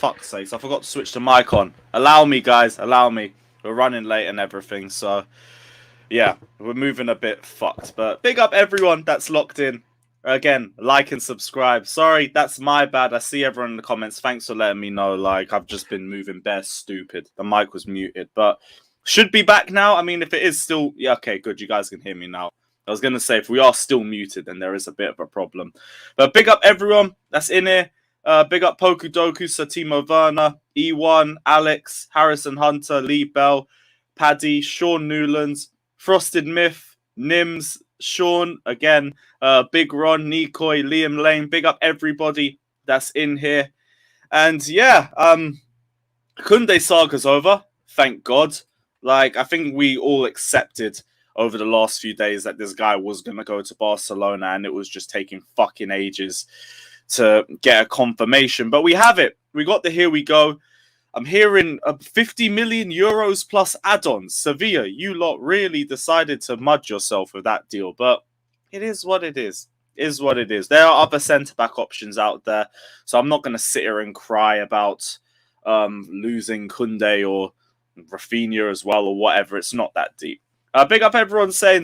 fuck's sakes, I forgot to switch the mic on. Allow me, guys, allow me. We're running late and everything, so yeah, we're moving a bit fucked. But big up everyone that's locked in. Again, like and subscribe. Sorry, that's my bad. I see everyone in the comments. Thanks for letting me know. Like, I've just been moving bare stupid. The mic was muted, but should be back now. I mean, if it is still... Yeah, okay, good. You guys can hear me now. I was going to say, if we are still muted, then there is a bit of a problem. But big up everyone that's in here. Big up Poku Doku, Satimo Werner, E1, Alex, Harrison Hunter, Lee Bell, Paddy, Sean Newlands, Frosted Myth, Nims, Sean, again, Big Ron, Nikoi, Liam Lane. Big up everybody that's in here. And yeah, Kounde saga's over. Thank God. Like, I think we all accepted over the last few days that this guy was going to go to Barcelona, and it was just taking fucking ages to get a confirmation. But we have it. We got the here we go. I'm hearing 50 million euros plus add-ons. Sevilla, you lot really decided to mud yourself with that deal. But it is what it is. It is what it is. There are other centre-back options out there. So I'm not going to sit here and cry about losing Kounde or Rafinha as well or whatever. It's not that deep. Big up everyone saying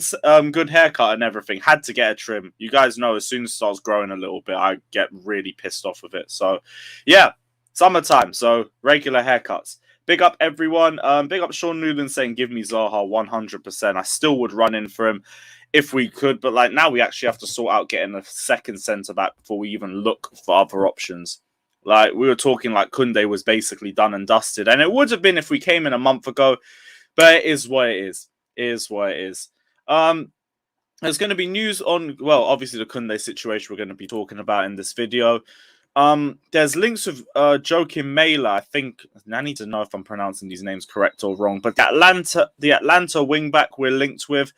good haircut and everything. Had to get a trim. You guys know as soon as it starts growing a little bit, I get really pissed off with it. So, yeah, summertime. So, regular haircuts. Big up everyone. Big up Sean Newland saying give me Zaha 100%. I still would run in for him if we could. But like now we actually have to sort out getting a second centre-back before we even look for other options. Like we were talking like Kounde was basically done and dusted. And it would have been if we came in a month ago. But it is what it is. Is what it is. There's going to be news on, well, obviously the Kounde situation we're going to be talking about in this video. There's links with Joachim Mailer. I think I need to know if I'm pronouncing these names correct or wrong. But the Atlanta wingback we're linked with.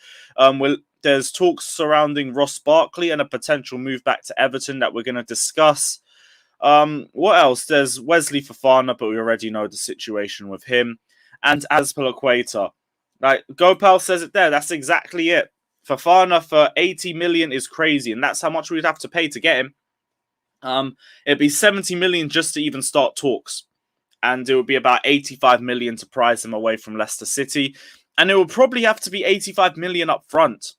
There's talks surrounding Ross Barclay and a potential move back to Everton that we're going to discuss. What else? There's Wesley Fofana, but we already know the situation with him. And Azpilicueta. Like Gopal says it there. That's exactly it. Fofana for 80 million is crazy, and that's how much we'd have to pay to get him. It'd be 70 million just to even start talks, and it would be about 85 million to prize him away from Leicester City, and it would probably have to be 85 million up front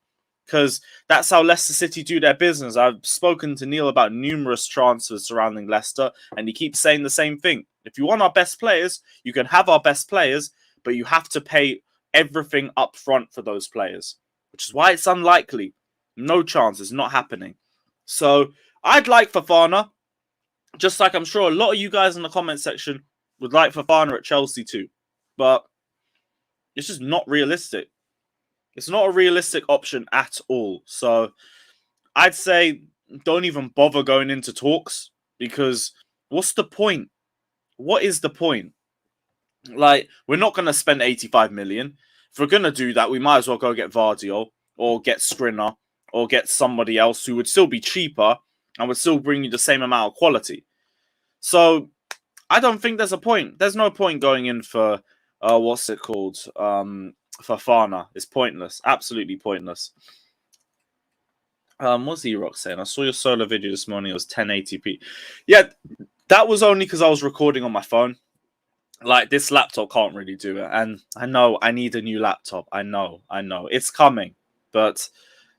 because that's how Leicester City do their business. I've spoken to Neil about numerous transfers surrounding Leicester, and he keeps saying the same thing. If you want our best players, you can have our best players, but you have to pay everything up front for those players, which is why it's unlikely. No chance. It's not happening. So I'd like Fofana, just like I'm sure a lot of you guys in the comment section would like Fofana at Chelsea too. But it's just not realistic. It's not a realistic option at all. So I'd say don't even bother going into talks because what's the point? What is the point? Like, we're not going to spend 85 million. If we're going to do that, we might as well go get Vardio or get Skriniar or get somebody else who would still be cheaper and would still bring you the same amount of quality. So, I don't think there's a point. There's no point going in for, what's it called? Fofana. It's pointless. Absolutely pointless. What's E-Rock saying? I saw your solo video this morning. It was 1080p. Yeah, that was only because I was recording on my phone. Like, this laptop can't really do it. And I know I need a new laptop. I know. It's coming. But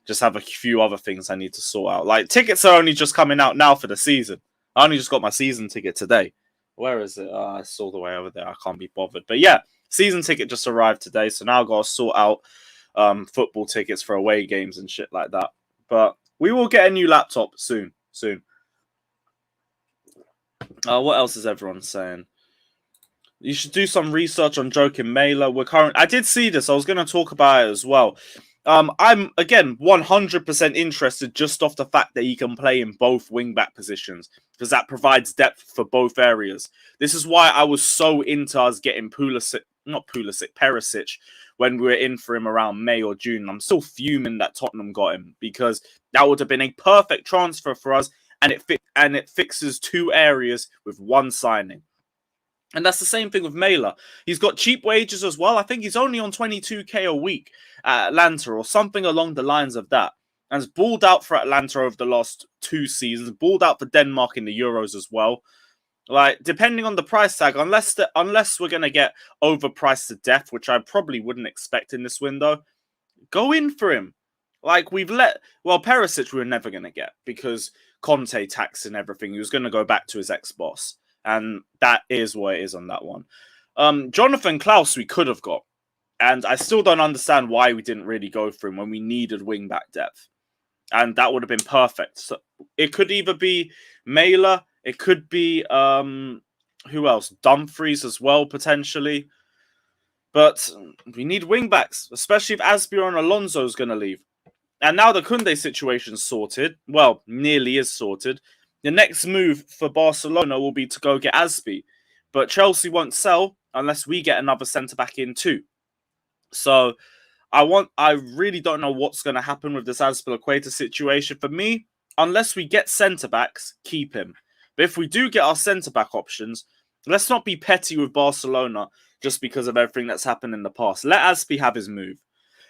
just have a few other things I need to sort out. Like, tickets are only just coming out now for the season. I only just got my season ticket today. Where is it? It's all the way over there. I can't be bothered. But yeah, season ticket just arrived today. So now I've got to sort out football tickets for away games and shit like that. But we will get a new laptop soon. What else is everyone saying? You should do some research on Joachim Mailer. I did see this. I was going to talk about it as well. I'm, again, 100% interested just off the fact that he can play in both wing-back positions because that provides depth for both areas. This is why I was so into us getting Perisic when we were in for him around May or June. I'm still fuming that Tottenham got him because that would have been a perfect transfer for us and it fixes two areas with one signing. And that's the same thing with Mailer. He's got cheap wages as well. I think he's only on 22k a week at Atlanta or something along the lines of that. And has balled out for Atlanta over the last 2 seasons. Balled out for Denmark in the Euros as well. Like, depending on the price tag, unless we're gonna get overpriced to death, which I probably wouldn't expect in this window, go in for him. Like, Perisic we were never gonna get because Conte tax and everything. He was gonna go back to his ex-boss, and that is what it is on that one. Jonathan Klaus we could have got, and I still don't understand why we didn't really go for him when we needed wing back depth, and that would have been perfect. So it could either be Mailer. It could be who else? Dumfries as well, potentially. But we need wing backs, especially if Asbjorn and Alonso is going to leave. And now the Kounde situation's sorted. Well, nearly is sorted. The next move for Barcelona will be to go get Asby. But Chelsea won't sell unless we get another centre-back in too. So I really don't know what's going to happen with this Azpilicueta situation. For me, unless we get centre-backs, keep him. But if we do get our centre-back options, let's not be petty with Barcelona just because of everything that's happened in the past. Let Aspi have his move.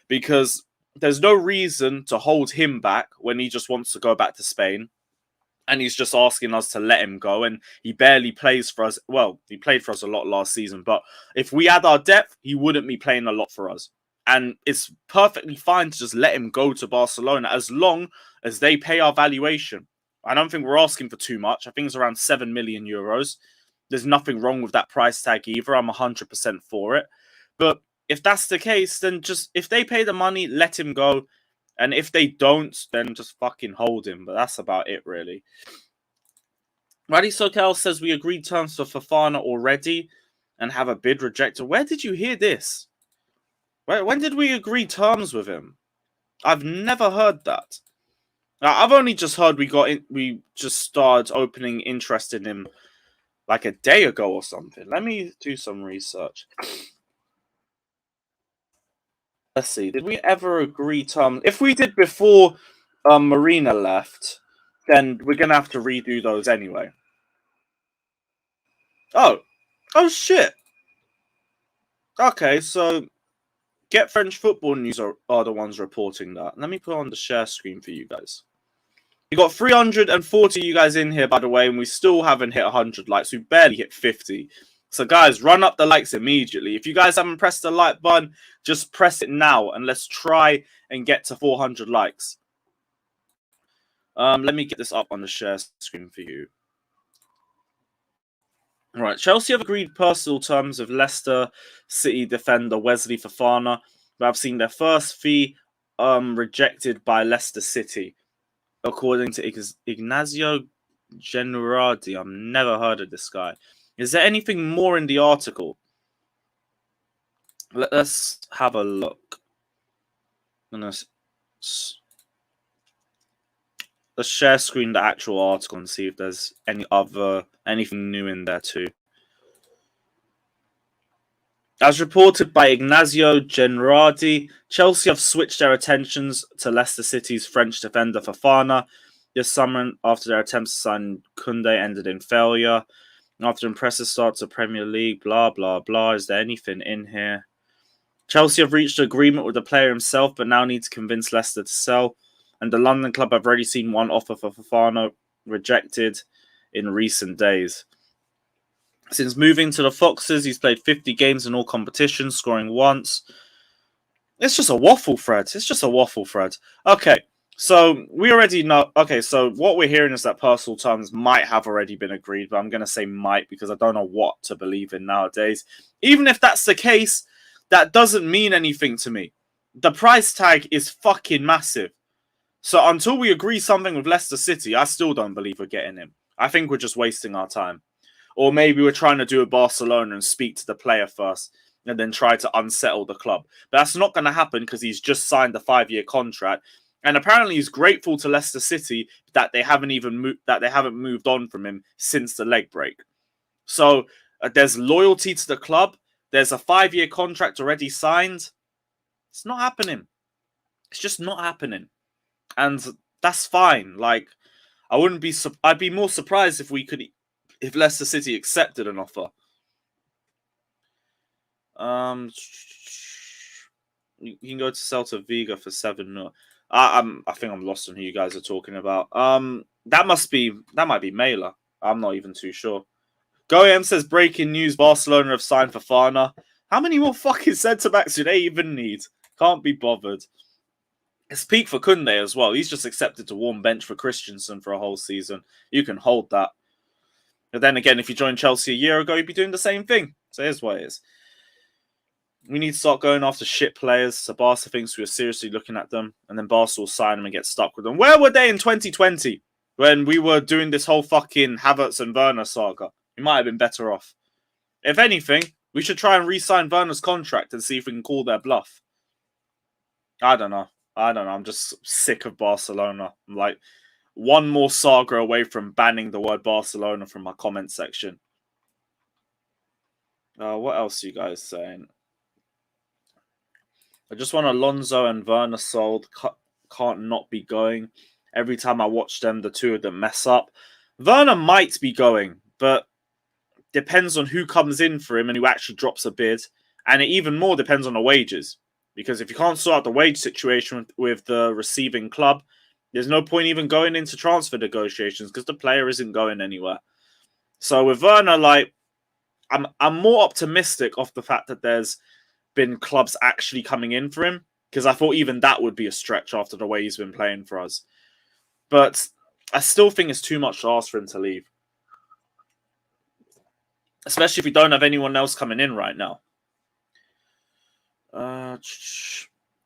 Because there's no reason to hold him back when he just wants to go back to Spain. And he's just asking us to let him go. And he barely plays for us. Well, he played for us a lot last season. But if we add our depth, he wouldn't be playing a lot for us. And it's perfectly fine to just let him go to Barcelona as long as they pay our valuation. I don't think we're asking for too much. I think it's around 7 million euros. There's nothing wrong with that price tag either. I'm 100% for it. But if that's the case, then just, if they pay the money, let him go. And if they don't, then just fucking hold him. But that's about it, really. Raddy Sokel says we agreed terms for Fofana already and have a bid rejected. Where did you hear this? When did we agree terms with him? I've never heard that. Now, I've only just heard we just started opening interest in him like a day ago or something. Let me do some research. Let's see. Did we ever agree terms? If we did before Marina left, then we're going to have to redo those anyway. Oh shit. Okay, so Get French Football News are the ones reporting that. Let me put on the share screen for you guys. We got 340 of you guys in here, by the way, and we still haven't hit 100 likes. We barely hit 50. So, guys, run up the likes immediately. If you guys haven't pressed the like button, just press it now, and let's try and get to 400 likes. Let me get this up on the share screen for you. Right, Chelsea have agreed personal terms with Leicester City defender Wesley Fofana, but I've seen their first fee rejected by Leicester City, according to Ignazio Generardi. I've never heard of this guy. Is there anything more in the article? Let's have a look. Let's share screen the actual article and see if there's anything new in there too. As reported by Ignazio Generardi, Chelsea have switched their attentions to Leicester City's French defender Fofana this summer after their attempts to sign Kounde ended in failure. After impressive start to Premier League, blah, blah, blah. Is there anything in here? Chelsea have reached an agreement with the player himself, but now need to convince Leicester to sell. And the London club have already seen one offer for Fofana rejected in recent days. Since moving to the Foxes, he's played 50 games in all competitions, scoring once. It's just a waffle, Fred. It's just a waffle, Fred. Okay, so we already know. Okay, so what we're hearing is that personal terms might have already been agreed, but I'm going to say might because I don't know what to believe in nowadays. Even if that's the case, that doesn't mean anything to me. The price tag is fucking massive. So until we agree something with Leicester City, I still don't believe we're getting him. I think we're just wasting our time. Or maybe we're trying to do a Barcelona and speak to the player first and then try to unsettle the club. But that's not going to happen because he's just signed a 5-year contract. And apparently he's grateful to Leicester City that they haven't moved on from him since the leg break. So there's loyalty to the club. There's a 5-year contract already signed. It's not happening. It's just not happening. And that's fine. Like, I'd be more surprised if Leicester City accepted an offer. You can go to Celta Vigo for 7 mil. I think I'm lost on who you guys are talking about. That might be Mailer. I'm not even too sure. GoM says, breaking news, Barcelona have signed Fofana. How many more fucking centre-backs do they even need? Can't be bothered. It's peak for Kounde as well. He's just accepted to warm bench for Christensen for a whole season. You can hold that. But then again, if you joined Chelsea a year ago, you'd be doing the same thing. So here's what it is. We need to start going after shit players. So Barca thinks we're seriously looking at them. And then Barca will sign them and get stuck with them. Where were they in 2020 when we were doing this whole fucking Havertz and Werner saga? We might have been better off. If anything, we should try and re-sign Werner's contract and see if we can call their bluff. I don't know. I'm just sick of Barcelona. I'm like one more saga away from banning the word Barcelona from my comment section. What else are you guys saying? I just want Alonso and Werner sold. Can't not be going. Every time I watch them, the two of them mess up. Werner might be going, but depends on who comes in for him and who actually drops a bid. And it even more depends on the wages. Because if you can't sort out the wage situation with the receiving club, there's no point even going into transfer negotiations because the player isn't going anywhere. So with Werner, like, I'm more optimistic of the fact that there's been clubs actually coming in for him, because I thought even that would be a stretch after the way he's been playing for us. But I still think it's too much to ask for him to leave. Especially if we don't have anyone else coming in right now. I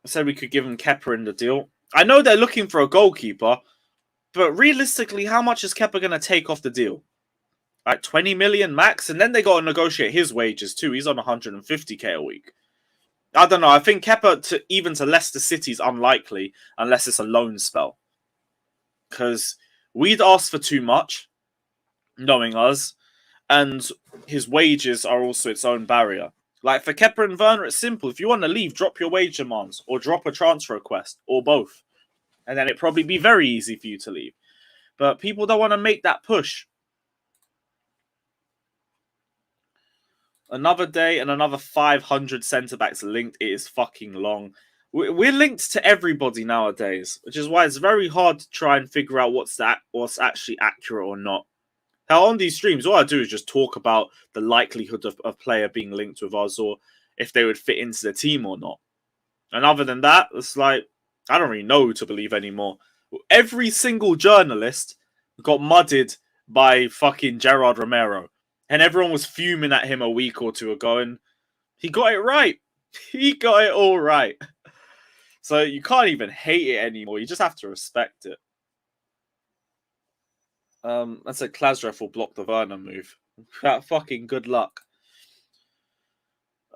said we could give him Kepa in the deal. I know they're looking for a goalkeeper, but realistically, how much is Kepa going to take off the deal? Like 20 million max? And then they got to negotiate his wages too. He's on 150k a week. I don't know. I think Kepa even to Leicester City is unlikely unless it's a loan spell. Because we'd ask for too much, knowing us, and his wages are also its own barrier. Like for Kepa and Werner, it's simple. If you want to leave, drop your wage demands or drop a transfer request or both. And then it'd probably be very easy for you to leave. But people don't want to make that push. Another day and another 500 centre-backs linked. It is fucking long. We're linked to everybody nowadays, which is why it's very hard to try and figure out what's actually accurate or not. Now, on these streams, all I do is just talk about the likelihood of a player being linked with us or if they would fit into the team or not. And other than that, it's like, I don't really know who to believe anymore. Every single journalist got mudded by fucking Gerard Romero. And everyone was fuming at him a week or two ago, and he got it right. He got it all right. So you can't even hate it anymore. You just have to respect it. That's a Klasrev will block the Werner move. Fucking good luck.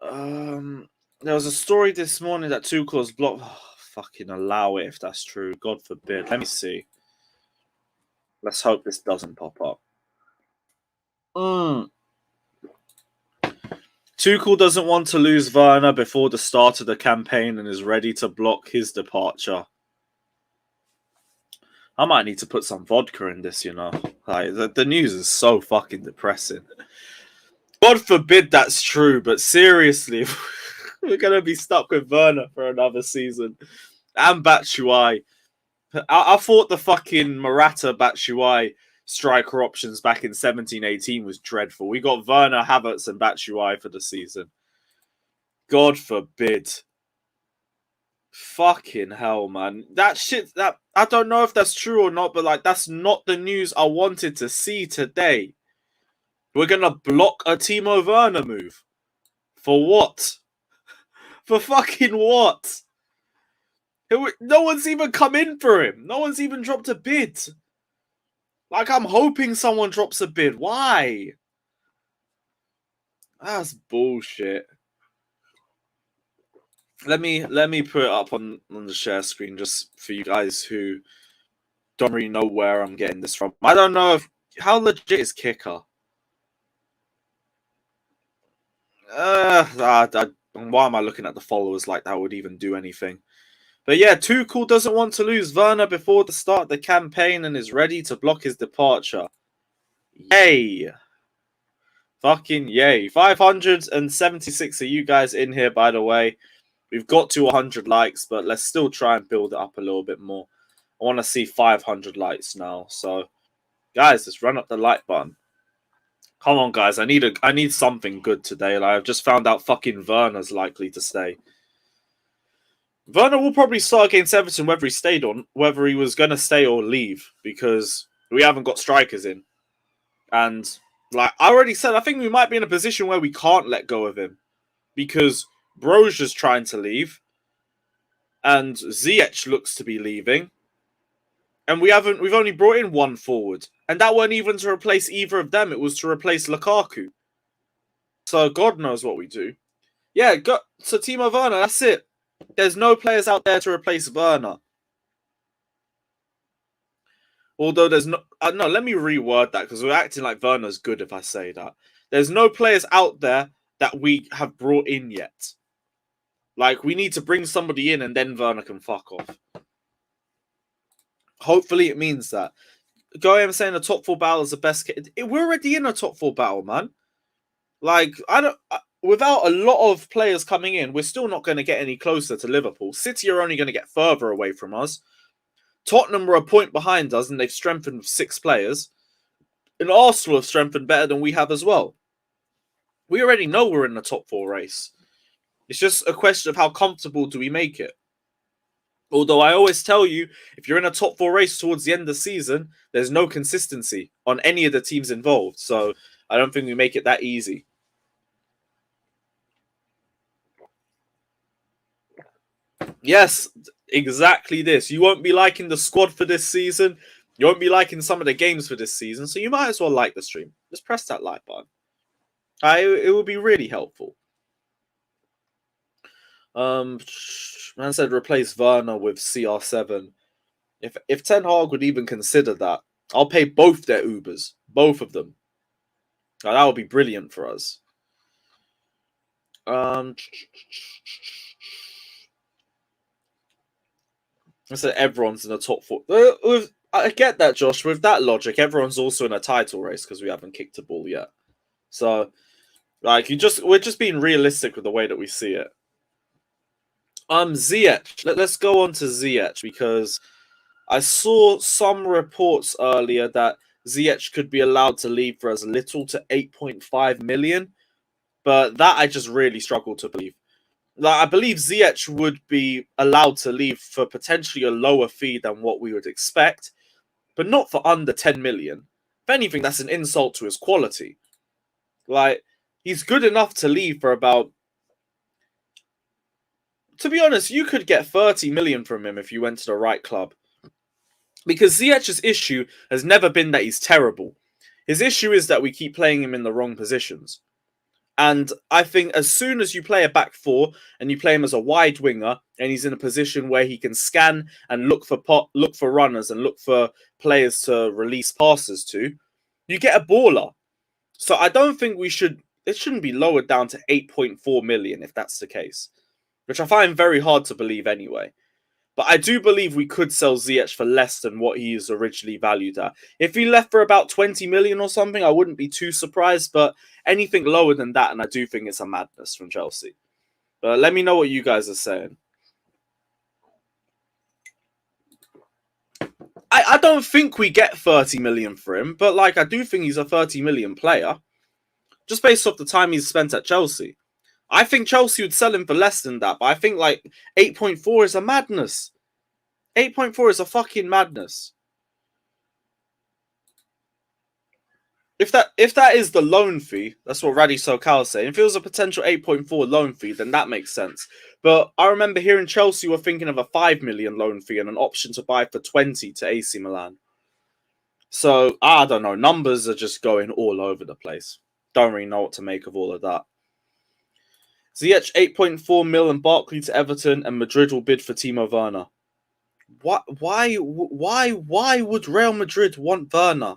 There was a story this morning that Tuchel was blocked. Oh, fucking allow it if that's true. God forbid. Let me see. Let's hope this doesn't pop up. Tuchel doesn't want to lose Werner before the start of the campaign and is ready to block his departure. I might need to put some vodka in this, you know. Like, the news is so fucking depressing. God forbid that's true, but seriously, we're going to be stuck with Werner for another season. And Batshuayi. I thought the fucking Morata Batshuayi striker options back in 17-18 was dreadful. We got Werner, Havertz, and Batshuayi for the season. God forbid. Fucking hell, man. That shit, that I don't know if that's true or not, but like that's not the news I wanted to see today. We're gonna block a Timo Werner move. For what? For fucking what? No one's even come in for him. No one's even dropped a bid. Like, I'm hoping someone drops a bid. Why? That's bullshit. Let me put it up on the share screen just for you guys who don't really know where I'm getting this from. I don't know how legit is Kicker. Why am I looking at the followers like that would even do anything? But yeah, Tuchel doesn't want to lose Werner before the start of the campaign and is ready to block his departure. Yay! Fucking yay. 576 of you guys in here, by the way. We've got to 100 likes, but let's still try and build it up a little bit more. I want to see 500 likes now. So, guys, let's run up the like button. Come on, guys. I need something good today. Like, I've just found out fucking Werner's likely to stay. Werner will probably start against Everton whether he was going to stay or leave, because we haven't got strikers in. And like I already said, I think we might be in a position where we can't let go of him, because Broja's trying to leave and Ziyech looks to be leaving. And we've only brought in one forward. And that weren't even to replace either of them, it was to replace Lukaku. So God knows what we do. Yeah, so Timo Werner, that's it. There's no players out there to replace Werner. Although there's no... no, let me reword that, because we're acting like Werner's good if I say that. There's no players out there that we have brought in yet. Like, we need to bring somebody in and then Werner can fuck off. Hopefully it means that. I'm saying the top 4 battle is the best... We're already in a top 4 battle, man. Like, without a lot of players coming in, we're still not going to get any closer to Liverpool. City are only going to get further away from us. Tottenham are a point behind us, and they've strengthened with 6 players. And Arsenal have strengthened better than we have as well. We already know we're in the top 4 race. It's just a question of how comfortable do we make it. Although I always tell you, if you're in a top 4 race towards the end of the season, there's no consistency on any of the teams involved. So I don't think we make it that easy. Yes, exactly this. You won't be liking the squad for this season. You won't be liking some of the games for this season. So you might as well like the stream. Just press that like button. It will be really helpful. Man said replace Werner with CR7. If Ten Hag would even consider that, I'll pay both their Ubers. Both of them. That would be brilliant for us. I said everyone's in the top 4. I get that, Josh. With that logic, everyone's also in a title race because we haven't kicked a ball yet. So, like, we're just being realistic with the way that we see it. Ziyech. Let's go on to Ziyech, because I saw some reports earlier that Ziyech could be allowed to leave for as little to 8.5 million, but that I just really struggle to believe. Like, I believe Ziyech would be allowed to leave for potentially a lower fee than what we would expect, but not for under 10 million. If anything, that's an insult to his quality. Like, he's good enough to leave for about... To be honest, you could get 30 million from him if you went to the right club. Because Ziyech's issue has never been that he's terrible. His issue is that we keep playing him in the wrong positions. And I think as soon as you play a back 4 and you play him as a wide winger and he's in a position where he can scan and look for runners and look for players to release passes to, you get a baller. So I don't think it shouldn't be lowered down to 8.4 million if that's the case, which I find very hard to believe anyway. But I do believe we could sell Ziyech for less than what he is originally valued at. If he left for about 20 million or something, I wouldn't be too surprised. But anything lower than that, and I do think it's a madness from Chelsea. But let me know what you guys are saying. I don't think we get 30 million for him, but like I do think he's a 30 million player. Just based off the time he's spent at Chelsea. I think Chelsea would sell him for less than that, but I think like 8.4 is a madness. 8.4 is a fucking madness. If that is the loan fee, that's what Radi Sokal is saying. If it was a potential 8.4 loan fee, then that makes sense. But I remember hearing Chelsea were thinking of a 5 million loan fee and an option to buy for 20 to AC Milan. So, I don't know. Numbers are just going all over the place. Don't really know what to make of all of that. Ziyech 8.4 mil and Barclay to Everton, and Madrid will bid for Timo Werner. Why would Real Madrid want Werner?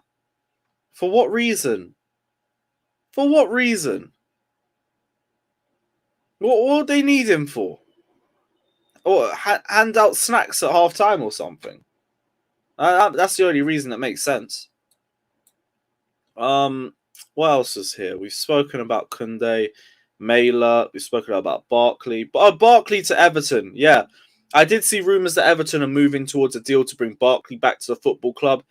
For what reason? For what reason? What would they need him for? Or hand out snacks at half time or something? That's the only reason that makes sense. What else is here? We've spoken about Kounde, Mailer. We've spoken about Barclay. Barclay to Everton. Yeah. I did see rumours that Everton are moving towards a deal to bring Barclay back to the football club.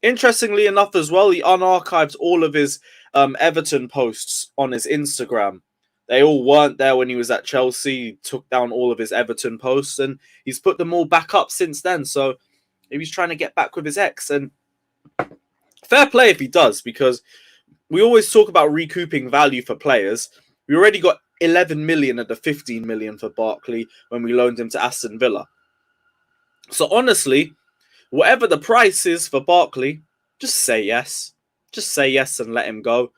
Interestingly enough as well, he unarchived all of his Everton posts on his Instagram. They all weren't there when he was at Chelsea. He took down all of his Everton posts and he's put them all back up since then. So maybe he's trying to get back with his ex. And fair play if he does, because we always talk about recouping value for players. We already got 11 million at the 15 million for Barclay when we loaned him to Aston Villa. So honestly, whatever the price is for Barclay, just say yes. Just say yes and let him go.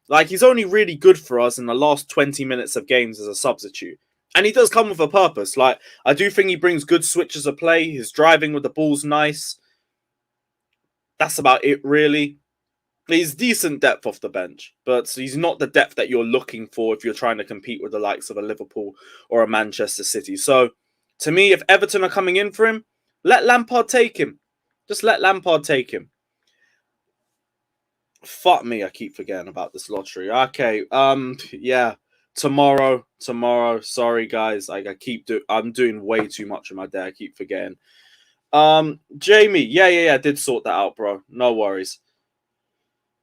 Like, he's only really good for us in the last 20 minutes of games as a substitute. And he does come with a purpose. Like, I do think he brings good switches of play. His driving with the ball's nice. That's about it, really. He's decent depth off the bench, but he's not the depth that you're looking for if you're trying to compete with the likes of a Liverpool or a Manchester City. So, to me, if Everton are coming in for him, let Lampard take him. Just let Lampard take him. Fuck me, I keep forgetting about this lottery. Okay, yeah. Tomorrow. Sorry, guys. I'm doing way too much in my day. I keep forgetting. Jamie. Yeah. Did sort that out, bro. No worries.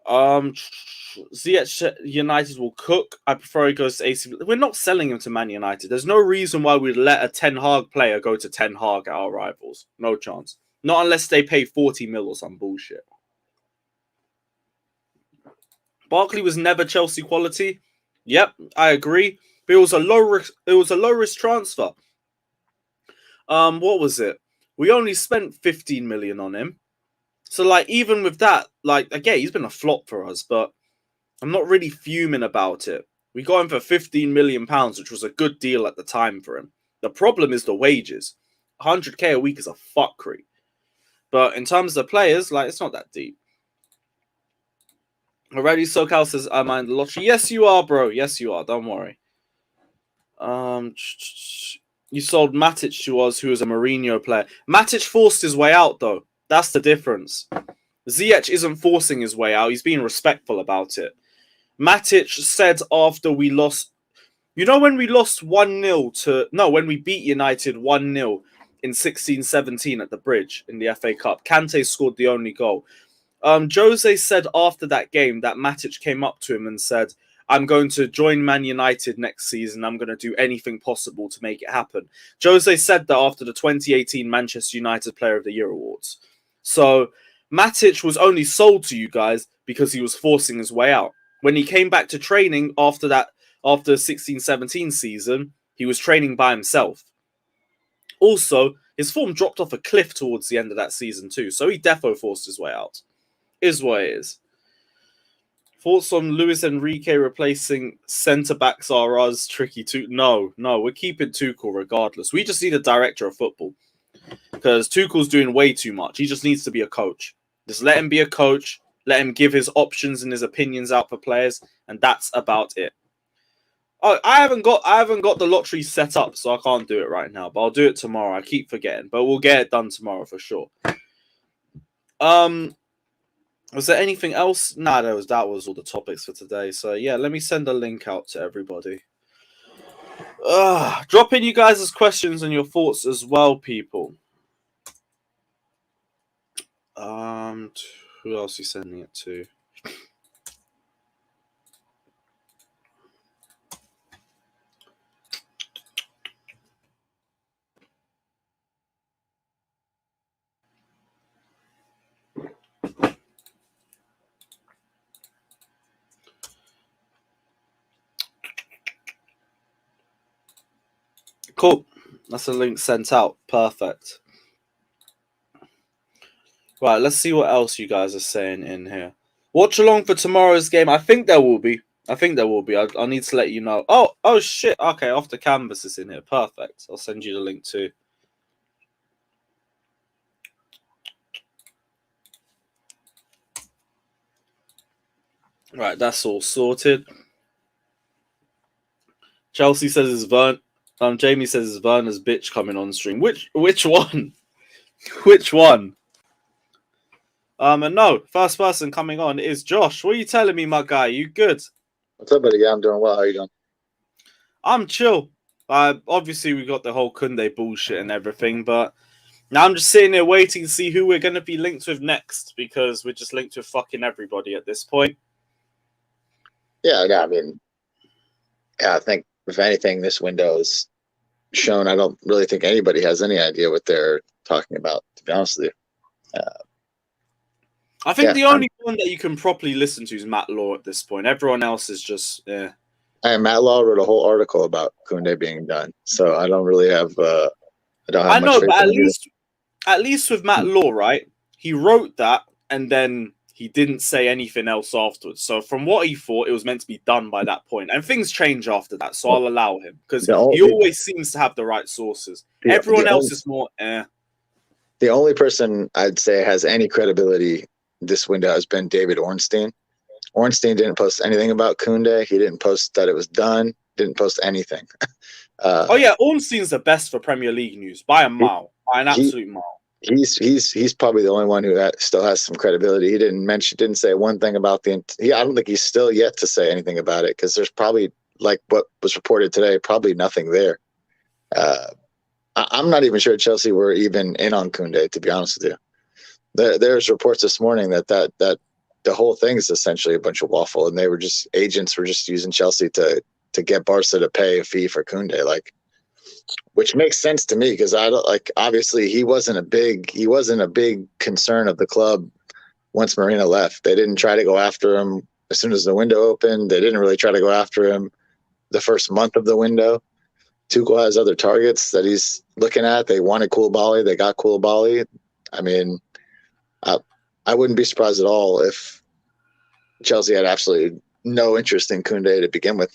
Ziyech United will cook. I prefer he goes to AC. We're not selling him to Man United. There's no reason why we'd let a Ten Hag player go to Ten Hag at our rivals. No chance. Not unless they pay 40 mil or some bullshit. Barclay was never Chelsea quality. Yep, I agree. But it was a low risk transfer. What was it? We only spent 15 million on him. So, like, even with that, like, again, he's been a flop for us, but I'm not really fuming about it. We got him for £15 million, which was a good deal at the time for him. The problem is the wages. 100k a week is a fuckery. But in terms of players, like, it's not that deep. Already, SoCal says, I mind the lottery. Yes, you are, bro. Yes, you are. Don't worry. You sold Matic to us, who was a Mourinho player. Matic forced his way out, though. That's the difference. Ziyech isn't forcing his way out. He's being respectful about it. Matic said after we lost... You know when we lost 1-0 to... No, when we beat United 1-0 in 16-17 at the Bridge in the FA Cup. Kante scored the only goal. Jose said after that game that Matic came up to him and said, I'm going to join Man United next season. I'm going to do anything possible to make it happen. Jose said that after the 2018 Manchester United Player of the Year awards. So Matic was only sold to you guys because he was forcing his way out. When he came back to training after the 16-17 season, he was training by himself. Also, his form dropped off a cliff towards the end of that season too, so he defo forced his way out. Is what it is. Thoughts on Luis Enrique replacing centre-backs are us tricky too? No, we're keeping Tuchel regardless. We just need a director of football. Because Tuchel's doing way too much. He just needs to be a coach. Just let him be a coach. Let him give his options and his opinions out for players. And that's about it. Oh, I haven't got the lottery set up, so I can't do it right now. But I'll do it tomorrow. I keep forgetting. But we'll get it done tomorrow for sure. Was there anything else? Nah, that was all the topics for today. So yeah, let me send a link out to everybody. Drop in you guys' questions and your thoughts as well, people. Who else are you sending it to? Cool. That's a link sent out. Perfect. Right, let's see what else you guys are saying in here. Watch along for tomorrow's game. I think there will be. I need to let you know. Oh shit. Okay, Off the Canvas is in here. Perfect. I'll send you the link too. Right, that's all sorted. Chelsea says it's Jamie says it's Werner's bitch coming on stream. Which one? Which one? And no, first person coming on is Josh. What are you telling me, my guy? You good? What's up, buddy? Yeah, I'm doing well. How are you doing? I'm chill. Obviously, we got the whole Kounde bullshit and everything, but Now I'm just sitting here waiting to see who we're going to be linked with next because we're just linked with fucking everybody at this point. Yeah, I mean, I think if anything, this window's shown. I don't really think anybody has any idea what they're talking about, to be honest with you. I think the only one that you can properly listen to is Matt Law at this point. Everyone else is just, yeah. Matt Law wrote a whole article about Kounde being done, so I don't really have. I don't have. I know, much but faith at least with Matt Law, right? He wrote that, and then he didn't say anything else afterwards. So from what he thought, it was meant to be done by that point, and things change after that. So I'll allow him because he always seems to have the right sources. Everyone else is more. The only person I'd say has any credibility this window has been David Ornstein. Ornstein didn't post anything about Kounde. He didn't post that it was done. Didn't post anything. Oh yeah, Ornstein's the best for Premier League news by a mile, by an absolute mile. He's probably the only one who still has some credibility. He didn't say one thing about I don't think he's still yet to say anything about it because there's probably, like what was reported today, probably nothing there. I'm not even sure Chelsea were even in on Kounde, to be honest with you. There's reports this morning that the whole thing is essentially a bunch of waffle, and agents were just using Chelsea to get Barca to pay a fee for Kounde, which makes sense to me because obviously he wasn't a big concern of the club once Marina left. They didn't try to go after him as soon as the window opened. They didn't really try to go after him the first month of the window. Tuchel has other targets that he's looking at. They wanted Koulibaly. They got Koulibaly. I mean, I wouldn't be surprised at all if Chelsea had absolutely no interest in Kounde to begin with.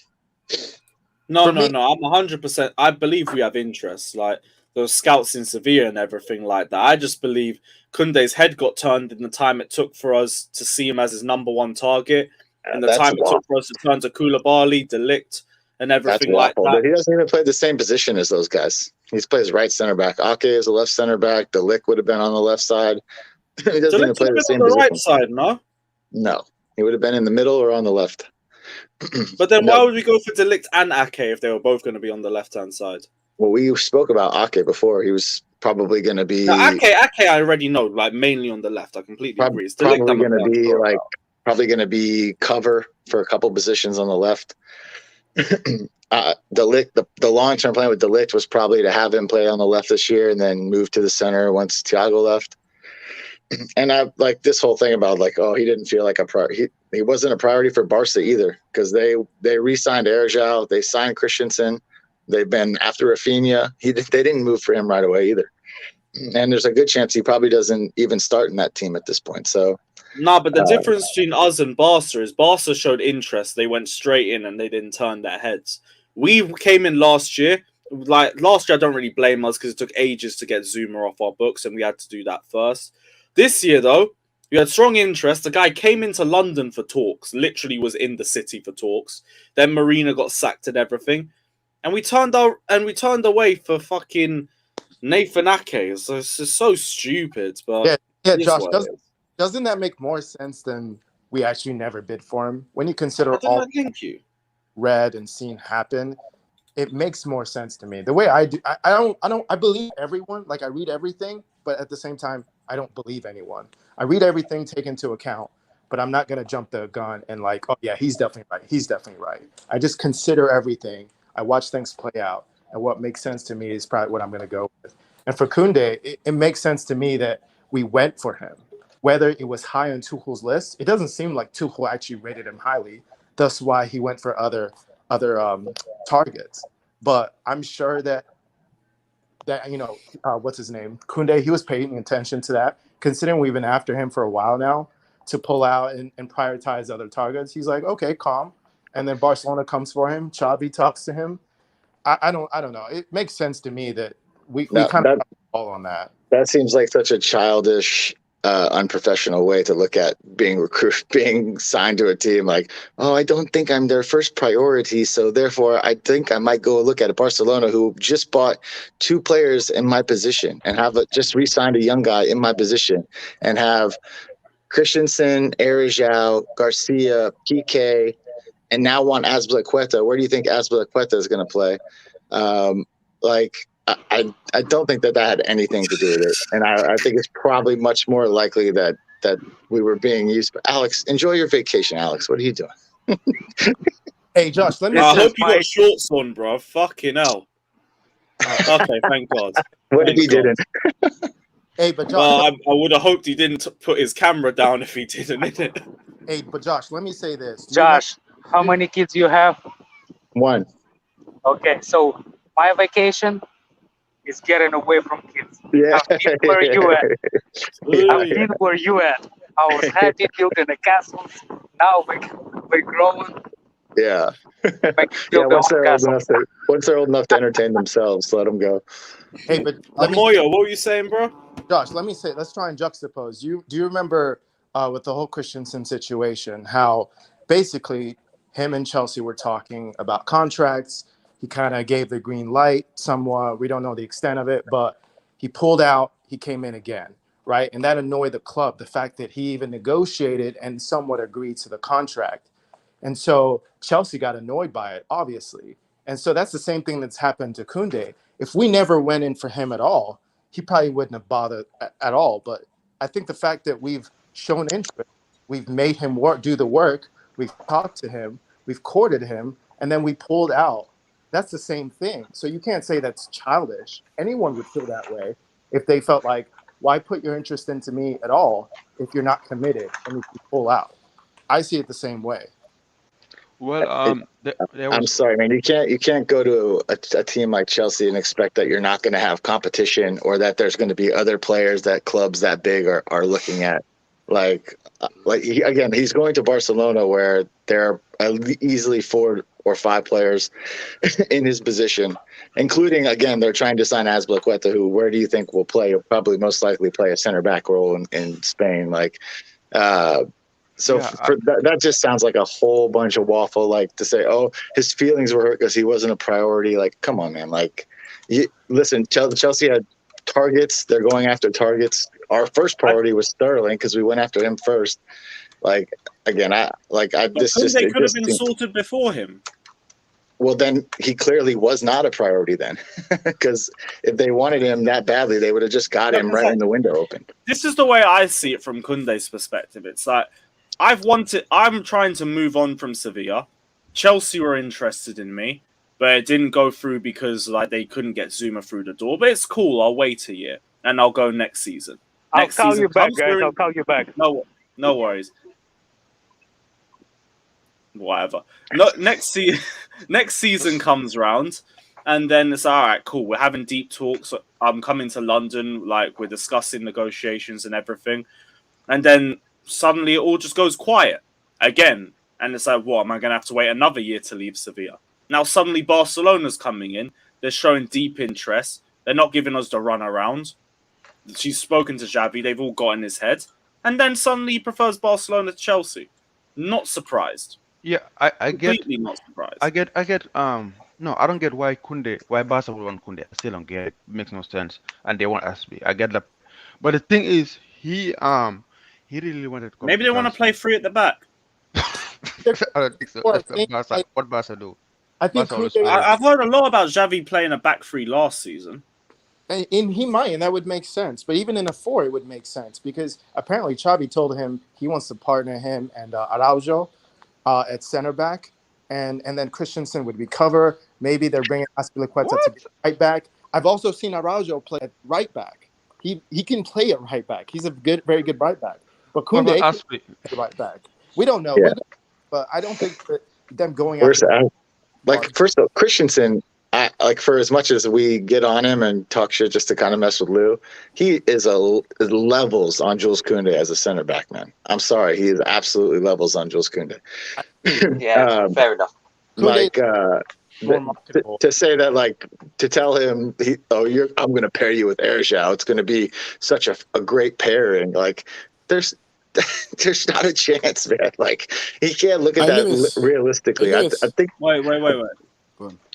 No. I'm 100%. I believe we have interest, like those scouts in Sevilla and everything like that. I just believe Kounde's head got turned in the time it took for us to see him as his number one target, and the time it took for us to turn to Koulibaly, De Ligt, and everything like that. He doesn't even play the same position as those guys. He plays right center back. Ake is a left center back. De Ligt would have been on the left side. He doesn't even play the same position. Right side, No, he would have been in the middle or on the left. But then why would we go for De Ligt and Ake if they were both going to be on the left-hand side? Well, we spoke about Ake before. He was probably going to be... Ake, I already know, like, mainly on the left. I completely agree. It's probably going to be cover for a couple positions on the left. De Ligt, the long-term plan with De Ligt was probably to have him play on the left this year and then move to the center once Thiago left. And I like this whole thing about he didn't feel like a priority. He wasn't a priority for Barca either because they re-signed Erjao, they signed Christensen, they've been after Rafinha. They didn't move for him right away either, and there's a good chance he probably doesn't even start in that team at this point. So but the difference between us and Barca is Barca showed interest. They went straight in and they didn't turn their heads. We came in last year. Last year, I don't really blame us because it took ages to get Zuma off our books, and we had to do that first. This year, though, we had strong interest. The guy came into London for talks, literally was in the city for talks. Then Marina got sacked and everything. And we turned away for fucking Nathan Ake. So it's just so stupid. But yeah, Josh, doesn't that make more sense than we actually never bid for him? When you consider all read and seen happen, it makes more sense to me. The way I do, I believe everyone. Like I read everything, but at the same time, I don't believe anyone. I read everything, take into account, but I'm not going to jump the gun and oh yeah, he's definitely right. He's definitely right. I just consider everything. I watch things play out, and what makes sense to me is probably what I'm going to go with. And for Kounde, it makes sense to me that we went for him. Whether it was high on Tuchel's list, it doesn't seem like Tuchel actually rated him highly. That's why he went for other targets. But I'm sure that what's his name? Kounde, he was paying attention to that. Considering we've been after him for a while now to pull out and prioritize other targets, he's like, okay, calm. And then Barcelona comes for him. Xavi talks to him. I don't know. It makes sense to me that we kind of all on that. That seems like such a childish, unprofessional way to look at being signed to a team. Like, oh, I don't think I'm their first priority, so therefore I think I might go look at Barcelona, who just bought 2 players in my position and just re-signed a young guy in my position and have Christensen, Erjao, Garcia, Piqué, and now want Azpilicueta. Where do you think Azpilicueta is going to play? I don't think that had anything to do with it, and I think it's probably much more likely that we were being used. But Alex, enjoy your vacation, Alex. What are you doing? Hey, Josh, let me. I say, hope you got shorts on, bro. Fucking hell. Okay, thank God. What if he didn't? Hey, but Josh. Well, I would have hoped he didn't put his camera down if he didn't, innit? Hey, but Josh, let me say this. Josh, how many kids you have? One. Okay, so my vacation is getting away from kids. Yeah. I've been where you at. I've Yeah. been where you at. I was happy building the castles. Now we're growing. Yeah. Yeah, Once they're old enough to entertain themselves, let them go. Hey, but Moyo, what were you saying, bro? Josh, let me say. Let's try and juxtapose. Do you remember with the whole Christensen situation, how basically him and Chelsea were talking about contracts? He kind of gave the green light somewhat. We don't know the extent of it, but he pulled out. He came in again, right? And that annoyed the club, the fact that he even negotiated and somewhat agreed to the contract. And so Chelsea got annoyed by it, obviously. And so that's the same thing that's happened to Kounde. If we never went in for him at all, he probably wouldn't have bothered at all. But I think the fact that we've shown interest, we've made him do the work, we've talked to him, we've courted him, and then we pulled out. That's the same thing. So you can't say that's childish. Anyone would feel that way if they felt like, why put your interest into me at all if you're not committed and if you pull out? I see it the same way. Well, I'm sorry, man. You can't go to a team like Chelsea and expect that you're not going to have competition or that there's going to be other players that clubs that big are looking at. He's going to Barcelona where there are easily 4 or 5 players in his position, including, again, they're trying to sign Azpilicueta, who, where do you think will play? He'll probably most likely play a center back role in Spain. That just sounds like a whole bunch of waffle, like to say, oh, his feelings were hurt because he wasn't a priority. Like, come on, man. Listen, Chelsea had targets. They're going after targets. Our first priority was Sterling because we went after him first. They could have been sorted before him. Well, then he clearly was not a priority then, because if they wanted him that badly, they would have just got him right when the window opened. This is the way I see it from Kounde's perspective. It's like, I'm trying to move on from Sevilla. Chelsea were interested in me, but it didn't go through because they couldn't get Zuma through the door. But it's cool. I'll wait a year and I'll go next season. I'll call you back, guys. I'll call you back. No worries. Whatever. Next season comes round, and then it's all right. Cool. We're having deep talks. I'm coming to London. We're discussing negotiations and everything, and then suddenly it all just goes quiet again. And it's like, what? Am I going to have to wait another year to leave Sevilla? Now suddenly Barcelona's coming in. They're showing deep interest. They're not giving us the run around. She's spoken to Xavi. They've all got in his head. And then suddenly he prefers Barcelona to Chelsea. Not surprised. Yeah, I get. Completely not surprised. I get. No, I don't get why Barca would want Kounde. I still don't get it. It makes no sense. And they want Aspi. I get that. But the thing is, he really wanted to Maybe they want to play free at the back. I don't think so. What Barca do? I think I've heard a lot about Xavi playing a back three last season. And he might, and that would make sense. But even in a 4, it would make sense because apparently Xavi told him he wants to partner him and Araujo at center back, and then Christensen would be cover. Maybe they're bringing Azpilicueta to be right back. I've also seen Araujo play at right back. He can play at right back. He's a very good right back. But Kounde at right back. We don't know. Yeah. But I don't think that them going after first of all, Christensen, for as much as we get on him and talk shit just to kind of mess with Lou, he is levels on Jules Kounde as a center back, man. I'm sorry, he is absolutely levels on Jules Kounde. Yeah, fair enough. To say that, to tell him, I'm going to pair you with Erjao, it's going to be such a great pairing. There's not a chance, man. He can't look at that realistically. I think. Wait.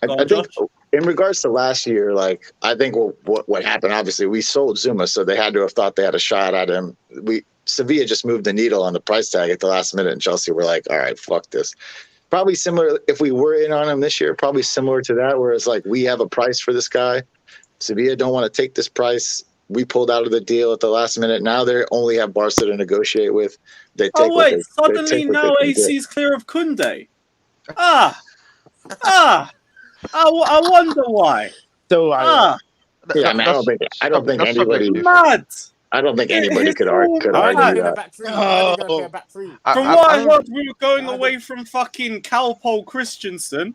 I think in regards to last year, I think what happened, obviously, we sold Zuma, so they had to have thought they had a shot at him. Sevilla just moved the needle on the price tag at the last minute, and Chelsea were like, all right, fuck this. Probably similar, if we were in on him this year, probably similar to that, where it's we have a price for this guy, Sevilla don't want to take this price. We pulled out of the deal at the last minute. Now they only have Barca to negotiate with. They take what they suddenly take what now they can get. AC is clear of Kounde. I wonder why. So Yeah, I mean, I don't think anybody. Mad. I don't think anybody could all argue mad. that. back three. Back three. From what I heard, we were going away from fucking Calpol Christensen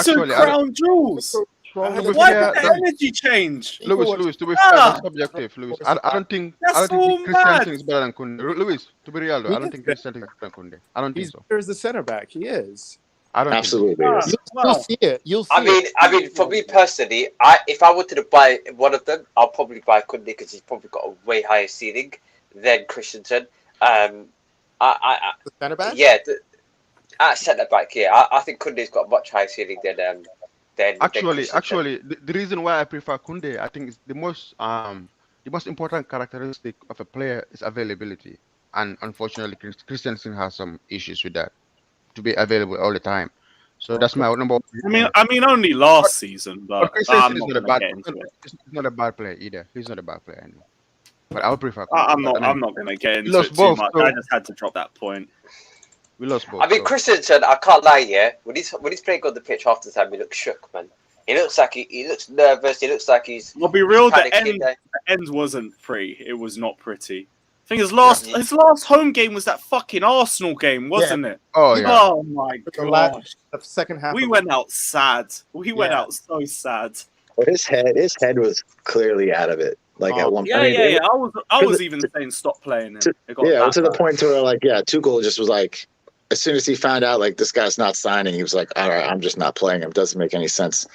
to Crown Jules. Why did the energy change? Lewis, to be fair, that's subjective, Lewis. I don't think Christensen is better than Kounde. Lewis, to be real though, I don't think Christensen is better than Kounde. I don't think so. He's the center back. He is. I don't Absolutely. You'll see it. You'll see I mean, for me personally, if I wanted to buy one of them, I'll probably buy Kounde because he's probably got a way higher ceiling than Christensen. the center back. Yeah, at centre back. Yeah, I think Kounde's got a much higher ceiling than. Actually, the reason why I prefer Kounde, I think, is the most important characteristic of a player is availability, and unfortunately, Christensen has some issues with that, to be available all the time. So that's my number one. I mean, only last season, but Christensen is not a bad player either. He's not a bad player anyway. But I would prefer Kounde. I'm not going to get into it too much. I just had to drop that point. We lost both. I mean, Christensen, I can't lie, yeah. When he's playing on the pitch half the time, he looks shook, man. He looks like he looks nervous. He looks like he's. I'll be real. The end wasn't pretty. It was not pretty. I think his last home game was that fucking Arsenal game, wasn't it? Oh yeah. Oh my god. The second half. We went out sad. We went out so sad. Well, his head was clearly out of it. Like at one point. Yeah. I was even saying stop playing him. To the point where Tuchel just was like, as soon as he found out like this guy's not signing, he was like, all right, I'm just not playing him. Doesn't make any sense.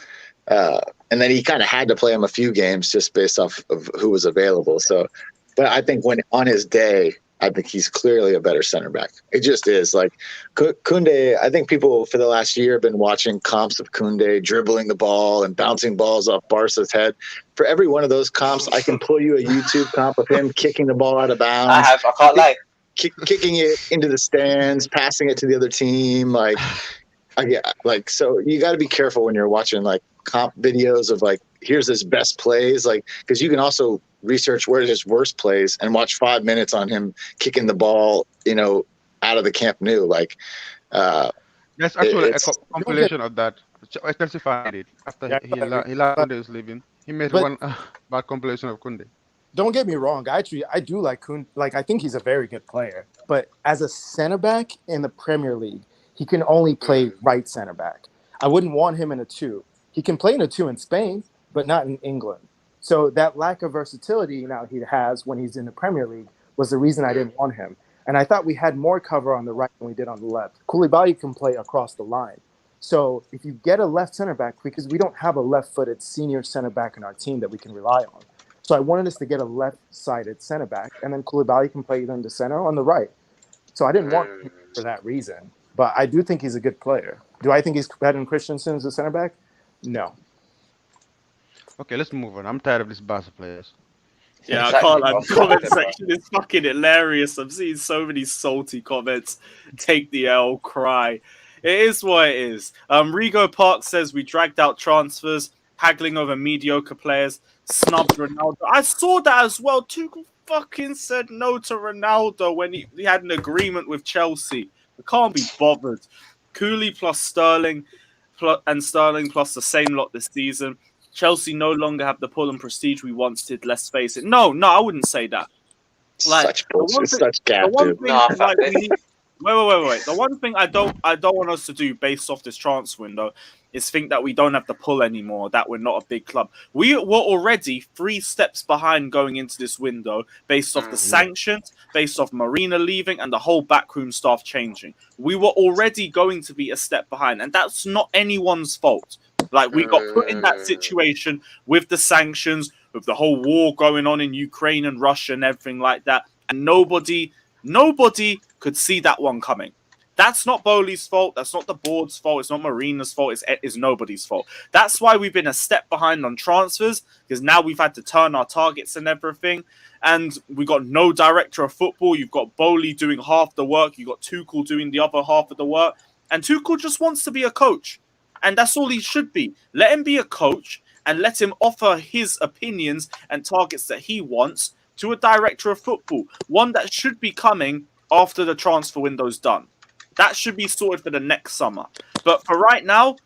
And then he kind of had to play him a few games just based off of who was available. So, but I think when on his day, I think he's clearly a better center back. It just is. Like Kounde, I think people for the last year have been watching comps of Kounde dribbling the ball and bouncing balls off Barca's head. For every one of those comps, I can pull you a YouTube comp of him kicking the ball out of bounds. I can't lie. Kicking it into the stands, passing it to the other team, so you got to be careful when you're watching like comp videos of like here's his best plays, like because you can also research where his worst plays and watch 5 minutes on him kicking the ball, out of the Camp Nou. Like that's actually a compilation of that. Chelsea found it after he Kounde was leaving. He made one bad compilation of Kounde. Don't get me wrong. Actually, I do like Kounde. Like, I think he's a very good player. But as a center back in the Premier League, he can only play right center back. I wouldn't want him in a 2. He can play in a 2 in Spain, but not in England. So that lack of versatility now he has when he's in the Premier League was the reason I didn't want him. And I thought we had more cover on the right than we did on the left. Koulibaly can play across the line. So if you get a left center back, because we don't have a left-footed senior center back in our team that we can rely on. So I wanted us to get a left-sided center back, and then Koulibaly can play either in the center or on the right. So I didn't want him for that reason. But I do think he's a good player. Do I think he's better than Christensen as a center back? No. Okay, let's move on. I'm tired of these Barca players. Yeah, I can't. The comment section is fucking hilarious. I'm seeing so many salty comments. Take the L, cry. It is what it is. Rigo Park says we dragged out transfers, haggling over mediocre players, snubbed Ronaldo. I saw that as well. Tuchel fucking said no to Ronaldo when he had an agreement with Chelsea. I can't be bothered. Cooley plus Sterling Sterling plus the same lot this season. Chelsea no longer have the pull and prestige we once did. Let's face it. No, I wouldn't say that. Like, such bullshit, such gap, dude. Wait. The one thing I don't want us to do based off this transfer window is think that we don't have the pull anymore, that we're not a big club. We were already 3 steps behind going into this window based off the sanctions, based off Marina leaving and the whole backroom staff changing. We were already going to be a step behind, and that's not anyone's fault. Like, we got put in that situation with the sanctions, with the whole war going on in Ukraine and Russia and everything like that, and nobody could see that one coming. That's not Bowley's fault. That's not the board's fault. It's not Marina's fault. It's nobody's fault. That's why we've been a step behind on transfers, because now we've had to turn our targets and everything. And we got no director of football. You've got Bowley doing half the work. You've got Tuchel doing the other half of the work. And Tuchel just wants to be a coach. And that's all he should be. Let him be a coach. and let him offer his opinions and targets that he wants to a director of football. One that should be coming after the transfer window's done. That should be sorted for the next summer. But for right now,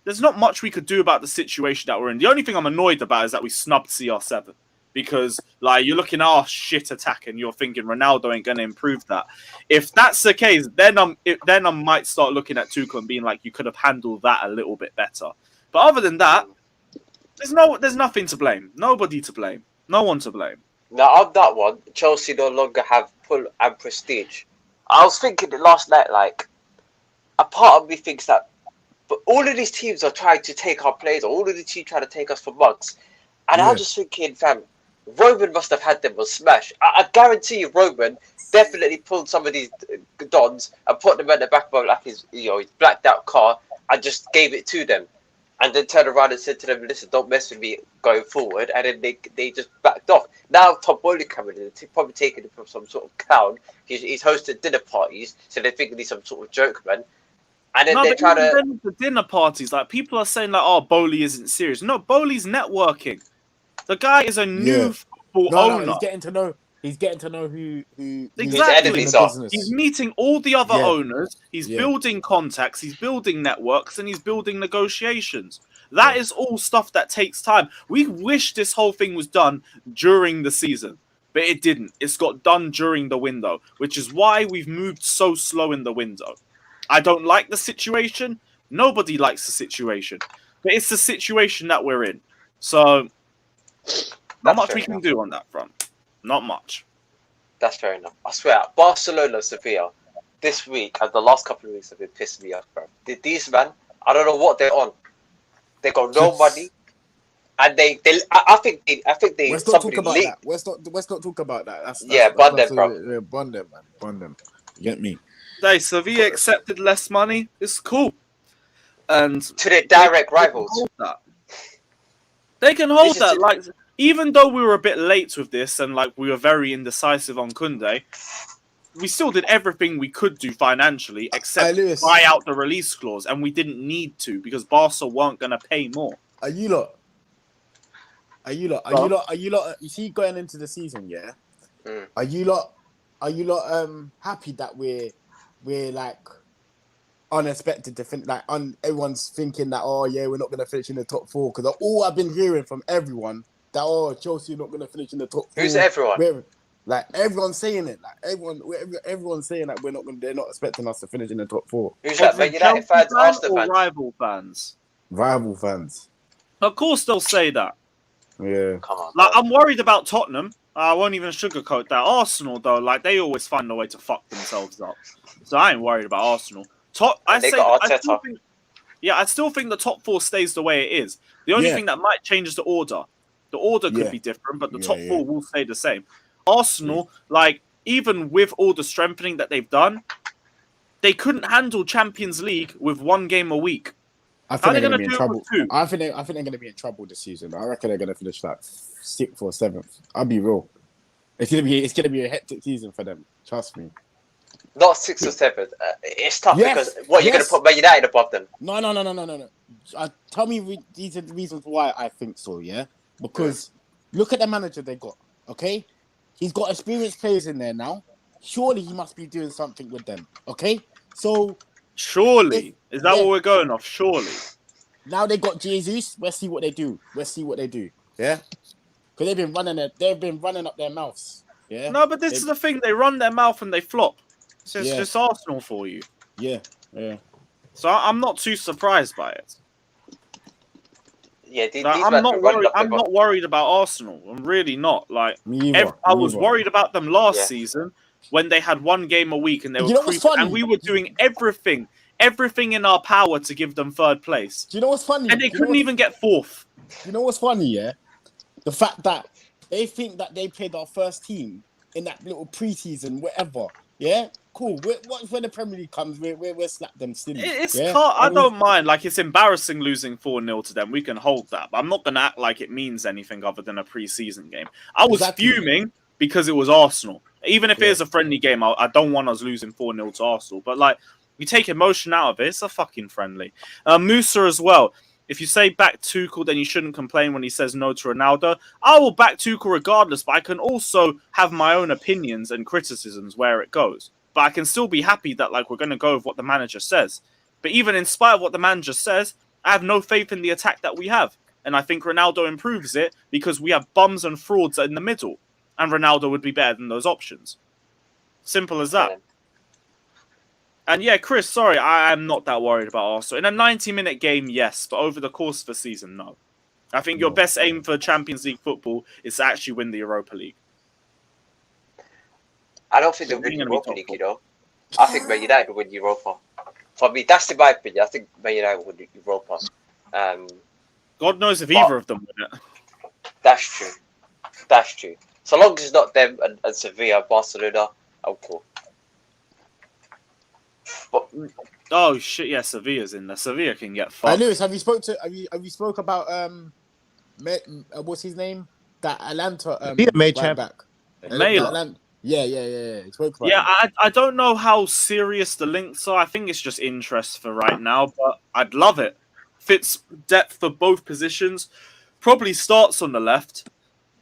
there's not much we could do about the situation that we're in. The only thing I'm annoyed about is that we snubbed CR7. Because like you're looking at our shit attack and you're thinking Ronaldo ain't gonna improve that. If that's the case, then I might start looking at Tuchel and being like, you could have handled that a little bit better. But other than that, there's nothing to blame. Nobody to blame. No one to blame. Now on that one, Chelsea no longer have pull and prestige. I was thinking it last night, like a part of me thinks that, but all of these teams are trying to take our players. All of the teams trying to take us for months, and I'm just thinking, fam. Roman must have had them on smash. I guarantee you, Roman definitely pulled some of these dons and put them at the back of like his blacked out car and just gave it to them, and then turned around and said to them, "Listen, don't mess with me going forward." And then they just backed off. Now Tom Bowley coming in, probably taking it from some sort of clown. He's hosted dinner parties, so they think he's some sort of joke man. And then they're trying to the dinner parties. Like people are saying, like, "Oh, Bowley isn't serious." No, Bowley's networking. The guy is a new football owner. No, he's getting to know who exactly. Business. He's meeting all the other owners. He's building contacts. He's building networks, and he's building negotiations. That is all stuff that takes time. We wish this whole thing was done during the season, but it didn't. It's got done during the window, which is why we've moved so slow in the window. I don't like the situation. Nobody likes the situation, but it's the situation that we're in. So. Not much we can do on that front. Not much. That's fair enough. I swear, Barcelona, Sevilla, this week and the last couple of weeks have been pissing me off, bro. These man, I don't know what they're on. They got no money, and I think they. Let's not talk about that. Let's not talk about that. That's bun them, bro. Bun them, man. Bun them. You get me? Hey, Sevilla accepted less money. It's cool, and to their direct rivals. They can hold that. Like, even though we were a bit late with this and like we were very indecisive on Kounde, we still did everything we could do financially except buy out the release clause, and we didn't need to because Barca weren't going to pay more. Are you lot? You see, going into the season, yeah. Are you lot happy that we're like unexpected to finish, like everyone's thinking that we're not going to finish in the top 4 because all I've been hearing from everyone that Chelsea are not going to finish in the top 4. Who's everyone? Like everyone's saying it. Like everyone's saying that they're not expecting us to finish in the top 4. Who's that? Man United fans, Arsenal fans, rival fans. Rival fans. Of course they'll say that. Yeah. Come on. Like I'm worried about Tottenham. I won't even sugarcoat that. Arsenal though, like they always find a way to fuck themselves up. So I ain't worried about Arsenal. I still think the top 4 stays the way it is. The only thing that might change is the order. The order could be different, but the top 4 will stay the same. Arsenal, like, even with all the strengthening that they've done, they couldn't handle Champions League with 1 game a week. I think they're going to be in trouble. I think they're going to be in trouble this season. I reckon they're going to finish like 6th or 7th. I'll be real. It's going to be a hectic season for them. Trust me. Not 6th or 7th. It's tough because you're going to put Man United above them. No. Tell me these are the reasons why I think so. Yeah, because look at the manager they got. Okay, he's got experienced players in there now. Surely he must be doing something with them. Okay, so surely is that what we're going off? Surely. Now they got Jesus. Let's see what they do. Yeah, because they've been running up their mouths. Yeah. No, but this is the thing. They run their mouth and they flop. So it's just Arsenal for you. Yeah. So I'm not too surprised by it. Yeah, I'm not worried about Arsenal. I'm really not. Like, I was worried about them last season when they had 1 game a week and they were creeping, and we were doing everything in our power to give them 3rd place. Do you know what's funny? And they couldn't even get 4th. You know what's funny? Yeah, the fact that they think that they played our first team in that little preseason, whatever. Yeah, cool. When the Premier League comes, we're slap them silly. I don't mind. Like, it's embarrassing losing 4-0 to them. We can hold that. But I'm not going to act like it means anything other than a pre-season game. I was fuming because it was Arsenal. Even if it is a friendly game, I don't want us losing 4-0 to Arsenal. But, like, you take emotion out of it, it's a fucking friendly. Musa as well. If you say back Tuchel, then you shouldn't complain when he says no to Ronaldo. I will back Tuchel regardless, but I can also have my own opinions and criticisms where it goes. But I can still be happy that like we're going to go with what the manager says. But even in spite of what the manager says, I have no faith in the attack that we have. And I think Ronaldo improves it because we have bums and frauds in the middle. And Ronaldo would be better than those options. Simple as that. And yeah, Chris, sorry, I am not that worried about Arsenal. In a 90-minute game, yes, but over the course of the season, no. I think your best aim for Champions League football is to actually win the Europa League. I don't think they'll win Europa League, you know. I think Man United will win Europa. For me, that's in my opinion. I think Man United will win Europa. God knows if either of them win it. That's true. That's true. So long as it's not them and Sevilla, Barcelona, I'm cool. But, oh shit! Yeah, Sevilla's in there. Sevilla can get fucked. Lewis, have you spoke about what's his name? That Atlanta right back. Mailer. Yeah. He spoke about him. I don't know how serious the links are. I think it's just interest for right now, but I'd love it. Fits depth for both positions. Probably starts on the left.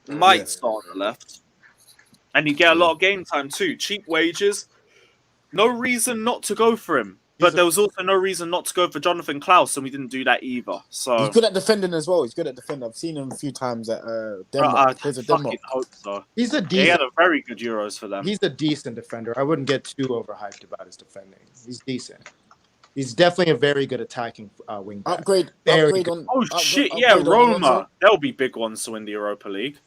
Might start on the left. And you get a lot of game time too. Cheap wages. No reason not to go for him. But there was also no reason not to go for Jonathan Klaus, and we didn't do that either. So he's good at defending as well. He's good at defending. I've seen him a few times at Denmark. I fucking hope so. He's a decent. He had a very good Euros for them. He's a decent defender. I wouldn't get too overhyped about his defending. He's decent. He's definitely a very good attacking wing back. Upgrade on. Roma. There'll be big ones to win the Europa League.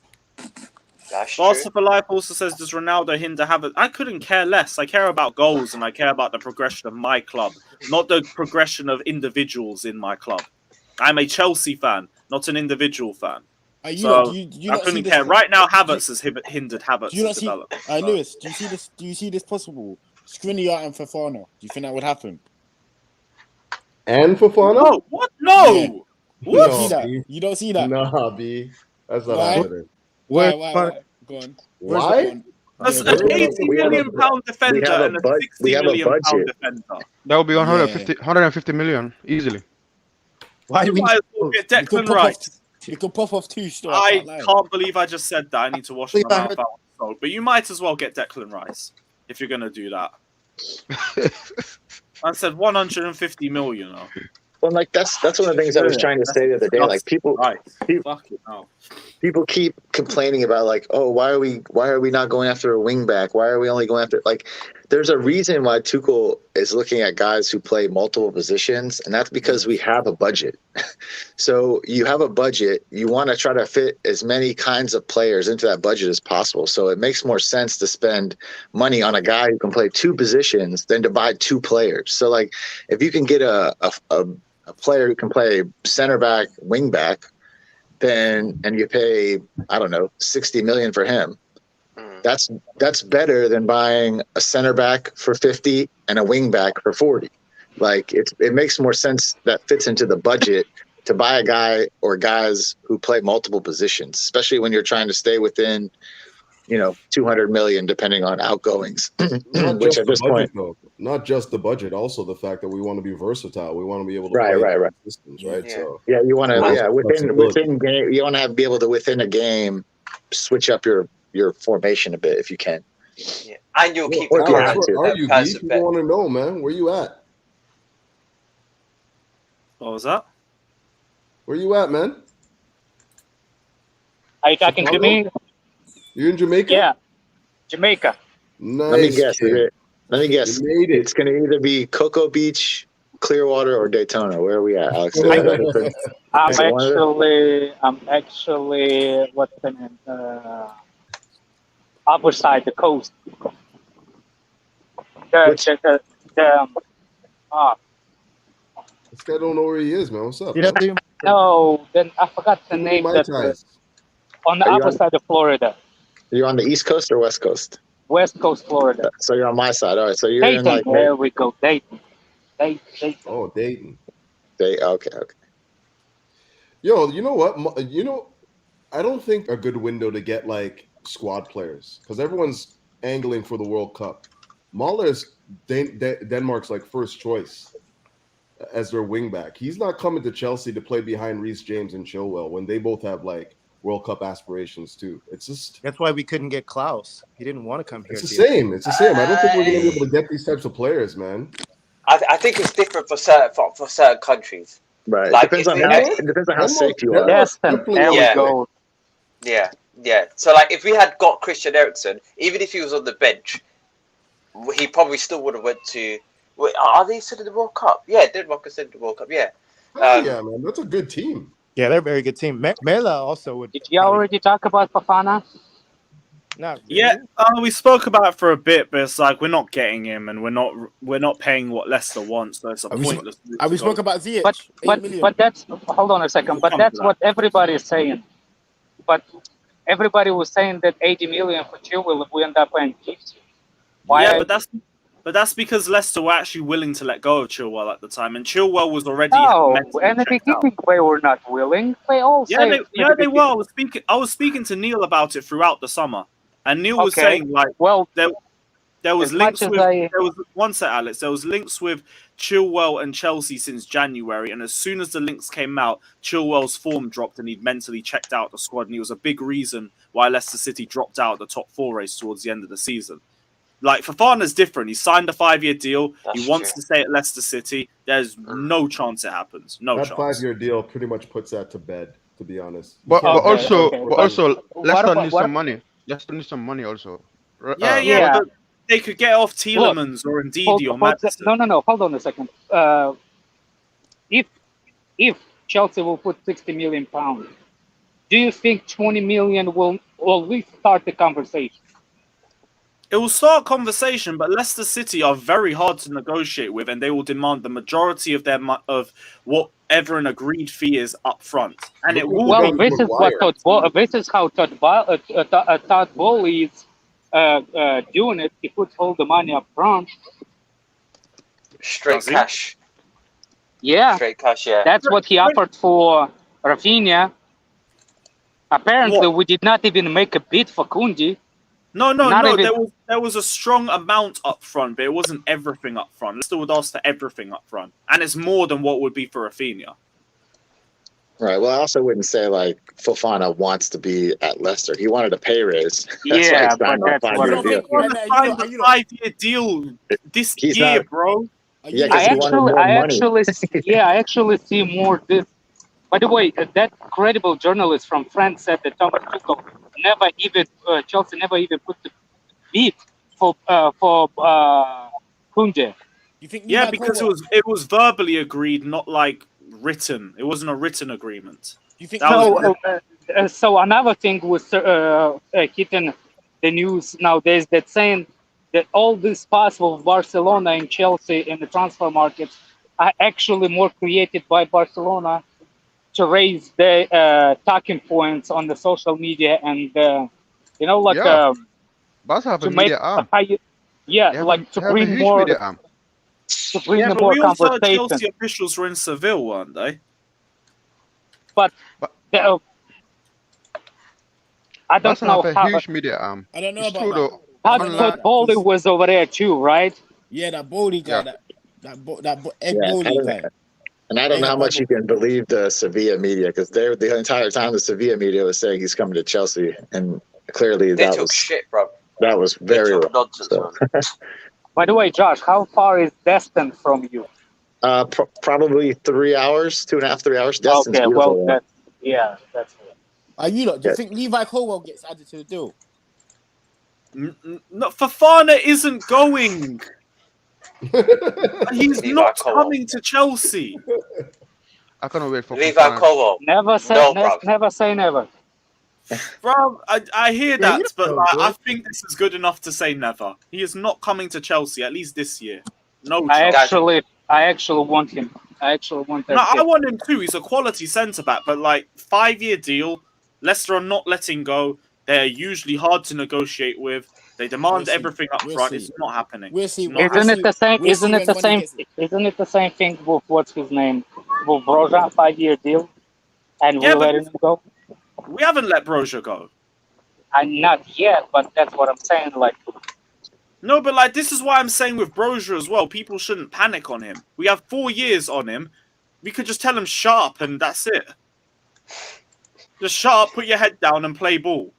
Barca for Life also says, does Ronaldo hinder Havertz? I couldn't care less. I care about goals and I care about the progression of my club, not the progression of individuals in my club. I'm a Chelsea fan, not an individual fan. I couldn't care. Right now, Havertz has hindered Havertz's development. Lewis, do you see this possible? Skriniar and Fofana. Do you think that would happen? And Fofana? No. What? No. Yeah. What? You don't see that? Nah, B. That's not happening. Why? Go on. Why? That's an £80 million defender and a £60 million defender. That would be 150 million easily. Why do we get Declan Rice? You could pop off two stars. I can't believe I just said that. I need to wash my mouth out. But you might as well get Declan Rice if you're going to do that. I said 150 million. Well, like that's one of the things I was trying to say the other day. Like people keep complaining about like, oh, why are we not going after a wing back? Why are we only going after like? There's a reason why Tuchel is looking at guys who play multiple positions, and that's because we have a budget. So you have a budget, you want to try to fit as many kinds of players into that budget as possible. So it makes more sense to spend money on a guy who can play two positions than to buy two players. So like if you can get a player who can play center back, wing back, and you pay, I don't know, 60 million for him. That's better than buying a center back for 50 and a wing back for 40. Like it makes more sense that fits into the budget to buy a guy or guys who play multiple positions, especially when you're trying to stay within, 200 million depending on outgoings. Which at this point, not just the budget, also the fact that we want to be versatile. We want to be able to play systems, right? Yeah. So you want to within game, you want to be able to within a game switch up your formation a bit if you can. Yeah. And you'll keep Where are you, Geek? People want to know, man. Where you at? What was that? Where you at, man? Are you talking to me? You in Jamaica? Yeah, Jamaica. Nice. Let me guess. You made it. It's going to either be Cocoa Beach, Clearwater, or Daytona. Where are we at, Alex? I'm actually what's the name? Upper side, the coast. This guy don't know where he is, man. What's up? No, then I forgot the name. On the upper side of Florida. You're on the East Coast or West Coast? West Coast, Florida. So you're on my side. All right. So you're Dayton. in like. There we go, Dayton. Oh, Dayton. Okay. Yo, you know what? I don't think a good window to get like squad players because everyone's angling for the World Cup. Mahler is Denmark's like first choice. as their wing back. He's not coming to Chelsea to play behind Reece James and Chilwell when they both have like World Cup aspirations too. It's just That's why we couldn't get Klaus. He didn't want to come here. it's the same. It's the same. I don't think we're gonna be able to get these types of players, man. I think it's different for certain countries. Right. Like, Depends on if it depends on how safe you are. Destin, there we Yeah. go. Yeah. So like, if we had got Christian Eriksen, even if he was on the bench, he probably still would have went to. Wait, are they still in the World Cup? Yeah, Denmark is in the World Cup. Yeah. Yeah, man, that's a good team. Yeah, they're a very good team. Mela also would. Did you already talk about Fofana? Not really. Yeah, we spoke about it for a bit, but it's like we're not getting him, and we're not paying what Leicester wants. So it's a pointless. We spoke about Ziyech. But that's hold on a second. But that's what everybody is saying. But everybody was saying that 80 million for Chilwell if we end up paying 50. Why? Yeah, but that's because Leicester were actually willing to let go of Chilwell at the time, and Chilwell was already. No, mentally in the checked out. beginning they were not willing. They all Yeah, said they were. I was speaking to Neil about it throughout the summer, and Neil was saying like, well, there was as links much with as I- there was one set, Alex. There was links with Chilwell and Chelsea since January, and as soon as the links came out, Chilwell's form dropped, and he'd mentally checked out the squad, and he was a big reason why Leicester City dropped out of the top 4 race towards the end of the season. Like, Fofana's different. He signed a 5-year deal. That's he wants true. to stay at Leicester City. There's no chance it happens. No That chance. 5-year deal pretty much puts that to bed, to be honest. But also, What Leicester about- needs some money. Leicester needs some money also. Yeah. But they could get off Tielemans or Ndidi or Maddison. No. Hold on a second. If Chelsea will put 60 million pounds, do you think 20 million will at least start the conversation? It will start conversation, but Leicester City are very hard to negotiate with, and they will demand the majority of their of whatever an agreed fee is up front. And it will Well, be. this is what this is how Todd Bowley is doing it. He puts all the money up front. Straight Does he? cash. Yeah, Straight cash. Yeah. that's what he offered for Rafinha. Apparently, What? we did not even make a bid for Kounde. No. Not even- There was a strong amount up front, but it wasn't everything up front. Leicester would ask for everything up front, and it's more than what would be for Rafinha. Right. Well, I also wouldn't say like Fofana wants to be at Leicester. He wanted a pay raise. Yeah, he signed but on a that's 5-year what- deal. He wanted to sign the 5-year deal this He's year, not- bro. Yeah, 'cause he wanted more money. I actually see more this. By the way, that credible journalist from France said that Thomas Tuchel Chelsea never even put the bid for Kounde. You think? Yeah, Levi because Colwill- it was verbally agreed, not like written. It wasn't a written agreement. You think? That was- So another thing was hitting the news nowadays that saying that all this possible Barcelona and Chelsea in the transfer markets are actually more created by Barcelona to raise the talking points on the social media and Yeah. Barca have to a make media arm. to They have to they have a bring huge more media arm. to bring Yeah, the but more we also heard conversation. Chelsea officials were in Seville, weren't they? But I don't Barca know have a how. huge media arm. I don't know It's about true that. though. Todd Bowley was over there too, right? Yeah, that Bowley guy, Yeah. that Egg Yeah, Bowley guy. And I don't know how much you can believe the Sevilla media because the entire time the Sevilla media was saying he's coming to Chelsea, and clearly They that took was shit, bro. very They took wrong. nonsense, So, man. By the way, Josh, how far is Destin from you? probably 3 hours, 2.5, 3 hours. Destin's Okay, beautiful. well, that's it. Are you lot? Do you Yeah. think Levi Colwill gets added to the deal? No, Fofana isn't going. He's Levi not Colwill. coming to Chelsea. I cannot wait for Levi Fofana. Colwill. Never say No, bruv. never say never. Bro, I hear Yeah, that, you but know, like, bro. I think this is good enough to say never. He is not coming to Chelsea, at least this year. No I chance. actually want him. I actually want that. No, I kid. want him too. He's a quality centre back, but like 5-year deal, Leicester are not letting go. They're usually hard to negotiate with. They demand We'll see. everything up We'll front. see. It's not happening. We'll see. No. Isn't it the same? We'll Isn't see it the when same? money Isn't it the same thing with what's his name? With Broja, 5-year deal, and Yeah, we're but- letting him go. We haven't let Broja go. And not yet, but that's what I'm saying. Like, No, but like this is why I'm saying with Brozier as well. People shouldn't panic on him. We have 4 years on him. We could just tell him shut up and that's it. Just shut up, put your head down, and play ball.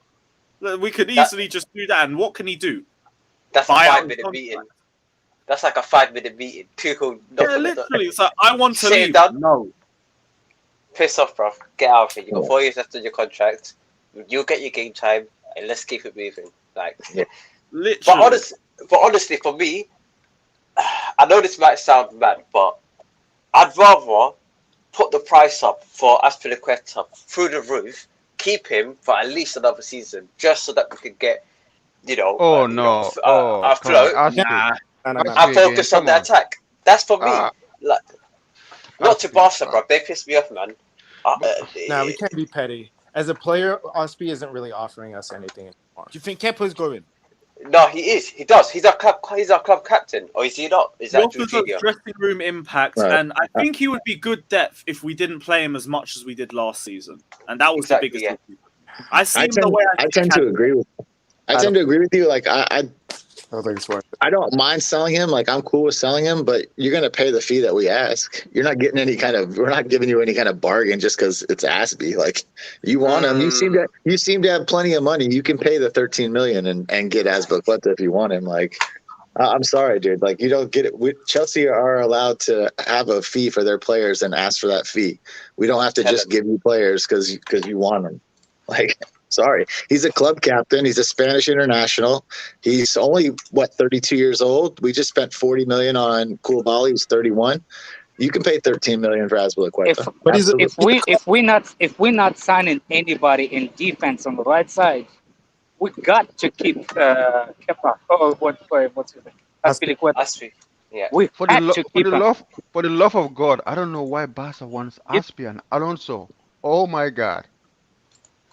We could easily just do that. And what can he do? That's Buy a out 5-minute his meeting. contract. That's like a 5-minute meeting. Tuchel, Yeah, literally. It's like I want to Sit leave. down. No. Piss off, bro. Get out of here. You got 4 years left on your contract. You'll get your game time, and let's keep it moving. Like, Literally. But honestly, for me, I know this might sound mad, but I'd rather put the price up for Azpilicueta through the roof, keep him for at least another season, just so that we could get, Oh no! afloat. Nah. And focus on the attack. That's for me. Like, not to Barca, bro. They piss me off, man. Nah, we can't be petty. As a player, Osby isn't really offering us anything anymore. Do you think Kepa's going? No, he is. He does. He's our club captain, or is he not? Is He that offers us Jorginho? dressing room impact, Right. and I think he would be good depth if we didn't play him as much as we did last season, and that was Exactly, the biggest yeah. issue. I see I him the tend, way I tend to agree with. I tend to agree with you. Like I don't think it's worth it. I don't mind selling him. Like I'm cool with selling him, but you're gonna pay the fee that we ask. You're not getting any kind of. We're not giving you any kind of bargain just because it's Aspie. Like you want him. You seem to have plenty of money. You can pay the 13 million and get Azpilicueta if you want him. Like I'm sorry, dude. Like you don't get it. Chelsea are allowed to have a fee for their players and ask for that fee. We don't have to just give you players because you want them. Like. Sorry. He's a club captain. He's a Spanish international. He's only, 32 years old? We just spent 40 million on Koulibaly. He's 31. You can pay 13 million for Azpilicueta. If we're not signing anybody in defense on the right side, we got to keep Kepa. Oh, what's his name? Azpilicueta. Aspie. Yeah. We For had to keep him. the love of God, I don't know why Barca wants Aspie and Alonso. Oh my God.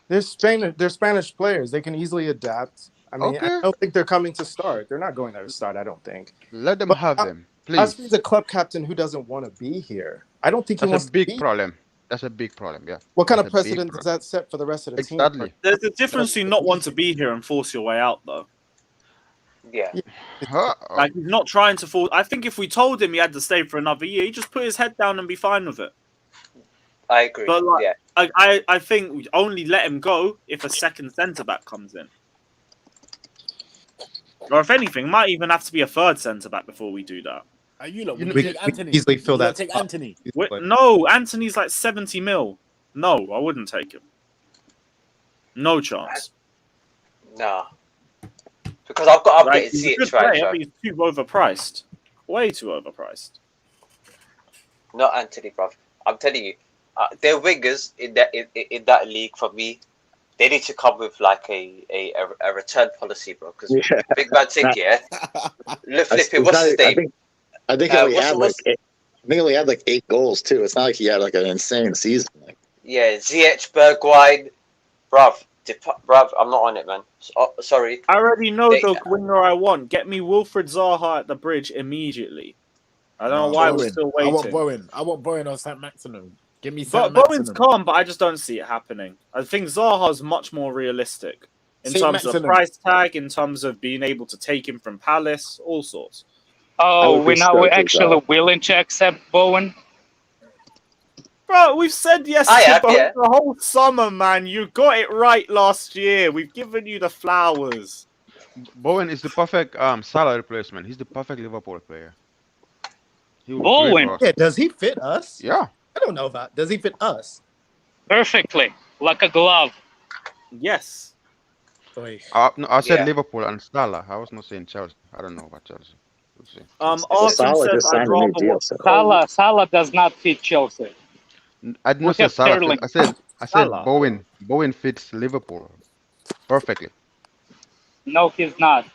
They're Spanish players. They can easily adapt. I mean, Okay. I don't think they're coming to start. They're not going there to start, I don't think. Let them But have them, please. Aspie's a club captain who doesn't want to be here. I don't think he That's wants a big to be. problem. That's a big problem, yeah. What kind That's of a big precedent does problem. that set for the rest of the team? Exactly. There's a difference between not want to be here and force your way out, though. Yeah. Like he's not trying to force. I think if we told him he had to stay for another year, he'd just put his head down and be fine with it. I agree. But like, yeah. I think we only let him go if a second centre back comes in, or if anything, might even have to be a third centre back before we do that. Are you lot? We Would could you take Anthony? easily fill Would you that lot take spot. Anthony. No, Anthony's like 70 mil. No, I wouldn't take him. No chance. No. Because I've got Like, updated he's a good Ziyech right player, now. but he's too overpriced. Way too overpriced. Not Anthony, bruv. I'm telling you, their wingers in that league for me, they need to come with like a return policy, bro. Because big man think, yeah. Flipping, what's his name? I think he only had like 8 goals too. It's not like he had like an insane season. Like, Yeah, Ziyech, Bergwijn, bruv. Bruv, I'm not on it, man. Sorry. I already know the winger I want. Get me Wilfred Zaha at the bridge immediately. I don't know why we're still waiting. I want Bowen on St. Maximin. Give me But St. Bowen's Maximin. calm, but I just don't see it happening. I think Zaha's much more realistic in St. terms of Maximin. price tag, in terms of being able to take him from Palace, all sorts. Oh, we're actually willing to accept Bowen. Bro, we've said yes I to have, Bowen yeah. the whole summer, man. You got it right last year. We've given you the flowers. Bowen is the perfect Salah replacement. He's the perfect Liverpool player. He would Bowen? play for us. Yeah, does he fit us? Yeah. I don't know about. Does he fit us? Perfectly, like a glove. Yes. Oy. No, I said Yeah. Liverpool and Salah. I was not saying Chelsea. I don't know about Chelsea. We'll see. Arson Salah says just I'd signed a new rather deal. watch So. Salah does not fit Chelsea. I did not We say have Salah. Sterling. I said Salah. Bowen. Bowen fits Liverpool perfectly. No, he's not.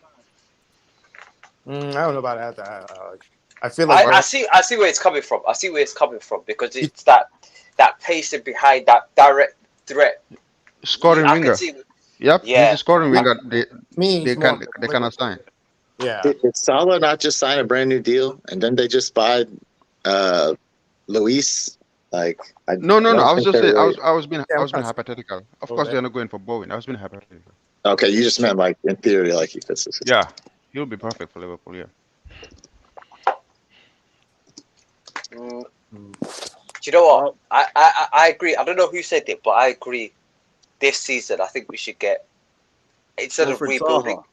I don't know about that. I feel like I see where it's coming from. I see where it's coming from because it's that pacing behind that direct threat. Scoring I winger. can see. Yep. Yeah. He's a scoring winger. They more can assign. Yeah. Did Salah not just sign a brand new deal and then they just buy Luis? Like No. I was just saying. really... I was being Yeah, hypothetical. Of course, they're not going for Bowen. I was being hypothetical. Okay, you just meant like in theory, like he fits this. Yeah. He'll be perfect for Liverpool. Yeah. Do you know what? I agree. I don't know who said it, but I agree. This season, I think we should get, instead of rebuilding. Zaha.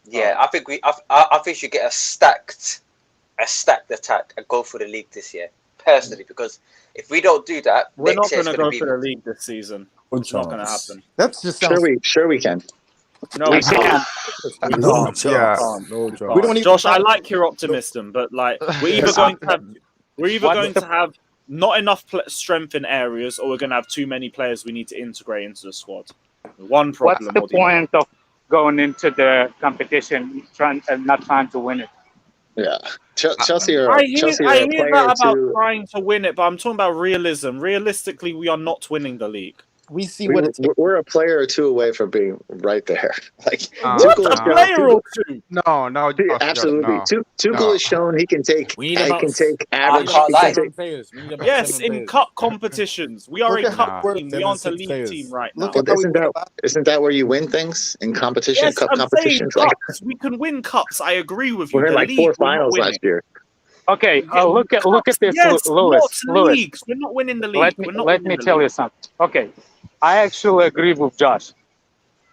Yeah, I think I think we should get a stacked attack and go for the league this year. Personally, because if we don't do that, We're not next year's going to go be for the league this season. It's not going to happen. That's just sounds. Sure we can. No, we can't. We No can't. chance. No chance. We don't even Josh, I have- like your optimism, but like we're either going to have not enough strength in areas, or we're going to have too many players we need to integrate into the squad. One problem. What's the point of going into the competition and not trying to win it? Yeah, Chelsea are I a hear player that about to. trying to win it, but I'm talking about realism. Realistically, we are not winning the league. We see what it's. We're a player or two away from being right there. Like What Tuchel a player or two? No, absolutely. No. Tuchel has shown he can take. We need He about can take average. can't He lie. can take, players. We need about Yes, 7 in players. cup competitions, we are Look a at cup how team. We seven, aren't a 6 league players. team right now. Look at how we win. isn't that where you win things in competition? Yes, Cup I'm saying competitions. Like, cups. We can win cups. I agree with you. we're in The like league, 4 we're not finals winning. last year. Okay, look at this, Yes, Lewis. not leagues. We're not winning the league. Let me tell you something. Okay, I actually agree with Josh.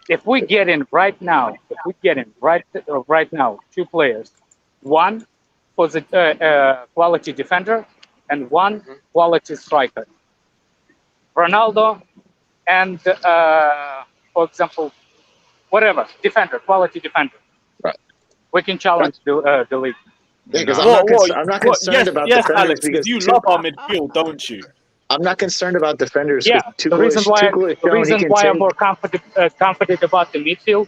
If we get in right now, right now, 2 players, one for the quality defender and one quality striker, Ronaldo, and for example, whatever quality defender, Right. we can challenge the league. Yeah, because No. I'm not concerned about yes, defenders Alex, because you love our midfield, don't you? I'm not concerned about defenders. Yeah, because the reason why Tuchel I'm more confident about the midfield,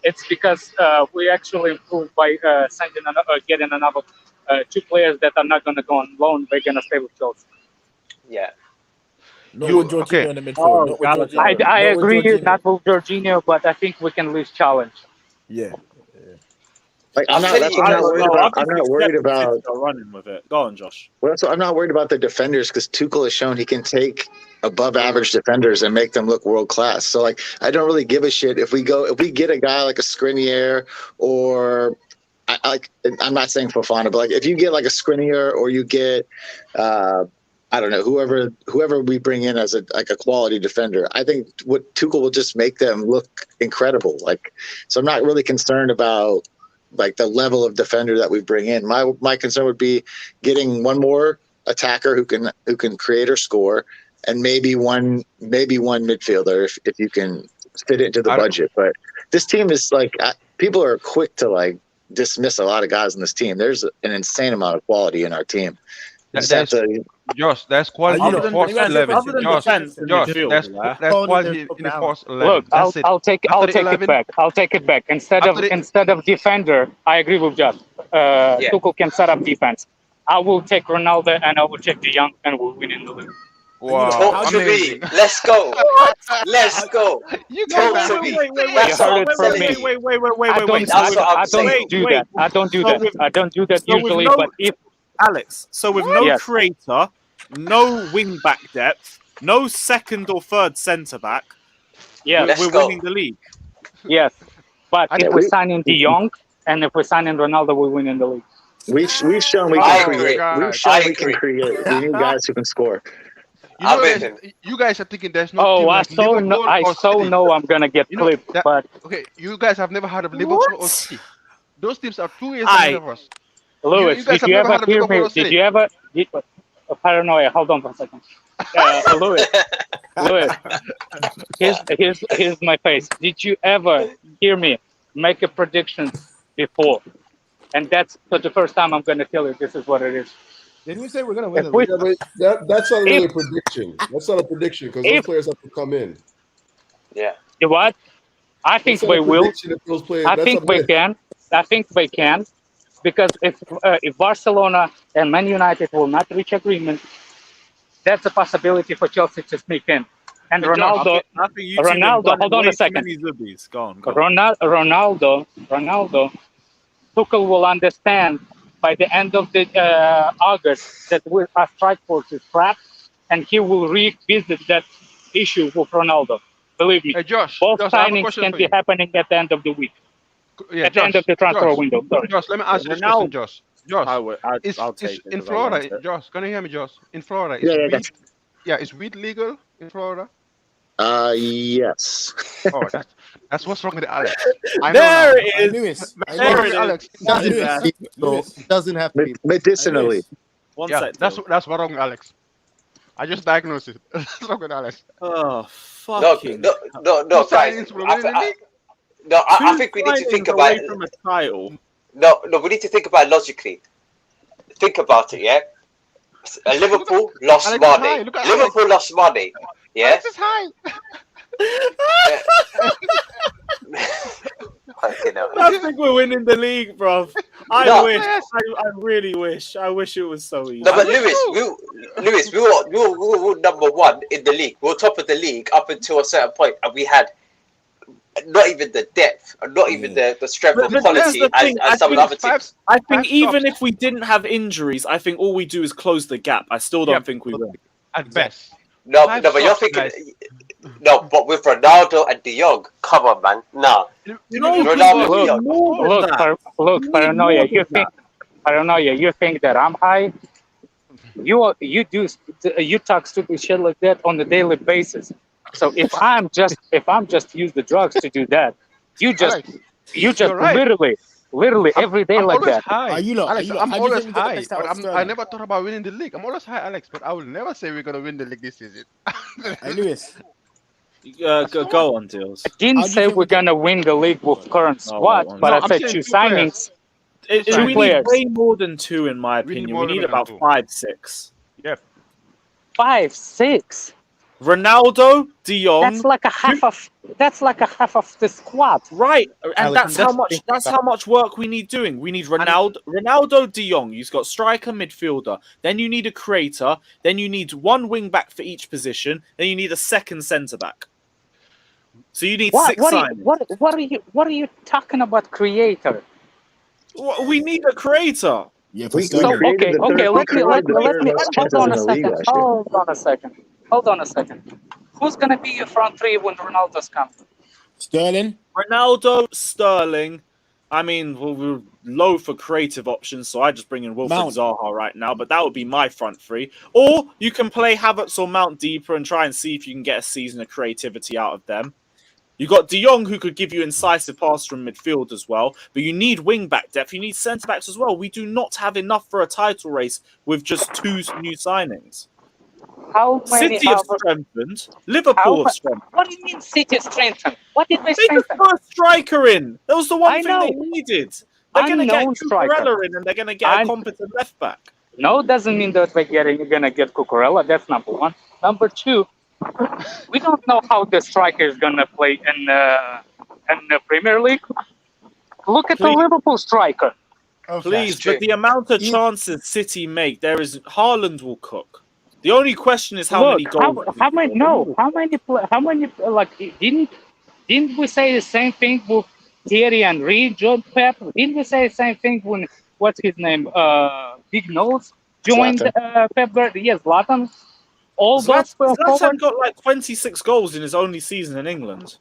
it's because we actually improved by getting another 2 players that are not going to go on loan. They're going to stay with Chelsea. Yeah. Not with Jorginho in the midfield. Not with Gallagher. Jorginho. I Not with agree, Jorginho. not with Jorginho, but I think we can lose challenge. Yeah. Like I'm not. That's what I'm not worried about. I'm not worried about. Running with it. Go on, Josh. Well, that's what I'm not worried about the defenders because Tuchel has shown he can take above average defenders and make them look world class. So like I don't really give a shit if we get a guy like a Skriniar or I'm not saying Fofana, but like if you get like a Skriniar or you get I don't know whoever we bring in as a quality defender, I think what Tuchel will just make them look incredible. Like so I'm not really concerned about like the level of defender that we bring in. My concern would be getting one more attacker who can create or score, and maybe one midfielder if you can fit it into the budget. But this team is like people are quick to like dismiss a lot of guys in this team. There's an insane amount of quality in our team. Josh, there's quality in the first 11. Josh, there's quality in the first 11. Look, I'll take it back. I'll take it back. Instead of defender, I agree with Josh. Tuchel can set up defense. I will take Ronaldo and I will take De Jong and we'll win in the league. Wow, Talk to me. Let's go. Let's go. You Talk to me. Wait. I don't do that usually, but if Alex, so with no creator, no wing back depth, no second or third centre back, we're winning the league. Yes, but if we sign in De Jong and if we sign in Ronaldo, we win in the league. We've shown we can create. We've shown we can create. We need guys who can score. You guys are thinking there's no. Oh, team I know I'm gonna get clipped, but okay, you guys have never heard of Liverpool or City. Those teams are 2 years ahead of us. Lewis, did you ever hear me? Did you ever? Paranoia. Hold on for a second. Lewis, here's my face. Did you ever hear me make a prediction before? And that's for the first time I'm going to tell you this is what it is. Didn't we say we're going to win the league? Yeah, but that's not really a prediction. That's not a prediction because those players have to come in. Yeah. You what? I think we will. I think we can. I think we can. Because if Barcelona and Man United will not reach agreement, that's a possibility for Chelsea to sneak in. And Ronaldo, hold on a second. Ronaldo, Tuchel will understand by the end of the August that our strike force is trapped, and he will revisit that issue with Ronaldo. Believe me, Josh, both signings can be happening at the end of the week. at the end of the transfer window. Sorry. Josh, let me ask you this Ronaldo- question, Josh. Josh, I'll is take it in 'cause I Florida, want it. Josh, can you hear me, Josh? In Florida, is Yeah, weed, is weed legal in Florida? Yes. Oh, that's what's wrong with Alex. I know There now. it is. Lewis, That's There what's wrong it with is. Alex. Doesn't Lewis, have to be legal. Lewis. It doesn't have to be. Medicinally. One Yeah, sec. that's Phil. what's wrong with Alex. I just diagnosed it. That's wrong with Alex. Oh, No, fucking. no, Two guys. signings for winning the league? I think we need to think about away from a title. No, we need to think about it logically. Think about it, yeah. Liverpool lost Alex is high. money. Look at Liverpool lost money. Yeah. Alex is high. Fucking hell. I think we're winning the league, bro. I No. wish. I really wish. I wish it was so easy. No, but Lewis, we were number one in the league. We were top of the league up until a certain point, and we had not even the depth, not even the strength But of that's quality the thing, as some of the other teams. I think Five even stops. if we didn't have injuries, I think all we do is close the gap. I still don't think we win. At best. No, Five but you're stops, thinking. guys. No, but with Ronaldo and De Jong, come on, man. Nah. No, Ronaldo, we yeah. need more than that. Look, We need paranoia. more than Paranoia. You think that I'm high? You talk stupid shit like that on a daily basis. So if I'm just use the drugs to do that, you just you're right. literally every day I'm like always that. high. Are you lot? Alex, Are you lot? I'm How do you always think we got the high. best out But of I Sterling? never thought about winning the league. I'm always high, Alex, but I will never say we're gonna win the league this season. Hey, Lewis. Go on, Jules. I didn't How do you say think we're we get- gonna win the league with current No, squad, wait, but no, I I'm said saying two two players. signings. We need players. way more than two, in my We need opinion. more We need than about two. 5, 6. 5, 6. Ronaldo, De Jong. That's like a half of the squad. Right, and Alex, that's how much work we need doing. We need Ronaldo, De Jong. You've got striker, midfielder. Then you need a creator. Then you need one wing back for each position. Then you need a second centre back. So you need 6 signings. What are you talking about, creator? We need a creator. Yeah, for We Sterling. So created the third- let me most hold on a chances in the league second. last year. Hold on a second. Who's gonna be your front three when Ronaldo's come? Sterling. Ronaldo, Sterling. I mean, we're low for creative options, so I just bring in Wilfred Mount. Zaha right now, but that would be my front three. Or you can play Havertz or Mount deeper and try and see if you can get a season of creativity out of them. You got De Jong, who could give you incisive pass from midfield as well, but you need wing-back depth. You need centre-backs as well. We do not have enough for a title race with just 2 new signings. How many? City have strengthened. Liverpool have strengthened. What do you mean City strengthened? What did they They just strengthen? put a striker in. That was the one I thing they know. needed. They're going to get Unknown striker. Cucurella in, and they're going to get a competent left back. No, doesn't mean that you're gonna get Cucurella. That's number one. Number two, we don't know how the striker is gonna play in the Premier League. Look at the Please. Liverpool striker. Please, but the amount of chances City make, Haaland will cook. The only question is how many goals. How many? Like didn't we say the same thing with Thierry Henry, John Pep? Didn't we say the same thing when what's his name? Big Nose joined Pep Guardiola. Yes, Zlatan. All those Zlatan got like 26 goals in his only season in England.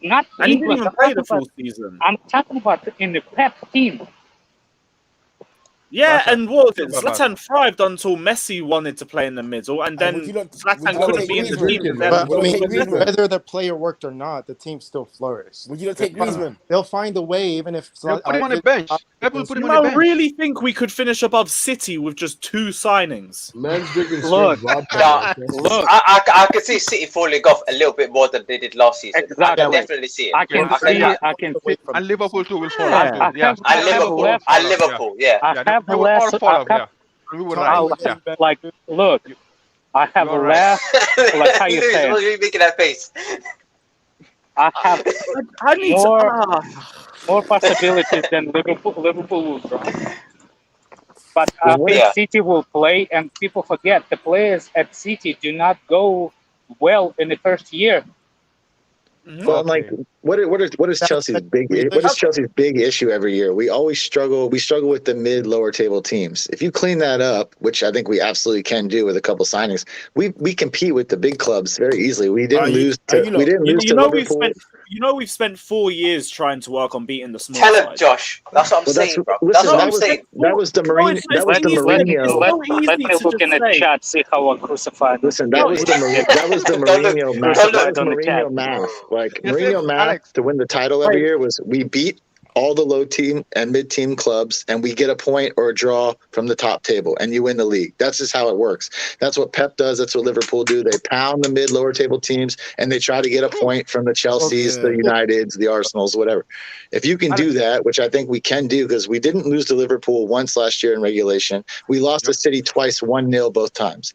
Not And he England. didn't even play the full season. I'm talking about in the Pep team. Yeah, and what was it? Zlatan thrived until Messi wanted to play in the middle, and then Zlatan couldn't be in the team. But I mean, whether the player worked or not, the team still flourished. Would you not take Griezmann? They'll find a way, even if They'll put him on the bench. People put him on the I bench. really think we could finish above City with just 2 signings. Man's drinking Look, I can see City falling off a little bit more than they did last season. Exactly. I can definitely see it. I can see. And Liverpool too will fall Yeah. off too. Yeah. And Liverpool, yeah. I have They a will all less. fall off, yeah. And we will rise. Yeah. Like, look, I have a You're less. Like how you Lewis, say what are it. you making that face? I have I need more possibilities than Liverpool will try. But I think City will play, and people forget the players at City do not go well in the first year. Well, like What is Chelsea's big issue every year? We always struggle. We struggle with the lower table teams. If you clean that up, which I think we absolutely can do with a couple signings, we compete with the big clubs very easily. We didn't lose to Liverpool. We've spent 4 years trying to work on beating the small Tell him, side. Josh. That's what I'm saying, bro. That's what I'm saying. That was the Mourinho. Let me look in the chat, see how I crucified. Listen, that was the Mourinho math. That was Mourinho math. Like Mourinho math to win the title every year was we beat all the low team and mid team clubs, and we get a point or a draw from the top table, and you win the league. That's just how it works. That's what Pep does. That's what Liverpool do. They pound the mid lower table teams, and they try to get a point from the Chelseas, the Uniteds, the Arsenals, whatever. If you can do that, which I think we can do, because we didn't lose to Liverpool once last year in regulation. We lost to City twice, 1-0 both times.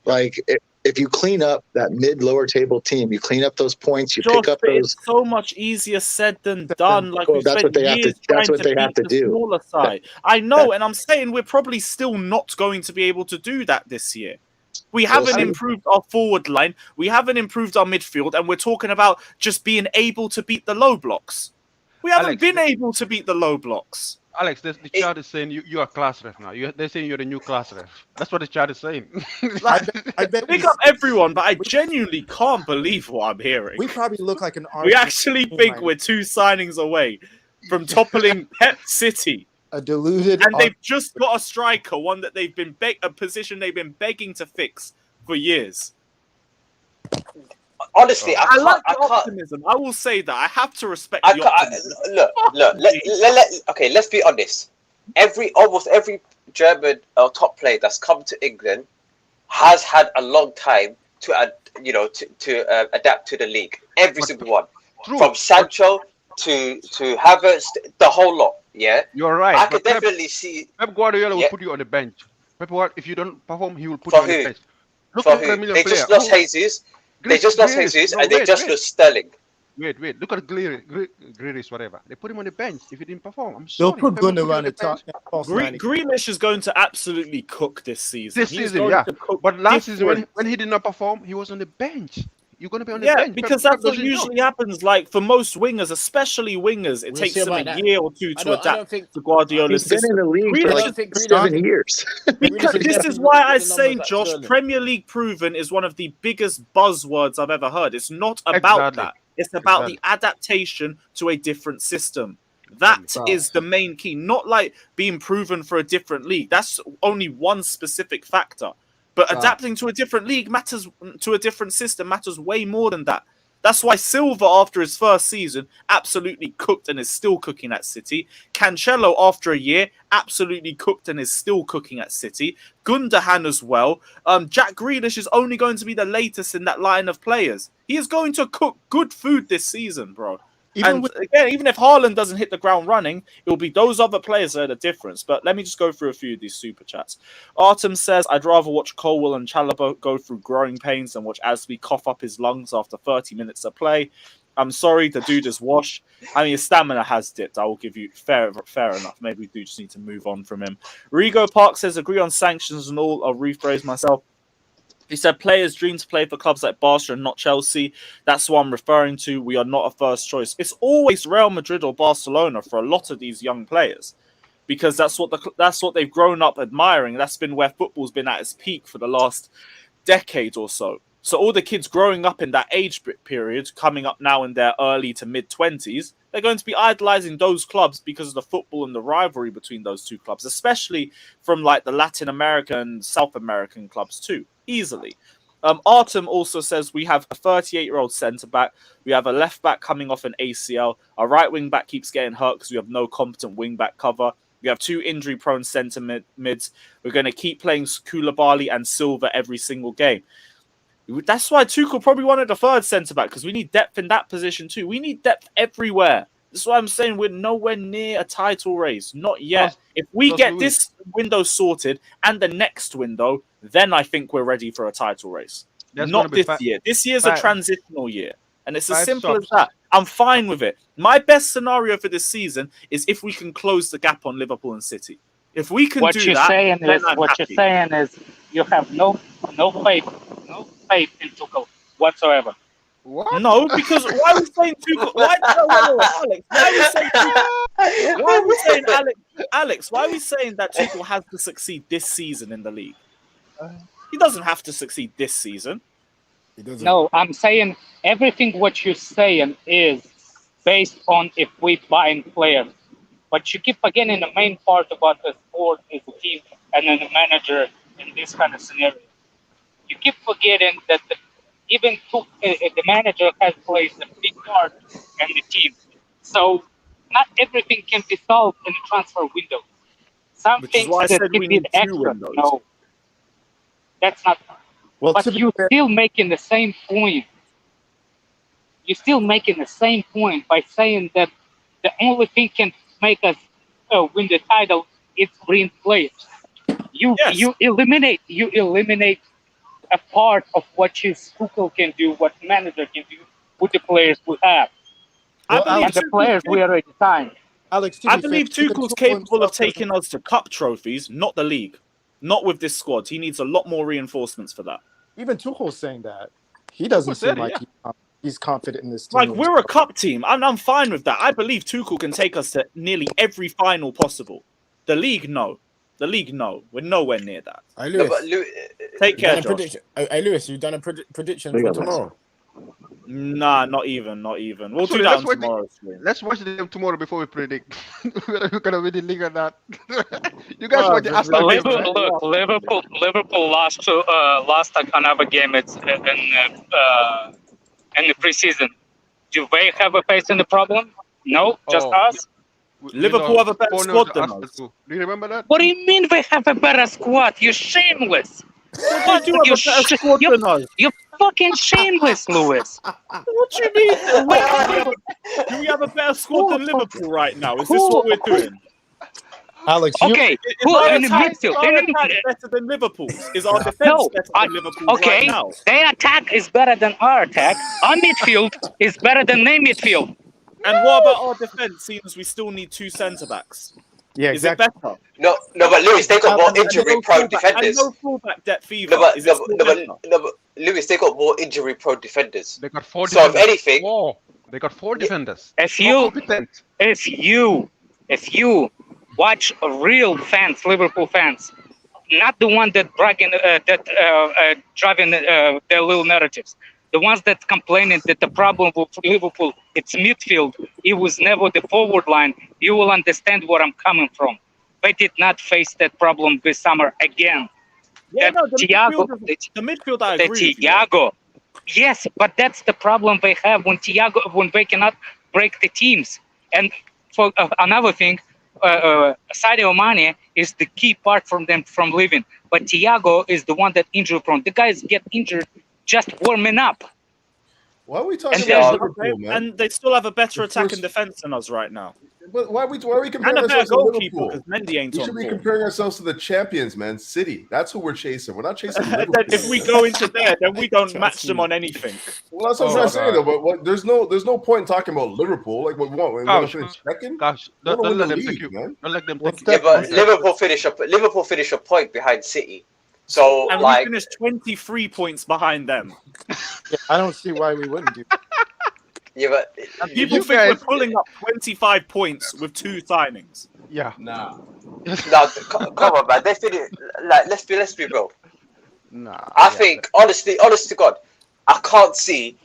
Like if you clean up that mid-lower table team, you clean up those points, you pick up those. It's so much easier said than done. Like that's what they have to. That's what they have to do. Smaller side. I know, and I'm saying we're probably still not going to be able to do that this year. We haven't improved our forward line. We haven't improved our midfield, and we're talking about just being able to beat the low blocks. We haven't been able to beat the low blocks. Alex, the chat is saying you are class ref now. They're saying you're the new class ref. That's what the chat is saying. I bet Pick up everyone, but I genuinely can't believe what I'm hearing. we probably look like an We actually think we're 2 signings away from toppling Pep City. a deluded. And they've just got a striker, one that they've been a position they've been begging to fix for years. Honestly, I like the optimism. I will say that. I have to respect the optimism. Okay, let's be honest. Almost every German top player that's come to England has had a long time to adapt to the league. Every single one, from Sancho to Havertz, the whole lot. Yeah, you're right. I could definitely see Pep Guardiola will put you on the bench. Pep Guardiola, if you don't perform, he will put you on the bench. Look at the they just lost Jesus. They just lost Jesus, and they just lost Sterling. Wait. Look at Grealish, whatever. They put him on the bench if he didn't perform. I'm They'll sorry. put Kounde around the top. Grealish is going to absolutely cook this season. But last season, when he did not perform, he was on the bench. You're going to be on the bench. Yeah, because that's what usually happens. Like for most wingers, especially wingers, it takes them a year or two to adapt to Guardiola's system. He's been in the league for like 7 years. Because this is why I say, Josh, Premier League proven is one of the biggest buzzwords I've ever heard. It's not about that. It's about the adaptation to a different system. That is the main key. Not like being proven for a different league. That's only one specific factor. But adapting to a different league matters, to a different system matters way more than that. That's why Silva, after his first season, absolutely cooked and is still cooking at City. Cancelo, after a year, absolutely cooked and is still cooking at City. Gundogan as well. Jack Grealish is only going to be the latest in that line of players. He is going to cook good food this season, bro. Even if Haaland doesn't hit the ground running, it will be those other players that are the difference. But let me just go through a few of these super chats. Artem says, I'd rather watch Colwell and Chalobah go through growing pains than watch Asby cough up his lungs after 30 minutes of play. I'm sorry, the dude is washed. I mean, his stamina has dipped. I will give you fair enough. Maybe we do just need to move on from him. Rigo Park says, agree on sanctions and all. I'll rephrase myself. He said players dream to play for clubs like Barcelona and not Chelsea. That's what I'm referring to. We are not a first choice. It's always Real Madrid or Barcelona for a lot of these young players, because that's what they've grown up admiring. That's been where football's been at its peak for the last decade or so. So all the kids growing up in that age period, coming up now in their early to mid-20s, they're going to be idolizing those clubs because of the football and the rivalry between those two clubs, especially from like the Latin American and South American clubs too, easily. Artem also says we have a 38-year-old centre-back. We have a left-back coming off an ACL. Our right wing-back keeps getting hurt because we have no competent wing-back cover. We have 2 injury-prone centre mids. We're going to keep playing Koulibaly and Silva every single game. That's why Tuchel probably wanted a third centre-back, because we need depth in that position too. We need depth everywhere. This is why I'm saying we're nowhere near a title race. Not yet. If we get this window sorted and the next window, then I think we're ready for a title race. Not this year. This year's a transitional year. And it's as simple as that. I'm fine with it. My best scenario for this season is if we can close the gap on Liverpool and City. If we can do that, what you're saying is you have no faith in Tuchel whatsoever. What? No, because why are we saying Tuchel? Alex? Why are we saying Alex? Why are we saying that Tuchel has to succeed this season in the league? He doesn't have to succeed this season. He doesn't. No, I'm saying everything what you're saying is based on if we buying players. But you keep forgetting the main part about the sport is the team and then the manager in this kind of scenario. You keep forgetting that the manager has played a big part in the team. So not everything can be solved in the transfer window. Some Which is things why I that said can we be need 2 extra. windows. No, that's not. Well, But to be you're fair, still making the same point. You're still making the same point by saying that the only thing can make us win the title is bring players. You eliminate a part of what Tuchel can do, what manager can do with the players we have. I believe And the players we already signed. Alex, to I be fair, believe even Tuchel's Tuchel capable of himself doesn't- taking us to cup trophies, not the league. Not with this squad. He needs a lot more reinforcements for that. Even Tuchel's saying that he doesn't Tuchel said seem it, like he's confident in this team. Like, we're a cup team. I'm fine with that. I believe Tuchel can take us to nearly every final possible. The league, no. The league, no. We're nowhere near that. Hey, No, Lewis. but Take You done care, a Josh. prediction? Hey, Lewis, you done a prediction for tomorrow? Nah, not even. We'll Sorry, do that let's on wait tomorrow's stream. Let's watch the game tomorrow before we predict whether we're gonna win the league or not. You guys watch the Arsenal game, right? Look, Liverpool lost another game. It's in the preseason. Do they have a face in the problem? No, just us. Liverpool have a better 4-0 squad to than Arsenal us. too. Do you remember that? What do you mean they have a better squad? You're shameless. They do have a better squad than us. You're fucking shameless, Lewis. What do you mean? Do we have a better squad than Liverpool right now? Is this what we're doing? Alex, Okay, Is who our in the attack midfield? better than Liverpool's? Is our defense No, better than Liverpool's okay, right now? their attack is better than our attack. Our midfield is better than their midfield. And what about our defense, seeing as we still need 2 centre-backs? yeah, Is it exactly. better? No, but Lewis, they got more And injury-prone defenders. no fullback depth either. No, but Is it still better? Lewis, they got more injury-prone defenders. They got 4 So if defenders. anything, They got 4 defenders. If More you competent. if you watch real fans, Liverpool fans, not the one that driving their little narratives, the ones that complaining that the problem with Liverpool it's midfield, it was never the forward line, you will understand where I'm coming from. They did not face that problem this summer again. Yeah, That Thiago, the midfield, I the agree with you. Thiago. Yes, but that's the problem they have when they cannot break the teams. And for another thing, Sadio Mane is the key part from them from leaving. But Thiago is the one that injury prone. The guys get injured just warming up. Why are we talking And about there's- Liverpool, man? And they still have a better Of attack course. and defense than us right now. But why are we comparing And a better ourselves to goalkeeper Liverpool? because Mendy ain't We on should be form. comparing ourselves to the champions, man. City. That's who we're chasing. We're not chasing And Liverpool. then if we go into there, then we don't match them on anything. Well, that's what I'm trying to say, though. But there's no point in talking about Liverpool. Like, what we want? We want to finish second? Gosh, We wanna don't win let the them take league, you. man. Don't let them What's take you. yeah, but Liverpool finish a point behind City. So And like, we finished 23 points behind them. Yeah, I don't see why we wouldn't do. yeah, but And people You think guys- we're pulling up 25 points with 2 signings. Yeah. no, come on, man. They finish like let's be real. Nah. I think honest to God, I can't see.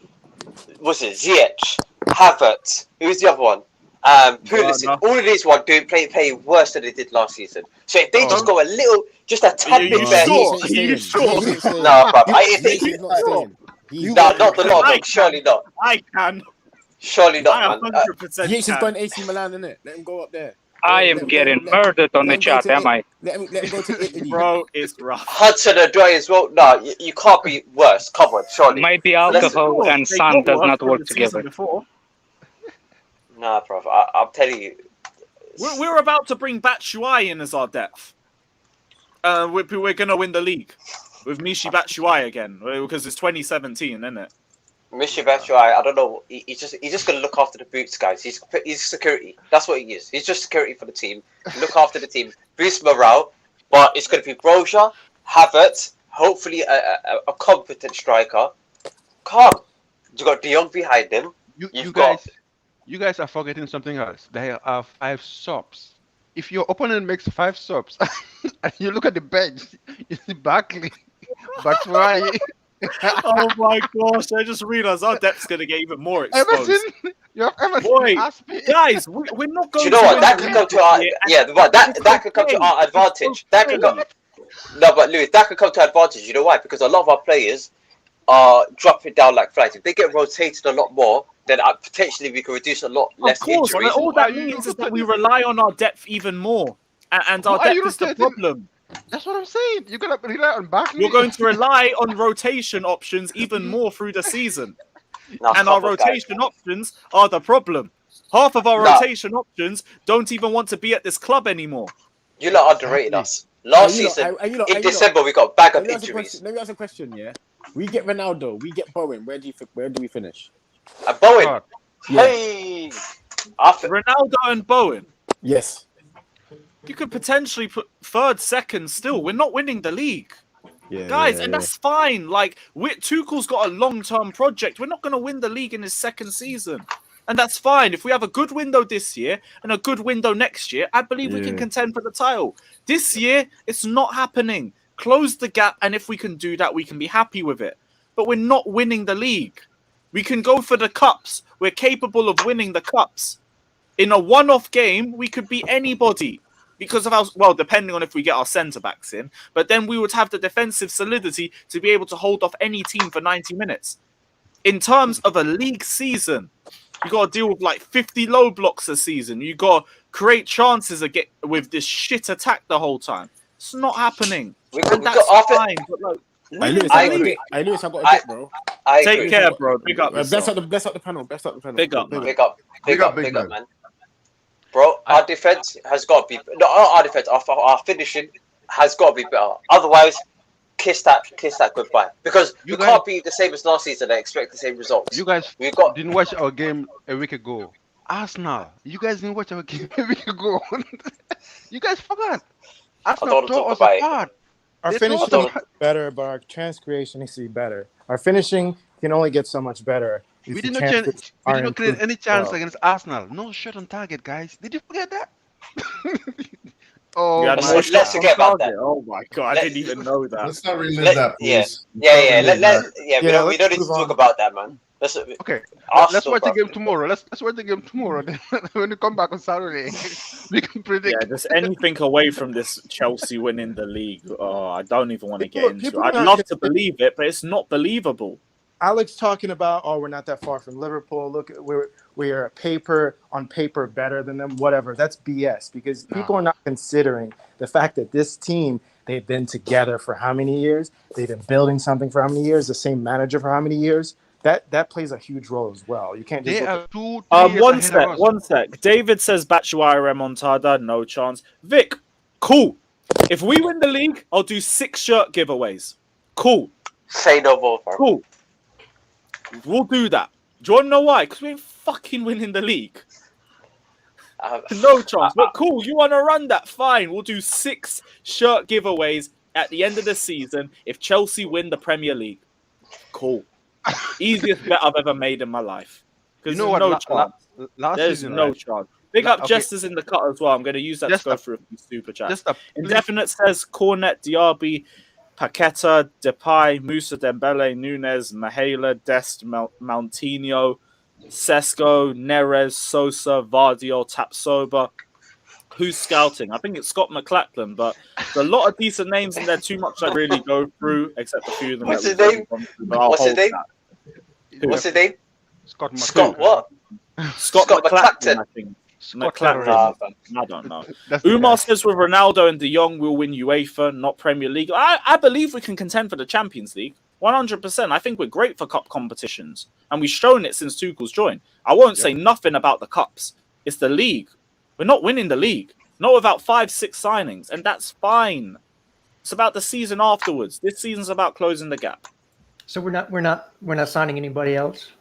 Was it Ziyech, Havertz? Who's the other one? Pulisic. no. All of these ones play worse than they did last season. So if they just go a little, just a tad Are bit you better. sure? Ziyech Are you ain't staying. sure? Ziyech ain't staying. No, bro. Ziyech is not staying. He's No, not the lot. I No, surely not. I can. Surely I not, man. 100% Ziyech is can. going AC Milan, innit? Let him go up there. I am getting murdered on the chat, am I? Let him go to Italy. Bro, it's rough. Hudson Odoi as well. No, you can't be worse. Come on, surely. Maybe alcohol and They sun got does worse not from work the season together. Before. Nah, bro. I'm telling you. We're about to bring Batshuayi in as our depth. We're going to win the league with Mishi Batshuayi again because it's 2017, isn't it? Mishi Batshuayi, I don't know. He's just gonna look after the boots, guys. He's security. That's what he is. He's just security for the team. Look after the team, boost morale. But it's gonna be Broja, Havertz, hopefully a competent striker. Come, You got De Jong behind them. You guys are forgetting something else. There are 5 subs. If your opponent makes 5 subs, and you look at the bench, you see Barclay, Barclay, Oh my gosh! I just realised our depth's gonna get even more exposed. Everton. You have Everton. Boy, Aspi. guys, we're not going. Do you know to what? win That the could league come to this our year, and yeah. But that it's could come to okay. our advantage. That could okay. come. No, but Louis, that could come to our advantage. You know why? Because a lot of our players are dropping down like flies. If they get rotated a lot more, then potentially we can reduce a lot less Of course, injuries. but all that means is that we rely on our depth even more, and our depth is the problem. That's what I'm saying. You're gonna rely on Barclay. You're going to rely on rotation options even more through the season, Nah, and our come on, guys. rotation options are the problem. Half of our Nah. rotation options don't even want to be at this club anymore. You lot underrated us. Last season, in December, we got a bag of injuries. Let me ask a question. Yeah, we get Ronaldo, we get Bowen. Where do we finish? Bowen. Yeah. Hey, Ronaldo and Bowen. Yes. You could potentially put third, second. Still, we're not winning the league, Yeah, guys, and that's fine. Like, Tuchel's got a long-term project. We're not going to win the league in his second season, and that's fine. If we have a good window this year and a good window next year, I believe we can contend for the title. This year, it's not happening. Close the gap, and if we can do that, we can be happy with it. But we're not winning the league. We can go for the cups. We're capable of winning the cups. In a one-off game, we could beat anybody. Because of our, depending on if we get our centre-backs in, but then we would have the defensive solidity to be able to hold off any team for 90 minutes. In terms of a league season, you got to deal with like 50 low blocks a season. You got to create chances with this shit attack the whole time. It's not happening. That's fine. But like, I agree. I got a bit, bro. Take care, bro. Big up. Best up the panel. Best up the panel. Big up, man. Bro, our defense has got to be our defense. Our finishing has got to be better. Otherwise, kiss that goodbye. Because you can't be the same as last season and expect the same results. You guys didn't watch our game a week ago. Arsenal, you guys didn't watch our game a week ago. You guys forgot. Arsenal tore us apart. Our finishing is better, but our chance creation needs to be better. Our finishing can only get so much better. We did not create any chance against Arsenal. No shot on target, guys. Did you forget that? Oh, let's forget about that. Oh my god, I didn't even know that. Let's not relive that, please. Yeah. We don't need to talk about that, man. Okay. Let's watch the game tomorrow. Let's watch the game tomorrow. Then when you come back on Saturday, we can predict. Yeah, just anything away from this Chelsea winning the league. Oh, I don't even want to get into it. I'd love to believe it, but it's not believable. Alex talking about, we're not that far from Liverpool. Look, we're on paper better than them. Whatever. That's BS because people are not considering the fact that this team, they've been together for how many years? They've been building something for how many years? The same manager for how many years? That plays a huge role as well. You can't just one sec. David says Batshuayi remontada, no chance. Vic, cool. If we win the league, I'll do 6 shirt giveaways. Cool. Say no more, bro. Cool. We'll do that. Do you want to know why? Because we ain't fucking winning the league. No chance. But cool, you want to run that? Fine. We'll do 6 shirt giveaways at the end of the season if Chelsea win the Premier League. Cool. Easiest bet I've ever made in my life. Because you know there's what? no chance. There's no chance. Big up Jesters in the cut as well. I'm going to use that to go through a few super chats. Indefinite says Cornet, Diaby, Paqueta, Depay, Musa Dembele, Nunez, Mahela, Dest, Moutinho, Sesko, Neres, Sosa, Vardio, Tapsoba. Who's scouting? I think it's Scott McLachlan, but there's a lot of decent names in there. Too much to really go through, except a few of them. What's his name? What's his name? Scott what? Scott McLachlan, I think. McLachlan. I don't know. Umar says with Ronaldo and De Jong, we'll win UEFA, not Premier League. I believe we can contend for the Champions League. 100%. I think we're great for cup competitions, and we've shown it since Tuchel's joined. I won't say nothing about the cups. It's the league. We're not winning the league. Not without 5-6 signings, and that's fine. It's about the season afterwards. This season's about closing the gap. So we're not signing anybody else.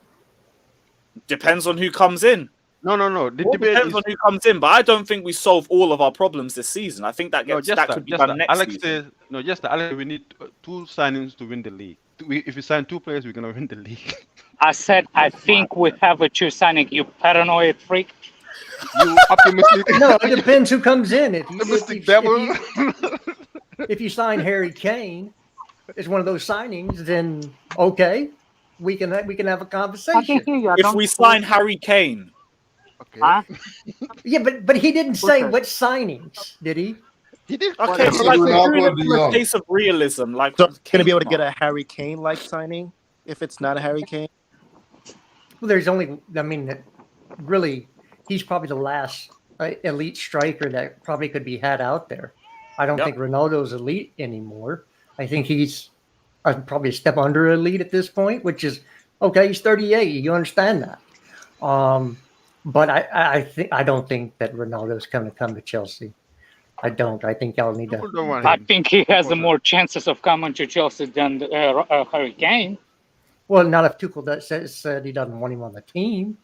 Depends on who comes in. No. Depends on who comes in, but I don't think we solve all of our problems this season. I think that could be done next season. Alex, we need 2 signings to win the league. if we sign 2 players, we're gonna win the league. I said I think we have a true signing. You paranoid freak. You optimistic? No, it depends who comes in. Optimistic devil. If you sign Harry Kane as one of those signings, then okay, we can have a I can conversation. hear you. I If don't- we sign Harry Kane, Okay. Huh? Yeah, but he didn't say Okay. what signings, did he? He did. okay, Let's but see like we're Ronaldo doing and it De from a Jong. case of realism. Like, So, with going to be able to Kane. get a Harry Kane like signing if it's not a Harry Kane. Well, there's only, I mean, really, he's probably the last elite striker that probably could be had out there. I don't Yep. think Ronaldo's elite anymore. I think he's probably a step under elite at this point, which is okay. He's 38. You understand that. But I don't think that Ronaldo's going to come to Chelsea. I don't. I think y'all need People to. don't want I him. think he has more chances of coming to Chelsea than Harry Kane. Well, not if Tuchel said he doesn't want him on the team.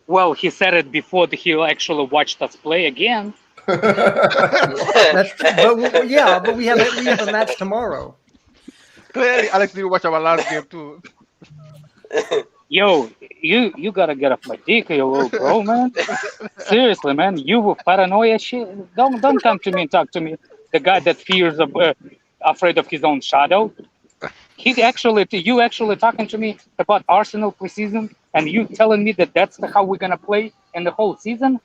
Well, he said it before he actually watched us play again. That's true. But we have a match tomorrow. Clearly, Alex didn't watch our last game too. Yo, you gotta get off my dick, you little bro, man. Seriously, man, you were paranoia shit. Don't come to me and talk to me. The guy that fears afraid of his own shadow. You actually talking to me about Arsenal preseason, and you telling me that that's how we're gonna play in the whole season?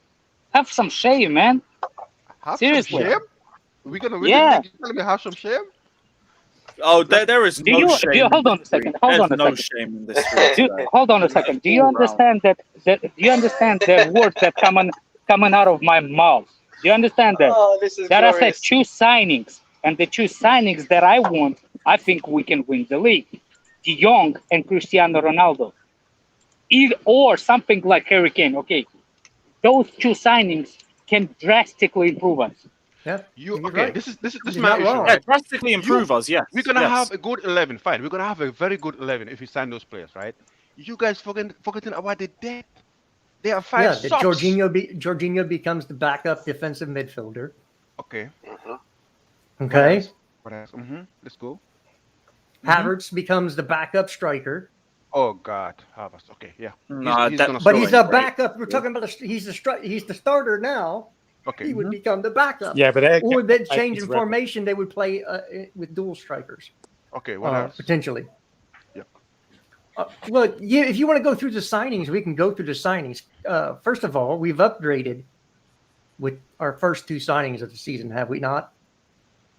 Have some shame, man. Have Seriously. some shame? We're gonna win Yeah. the league. You telling me have some shame? Oh, there is Do no you- shame. do you- in hold on a this second, street. hold There's on a no second. shame in this street. Hold on a second. Do you understand that do you understand the words that coming out of my mouth? Do you understand that? Oh, this is That I said glorious. 2 signings, and the 2 signings that I want, I think we can win the league. De Jong and Cristiano Ronaldo. Or something like Harry Kane. Okay. Those 2 signings can drastically improve us. Yeah, You're you're okay. right. This is You're my not issue, wrong. Yeah, right? drastically improve us. Yes, We're gonna yes. have a good 11. Fine. We're gonna have a very good 11 if we sign those players, right? You guys forgetting about the depth. They are 5 Yeah, that subs. Jorginho becomes the backup defensive midfielder. Okay. Okay, What else? Let's go. Havertz becomes the backup striker, Oh God, Havertz. Okay, yeah. Nah, he's that- gonna but score he's it, a right? backup. We're talking about he's the starter now. Okay. He would become the backup. Yeah, but that, Or then I change think in it's formation, they would play with dual strikers Okay. What else? potentially. Yeah. Well, yeah, if you want to go through the signings, we can go through the signings. First of all, we've upgraded with our first 2 signings of the season, have we not?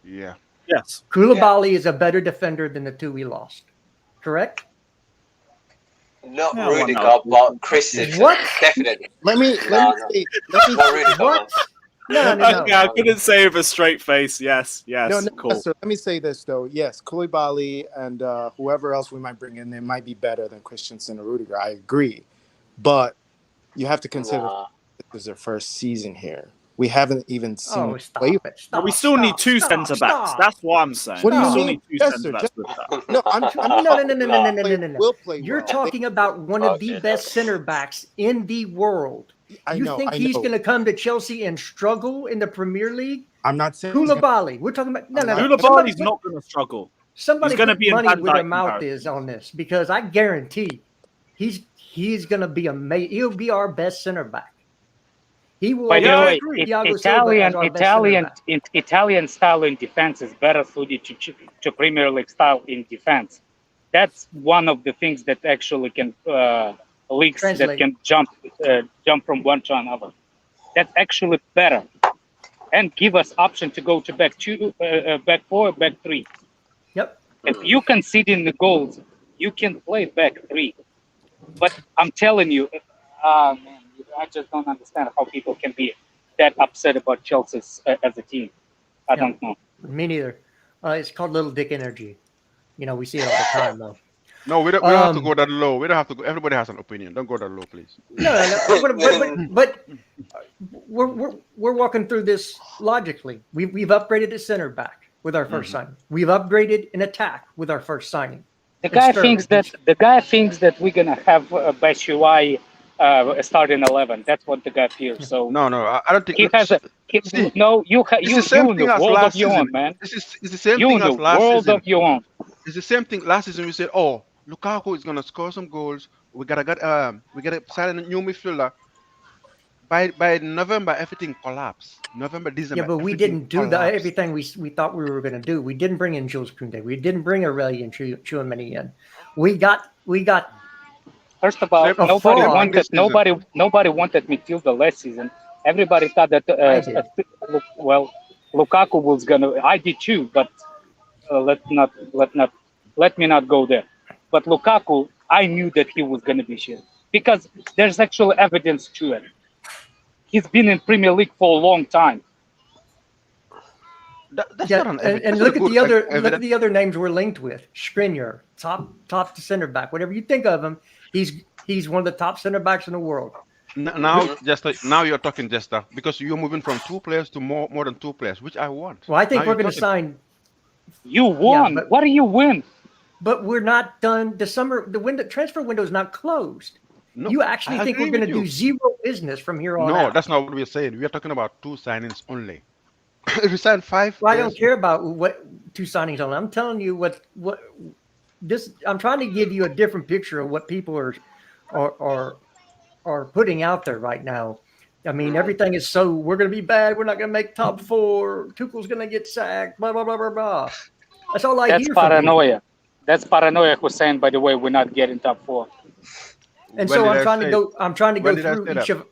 Yeah. Yes. Koulibaly is a better defender than the 2 we lost. Correct? Not Yeah, why Rudiger, not? but Christensen. What? Definitely. Let me No, say. Let me Not Rudiger. What? No, no. Okay, I couldn't say with a straight face. Yes, yes. no, Cool. so let me say this though. Yes, Koulibaly and whoever else we might bring in there might be better than Christensen or Rudiger. I agree, but you have to consider Nah. this is their first season here. We haven't even seen Oh, them stop play. it. But Stop, we still need stop, 2 stop, centre backs. stop. That's what I'm saying. What do you we still mean? need 2 Yes, centre sir, backs just- with that. No, I'm No. We'll play. You're well. talking about one of the Okay. best center backs in the world. I You know. think I he's know. going to come to Chelsea and struggle in the Premier League? I'm not saying. he's gonna- Koulibaly. We're talking about no. Koulibaly's not going to struggle. Somebody He's gonna put be in money Van where their Dijk mouth comparison. is on this because I guarantee he's going to be amazing. He'll be our best center back. He will. By the Yeah, I way, agree. Thiago Silva as our best center back. Italian style in defense is better suited to Premier League style in defense. That's one of the things that actually can leagues that Translate. can jump from one to another. That's actually better, and give us option to go to back 2, back 4, back 3. Yep. If you concede in the goals, you can play back 3. But I'm telling you, man, I just don't understand how people can be that upset about Chelsea as a team. I don't know. Me neither. It's called little dick energy. You know, we see it all the time, though. No, we don't have to go that low. We don't have to go. Everybody has an opinion. Don't go that low, please. No. But we're walking through this logically. We've upgraded at center back with our first signing. We've upgraded in attack with our first signing. The guy Sterling. thinks that we're gonna have Batshuayi starting 11. That's what the guy fears. So No, I don't think. he has a See, no. You it's the same in the thing as world last of your season. own, man. It's the same You thing in the as last world season. of your own. It's the same thing. Last season we said, "Oh, Lukaku is gonna score some goals. We gotta sign a new midfielder." By November, everything collapsed. November, Yeah, December, but we everything didn't do collapsed. everything we thought we were going to do. We didn't bring in Jules Kounde. We didn't bring Aurelian Chouameni in. We got First of all, Same- nobody fraud wanted this season. nobody wanted midfielder last season. Everybody thought that I did. Lukaku was gonna. I did too, but let me not go there. But Lukaku, I knew that he was gonna be shit because there's actual evidence to it. He's been in Premier League for a long time. That's Yeah, not an and that's look not at good the other evidence. names we're linked with. Skriniar, top center back, whatever you think of him, he's one of the top center backs in the world. Now, now you're talking, Jester, because you're moving from 2 players to more than 2 players, which I want. Well, I think Now we're you're going to talking. sign, You won. but- What do you win? but we're not done. The transfer window is not closed. No, You actually I think we're agree going to with do you. zero business from here on No, out? that's not what we're saying. We are talking about 2 signings only. If we sign 5, Well, I don't care about what 2 signings on. I'm telling you what this. I'm trying to give you a different picture of what people are putting out there right now. I mean, everything is so we're going to be bad. We're not going to make top 4. Tuchel's going to get sacked. Blah blah blah blah blah. That's all I That's hear from people. paranoia. That's paranoia, Hussein. By the way, we're not getting top 4. And When so did I'm I trying to say- go. I'm trying to when go did I through say each that? of.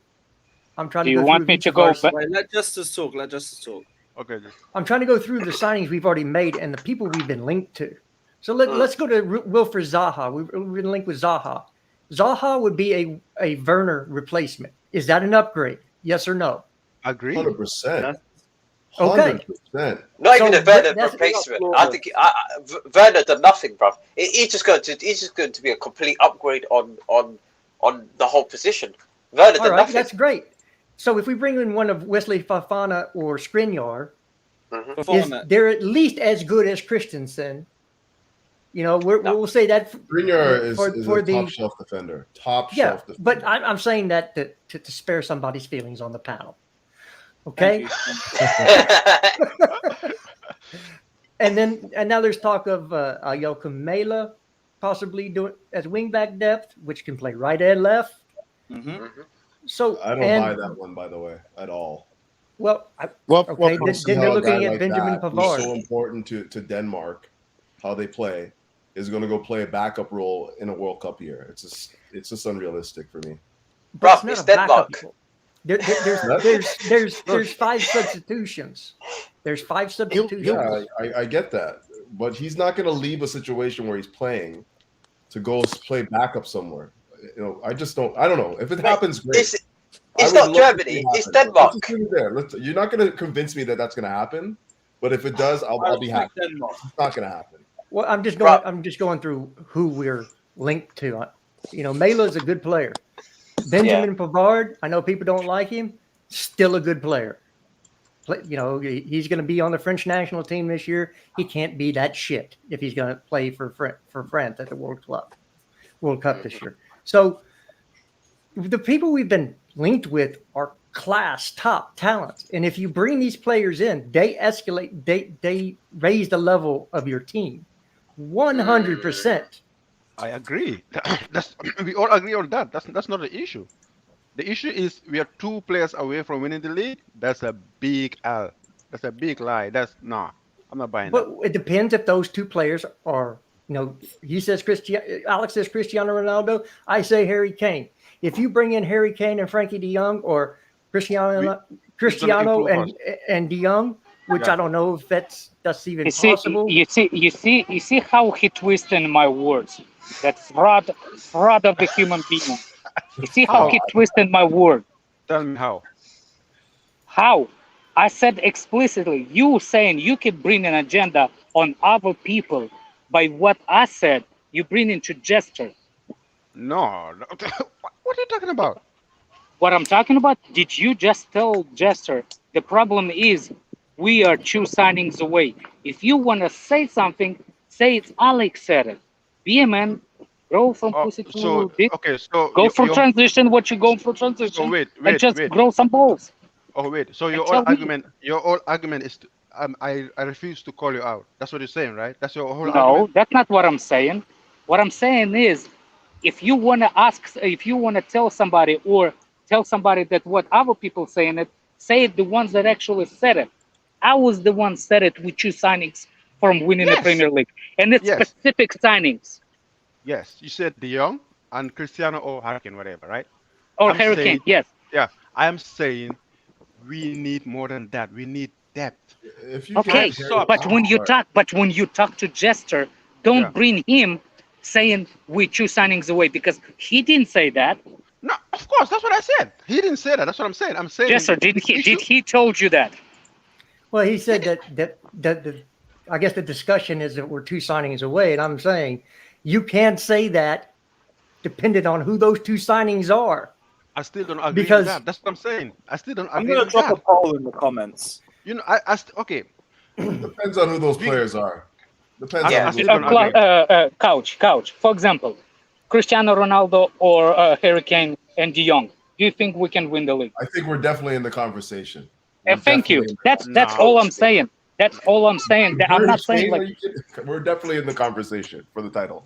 I'm trying Do to you go want through me each to of go our. back? Wait, let Justice talk. Let Justice talk. Okay. I'm trying to go through the signings we've already made and the people we've been linked to. So let's go to Wilfried Zaha. We've been linked with Zaha. Zaha would be a Werner replacement. Is that an upgrade? Yes or no? Agree. 100%. Okay. 100%. Not So even a Werner that's- replacement. I think Werner done nothing, bro. He's just going to be a complete upgrade on the whole position. Werner All done right, nothing. that's great. So if we bring in one of Wesley Fofana or Skriniar, they're at least as good as Christensen. You know, we'll say that Skriniar is for a the top shelf defender. Top yeah, shelf defender. but I'm saying that to spare somebody's feelings on the panel. Okay. And now there's talk of Joachim Mela possibly doing as wingback depth, which can play right and left. So I don't buy that one, by the way, at all. Well, Okay, then they're looking at Benjamin Pavard. So important to Denmark, how they play, is going to go play a backup role in a World Cup year. It's just unrealistic for me. But Bruv, it's Denmark. There's 5 substitutions. There's 5 substitutions. Yeah, I get that, but he's not going to leave a situation where he's playing to go play backup somewhere. You know, I don't know if it happens. Great. It's not Germany. It's Denmark. You're not going to convince me that that's going to happen, but if it does, I'll be happy. It's not going to happen. Well, I'm just going through who we're linked to. You know, Mela is a good player. Benjamin Pavard, I know people don't like him, still a good player. You know, he's going to be on the French national team this year. He can't be that shit if he's going to play for France at the World Cup this year. So the people we've been linked with are class top talent, and if you bring these players in, they escalate. They raise the level of your team 100%. I agree. We all agree on that. That's not the issue. The issue is we are 2 players away from winning the league. That's a big L. That's a big lie. I'm not buying But that. it depends if those 2 players are, you know, Alex says Cristiano Ronaldo. I say Harry Kane. If you bring in Harry Kane and Frankie De Jong or Cristiano and De Jong, which I don't know if that's even possible. You see how he twisted my words. That fraud of the human being. You see how he twisted my word. Tell me how. How? I said explicitly, you saying you can bring an agenda on other people by what I said, you bring into gesture. No. What are you talking about? What I'm talking about, did you just tell Jester, the problem is we are 2 signings away. If you want to say something, say it's Alex said it. Be a man, grow from pussy to dick. Okay, so go for transition, what you going for transition, so wait, and just grow some balls. Oh wait, so your whole argument is I refuse to call you out. That's what you're saying, right? That's your whole No, argument. that's not what I'm saying. What I'm saying is, if you want to tell somebody or tell somebody that what other people saying it, say it the ones that actually said it. I was the one said it with 2 signings from winning the Yes. Premier League, and it's Yes. specific signings. Yes, you said De Jong and Cristiano or Hurricane, whatever, right? Or I'm Hurricane, saying- yes. Yeah, I am saying we need more than that. We need depth. If you Okay, can't so- but when you talk to Jester, don't Yeah. bring him saying we 2 signings away, because he didn't say that. No, of course, that's what I said. He didn't say that. That's what I'm saying. I'm saying. Jester, did he told you that? Well, he said that I guess the discussion is that we're 2 signings away, and I'm saying you can't say that dependent on who those 2 signings are. I still don't agree Because- with that. That's what I'm saying. I still don't I'm agree gonna with drop a that. poll in the comments. You know, okay. Depends on who those players are. Depends Yeah. on who I those still players don't are. Couch. For example, Cristiano Ronaldo or Hurricane and De Jong. Do you think we can win the league? I think we're definitely in the conversation. We're Thank you. definitely in That's No. all I'm saying. That's all I'm saying. I'm not saying Are like you kidding? We're definitely in the conversation for the title.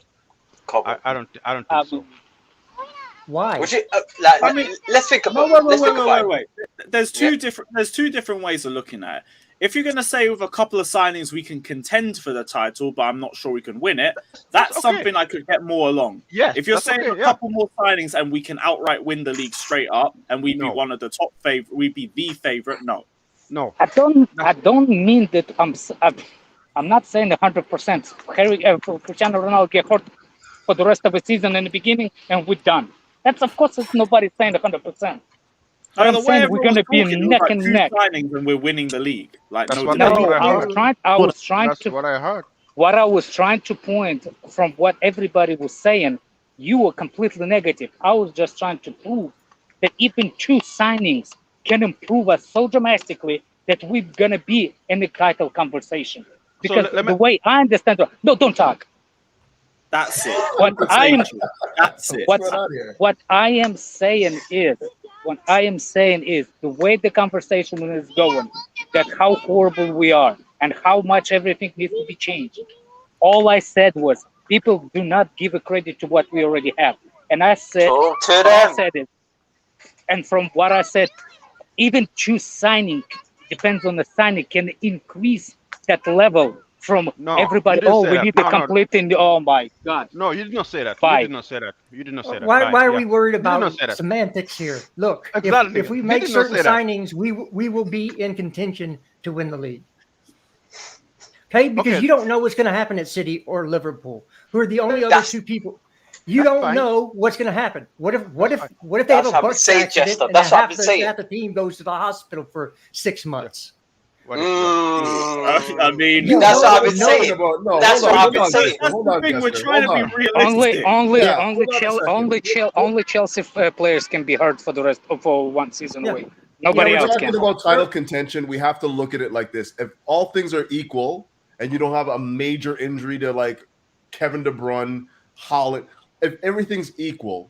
I don't think so. Why? Would you, I mean- let's think No, about let's think about it. wait. There's two different ways of looking at it. If you're gonna say with a couple of signings we can contend for the title, but I'm not sure we can win it, that's okay. something I could get more along. Yes. If you're that's saying okay, a yeah. couple more signings and we can outright win the league straight up, and we'd be No. one of the top favorite, we'd be the favorite. No, No. I don't mean that I'm not saying 100%. Cristiano Ronaldo get hurt for the rest of the season in the beginning and we're done. That's of course nobody's saying 100%. But I'm the way saying we're everyone's gonna be talking, it was neck like and 2 neck. signings and we're winning the league. Like That's no what- No, that's debate. what I I heard. was trying That's to what I heard. what I was trying to point from what everybody was saying, you were completely negative. I was just trying to prove that even 2 signings can improve us so dramatically that we're gonna be in the title conversation. Because let me- the way I understand it, no, don't talk. That's it. What I am That's it. What's going on here? what I am saying is the way the conversation is going, that how horrible we are and how much everything needs to be changed. All I said was people do not give a credit to what we already have. And I said Talk to I them. said it. And from what I said, even 2 signing depends on the signing can increase that level from No, everybody. you didn't Oh, say we that. need No, to no. complete in the. Oh my God! No, you did not say that. Bye. You did not say that. You did not say that. Why Bye. are Yeah. we worried did not about say that. semantics here? Look, Exactly. if we He make did not certain say that. signings, we will be in contention to win the league. Okay, because Okay. you don't know what's going to happen at City or Liverpool, who are the only other That's- 2 people. You That's don't fine. know what's going to happen. What if they That's have a what I'm bus saying, accident Chester. and That's what I've been saying. half the team goes to the hospital for 6 months? What is that? I mean, You That's know what I've been no- saying. That's what I've been saying. That's the thing. We're trying to be realistic. Only Chelsea players can be hurt for the rest for 1 season Yeah. away. Nobody We're else talking can. about title contention. We have to look at it like this: if all things are equal, and you don't have a major injury to like Kevin De Bruyne, Haaland, if everything's equal,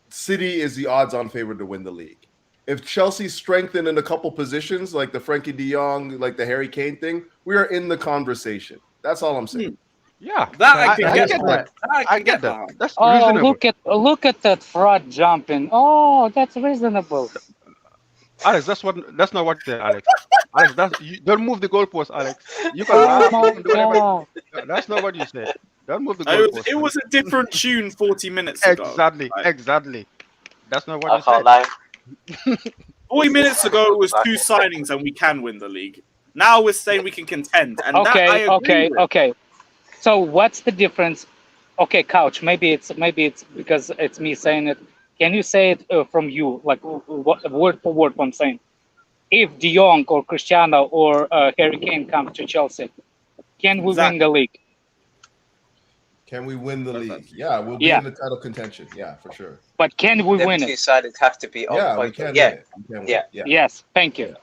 City is the odds-on favorite to win the league. If Chelsea strengthen in a couple positions, like the Frankie De Jong, like the Harry Kane thing, we are in the conversation. That's all I'm saying. Yeah. That I can I get get that. I get that. That's Oh, reasonable. look at that fraud jumping. Oh, that's reasonable. Alex, that's not what you said, Alex. Alex, don't move the goalpost, Alex. You can Oh laugh. my You can do whatever. God! That's not what you said. Don't move the It was, goalpost. it was a different tune 40 minutes ago. exactly, Like, exactly. That's not what I you can't said. lie. 40 minutes ago, it was 2 signings and we can win the league. Now we're saying we can contend, and that I agree with. Okay. So what's the difference? Okay, Couch. Maybe it's because it's me saying it. Can you say it from you, like word for word? What I'm saying. If De Jong or Cristiano or Harry Kane comes to Chelsea, can we win the league? Can we win the league? Yeah, we'll be Yeah. in the title contention. Yeah, for sure. But can we Them win 2 it? signings have to be on Yeah, we point. can Yeah. win it. We can win Yeah. it. Yeah. Yes. Thank you.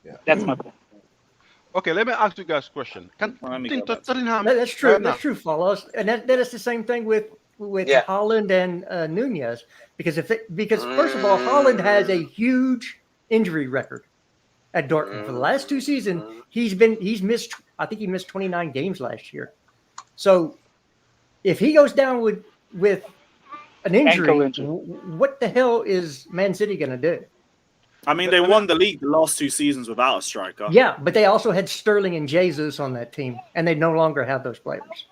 Yeah. That's my point. Okay, let me ask you guys a question. Can Let me go back to- Tottenham? That's true. right now- That's true, follows, and that is the same thing with Yeah. Haaland and Nunez, because first of all, Haaland has a huge injury record. at Dortmund. For the last 2 seasons, he's missed. I think he missed 29 games last year. So if he goes down with an injury, what the hell is Man City going to do? I mean, they won the league the last 2 seasons without a striker. Yeah, but they also had Sterling and Jesus on that team, and they no longer have those players.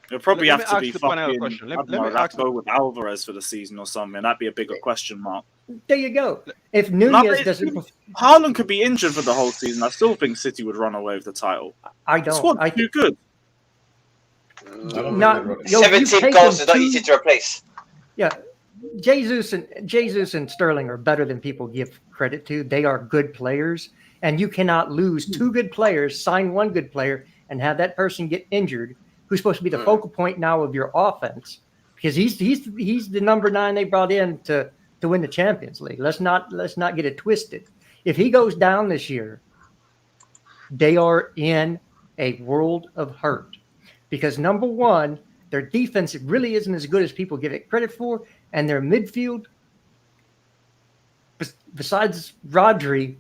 It'll probably have to be fucking. Let's go with Alvarez for the season or something. That'd be a bigger question mark. There you go. If Nunez doesn't, Haaland could be injured for the whole season. I still think City would run away with the title. I don't. Squad's too good. 17 goals is not easy to replace. Yeah, Jesus and Sterling are better than people give credit to. They are good players, and you cannot lose 2 good players, sign 1 good player, and have that person get injured, who's supposed to be the focal point now of your offense, because he's the number 9 they brought in to win the Champions League. Let's not get it twisted. If he goes down this year, they are in a world of hurt, because number 1, their defense really isn't as good as people give it credit for, and their midfield, besides Rodri,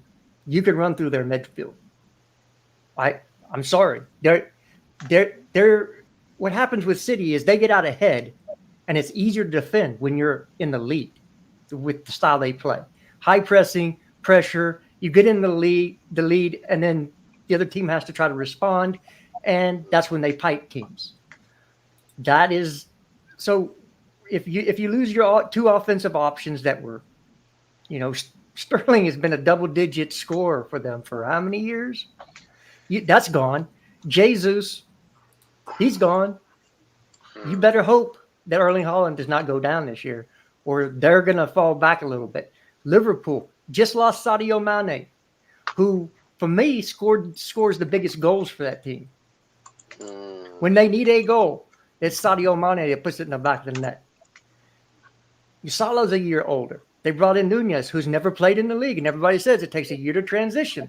you can run through their midfield. I'm sorry. They're what happens with City is they get out ahead, and it's easier to defend when you're in the lead with the style they play. High pressing, pressure. You get in the lead, and then the other team has to try to respond, and that's when they pipe teams. That is so. If you lose your 2 offensive options that were, Sterling has been a double-digit scorer for them for how many years? That's gone. Jesus, he's gone. You better hope that Erling Haaland does not go down this year, or they're going to fall back a little bit. Liverpool just lost Sadio Mane, who, for me, scores the biggest goals for that team. When they need a goal, it's Sadio Mane that puts it in the back of the net. Salah's a year older. They brought in Nunez, who's never played in the league, and everybody says it takes a year to transition.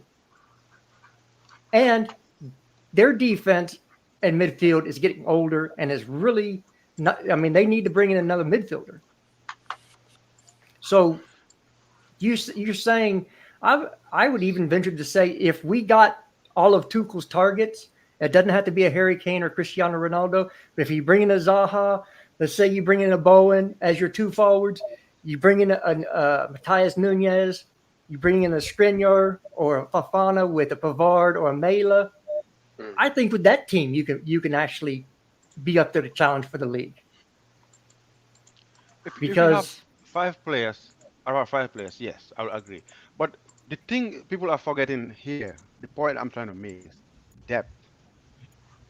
And their defense and midfield is getting older and is really not. I mean, they need to bring in another midfielder. So you're saying I would even venture to say if we got all of Tuchel's targets, it doesn't have to be a Harry Kane or Cristiano Ronaldo, but if you bring in a Zaha, let's say you bring in a Bowen as your 2 forwards, you bring in a Matthias Nunez, you bring in a Skriniar or a Fofana with a Pavard or a Mela. I think with that team, you can actually be up there to challenge for the league. If you have 5 players, around 5 players, yes, I will agree. But the thing people are forgetting here, the point I'm trying to make is depth.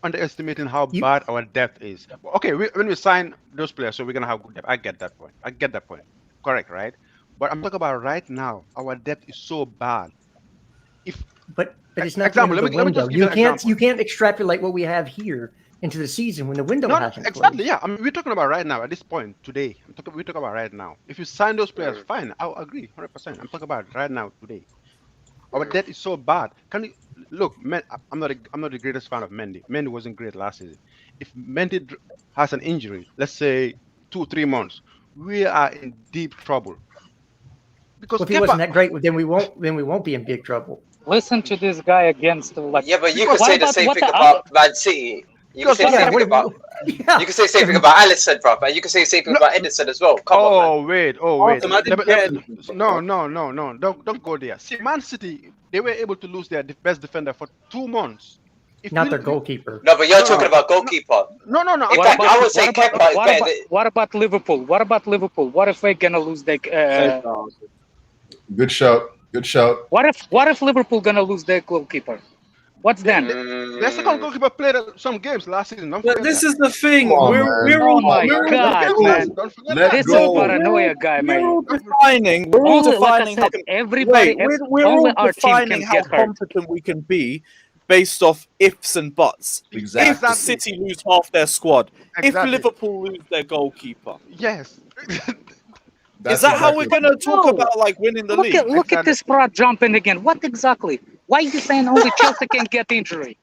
Underestimating how bad our depth is. Okay, when we sign those players, so we're gonna have good depth. I get that point. Correct, right? But I'm talking about right now. Our depth is so bad. But it's not example. Let me just you can't extrapolate what we have here into the season when the window hasn't exactly. closed. Yeah, I mean, we're talking about right now at this point today. We're talking about right now. If you sign those players, fine. I'll agree 100%. I'm talking about right now today. Our depth is so bad. Can you look? I'm not the greatest fan of Mendy. Mendy wasn't great last season. If Mendy has an injury, let's say 2-3 months, we are in deep trouble. Because if he wasn't that great, then we won't be in big trouble. Listen to this guy against but you could say the same thing about Man City. You can say the same thing about. You can say the same thing about Alisson, bro, and you can say the same thing about Edison as well. Come on, man. Wait. No. Don't go there. See, Man City, they were able to lose their best defender for 2 months. Not their goalkeeper. No, but you're talking about goalkeeper. No. In fact, I would say Kepa. What about Liverpool? What if we're gonna lose their? Good shout. What if Liverpool gonna lose their goalkeeper? What's then? Their second goalkeeper played some games last season. But this is the thing. We're all paranoia guy, man. We're all defining. We're all defining how competent we can be based off ifs and buts. Exactly. If City lose half their squad, if Liverpool lose their goalkeeper, yes. Is that how we're going to talk about winning the league? Look at this fraud jumping again. What exactly? Why are you saying only Chelsea can get injury?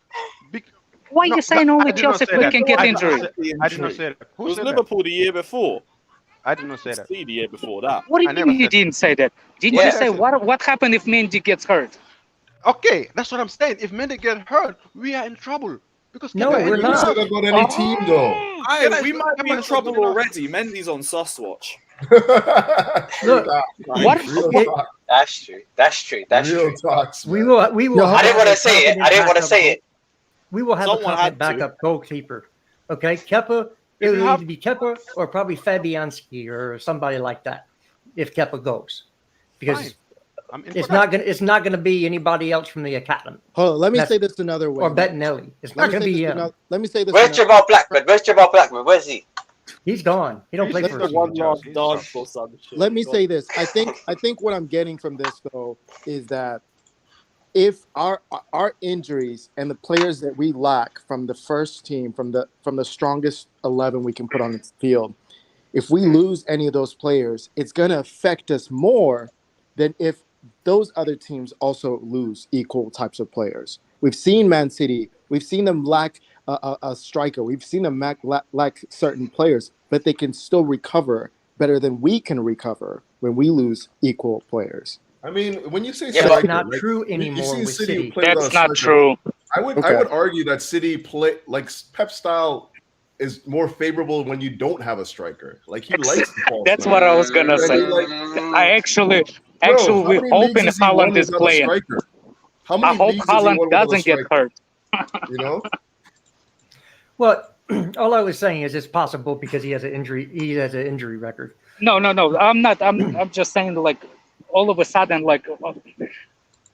Why are you saying only Chelsea can get injury? I did not say that. It was Liverpool the year before. I did not say that. The year before that. What do you mean you didn't say that? Didn't you say what happened if Mendy gets hurt? Okay, that's what I'm saying. If Mendy get hurt, we are in trouble because No, Kepa we're is You not. said about any team though. Kepa We is- might be Kepa in is not trouble good enough. already. Mendy's on sus watch. Look, What? Real it- talk. That's true. That's true. That's Real true. talks, we man. will. No, I have didn't want a to say it. I competent didn't want to backup say it. We will have Someone a had competent to. backup goalkeeper. Okay, Kepa. If It you will have- either be Kepa or probably Fabianski or somebody like that. If Kepa goes, because Fine. I'm in for it's that. not gonna be anybody else from the academy Hold on. Let me That's- say this another way. or Bettinelli. It's Let not me gonna say be this him. ano- Let me say this. Where's another- Jamal Blackman? Where's Jamal Blackman? Where's he? He's gone. He don't play He's for the us. one anymore. last dodge for Let me say this. I think what I'm getting from this though is that if our injuries and the players that we lack from the first team, from the strongest 11 we can put on the field, if we lose any of those players, it's going to affect us more than if those other teams also lose equal types of players. We've seen Man City. We've seen them lack a striker. We've seen them lack certain players, but they can still recover better than we can recover when we lose equal players. I mean, when you say Yeah, That's striker, not like, true you've anymore seen with City. play without That's a not striker. true. I Okay. would argue that City play like Pep style is more favorable when you don't have a striker. Like he likes the false That's nine. what I was gonna You know what I say. mean? Like, I actually bro, how we're many hoping leagues has he won Haaland is without a playing. striker? How I many hope leagues has he Haaland won without a doesn't get striker? hurt. You know? Well, all I was saying is it's possible because he has an injury. He has an injury record. No. I'm not. I'm just saying like all of a sudden like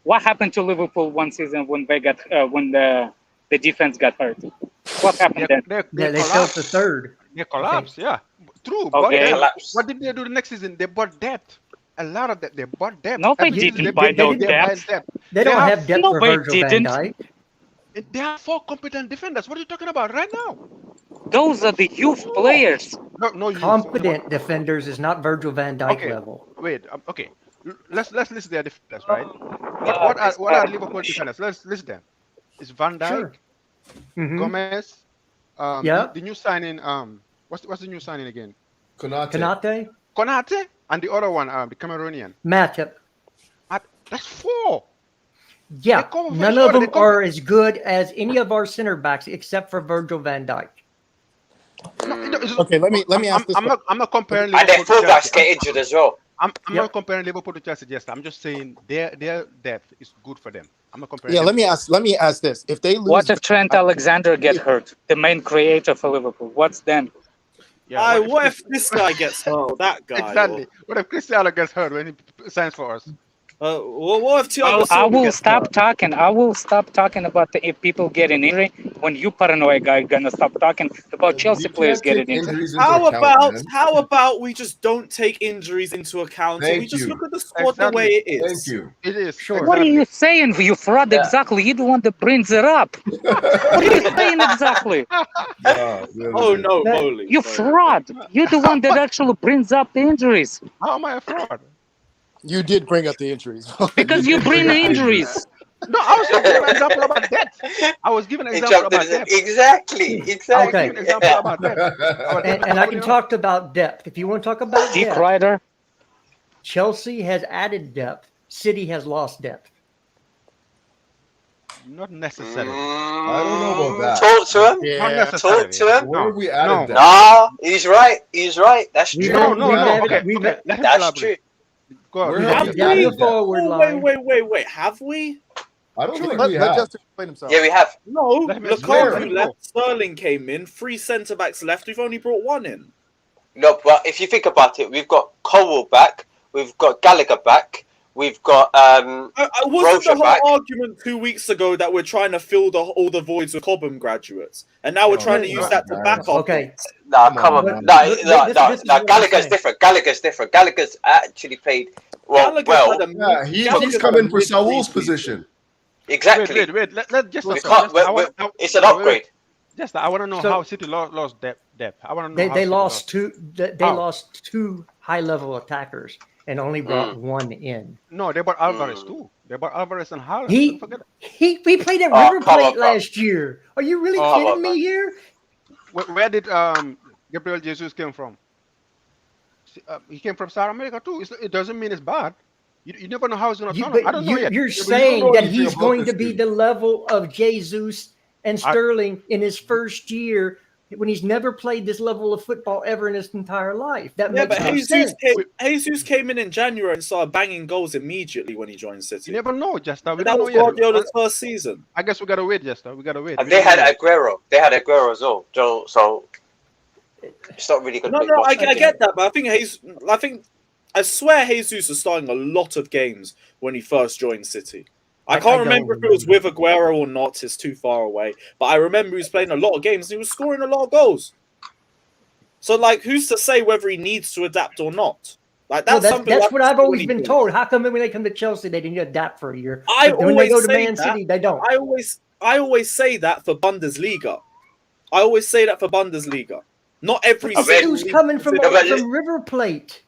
what happened to Liverpool one season when they got when the defense got hurt? What happened then? They fell to third. They collapsed, yeah. True. Okay. But Collapse. what did they do the next season? They bought depth. A lot of that. They bought depth. No, they Every season didn't they buy build no depth. They don't have depth no, for they Virgil van didn't. Dijk. They have 4 competent defenders. What are you talking about right now? Those are the youth players. No, you. Competent defenders is not Virgil van Dijk Okay. level. Wait. Okay. Let's list their defenders, right? What are Liverpool defenders? Let's list them. It's Van Dijk, Sure. Mhm. Gomez. Yeah. The new signing. What's the new signing again? Konate, Konate, and the other one, the Cameroonian. Matip. That's 4. Yeah, They cover for none each of other. them They cover- are as good as any of our center backs except for Virgil van Dijk. Okay, let me ask this. I'm not comparing And their Liverpool to fullbacks Chelsea. get injured as well. I'm Yep. not comparing Liverpool to Chelsea. Just I'm just saying their depth is good for them. I'm not comparing. Yeah, them. let me ask this. If they lose, What if Trent Alexander get hurt? The main creator for Liverpool. What's then? Yeah, What if this guy gets hurt? Or that guy? exactly? What if Cristiano gets hurt when he signs for us? What if Thiago I Silva will gets stop hurt? talking. I will stop talking about if people get an injury. When you paranoid guy gonna stop talking about Chelsea You players can't take getting injured. injuries into How account, man. how about we just don't take injuries into account and we Thank just you. look at the squad the way it is? Thank you. It is Sure. What are you exactly. saying, you fraud? Yeah. Exactly. You're the one that brings it up. What are you saying exactly? Oh no, That- Bowley. You fraud. You're the one that actually brings up the injuries How am I a fraud? you did bring up the injuries. because you bring injuries. No, I was just giving an example about depth. I was giving an He example jumped about in. depth. Exactly. I was Exactly. giving an example about depth. And I can talk about depth. If you want to talk about Dick depth, Ryder. Chelsea has added depth. City has lost depth. Not necessarily. I don't know about that. Talk to him. Not Yeah. necessarily. Talk to him. Where have we added No. that? Nah, he's right. He's right. That's We've true. had- No. we've had- Okay. we've okay. had- Let him That's elaborate. true. Go on. Where We have have we depth in added the that? forward line. Wait. Have we? I don't think let, we let have. Justin explain himself. Yeah, we have. No. Let him explain. Lukaku Where? left. Sterling came in. 3 centre backs left. We've only brought 1 in. No, but if you think about it, we've got Cole back. We've got Gallagher back. We've got Wasn't the Broja whole back. argument 2 weeks ago that we're trying to fill all the voids with Cobham graduates, and now we're trying to use that to back up? Okay. Nah, Come come on, on. man. This is No. what I'm Gallagher's saying. different. Gallagher's different. Gallagher's actually played well. Yeah, he's Gallagher's coming had a for Saul's mid-preseason. position. Exactly. Wait. Let just. We can't. It's an upgrade. Just I want to know So- how City lost depth. I want to know how They City lost two. They How? lost 2 high-level attackers and only brought 1 in. No, they bought Alvarez too. They bought Alvarez and Haaland. He Don't forget. we played at Oh, River come Plate on, bro. last year. Are you really Oh, kidding come on, me here? Where did Gabriel Jesus came from? He came from South America too. It doesn't mean it's bad. You never know how it's going to You, turn out. I but don't know yet. you're you don't saying know that anything he's about going this to be team. the level of Jesus and I- Sterling in his first year when he's never played this level of football ever in his entire life. That Yeah, makes but no sense. Jesus came in January and started banging goals immediately when he joined City. You never know, Jester. We And that don't know was yet. Guardiola's first season. I guess we got to wait, Jester. We got to wait. And We they don't had know yet. Aguero. They had Aguero as well. So it's not really going to No, I get that, but I swear Jesus was starting a lot of games when he first joined City. I can't remember if it was with Aguero or not. It's too far away. But I remember he was playing a lot of games and he was scoring a lot of goals. So, like, who's to say whether he needs to adapt or not? Like, that's something. That's what I've always been told. How come when they come to Chelsea they didn't adapt for a year? When they go to Man City, they don't. I always say that for Bundesliga. Not every. Who's coming from River Plate?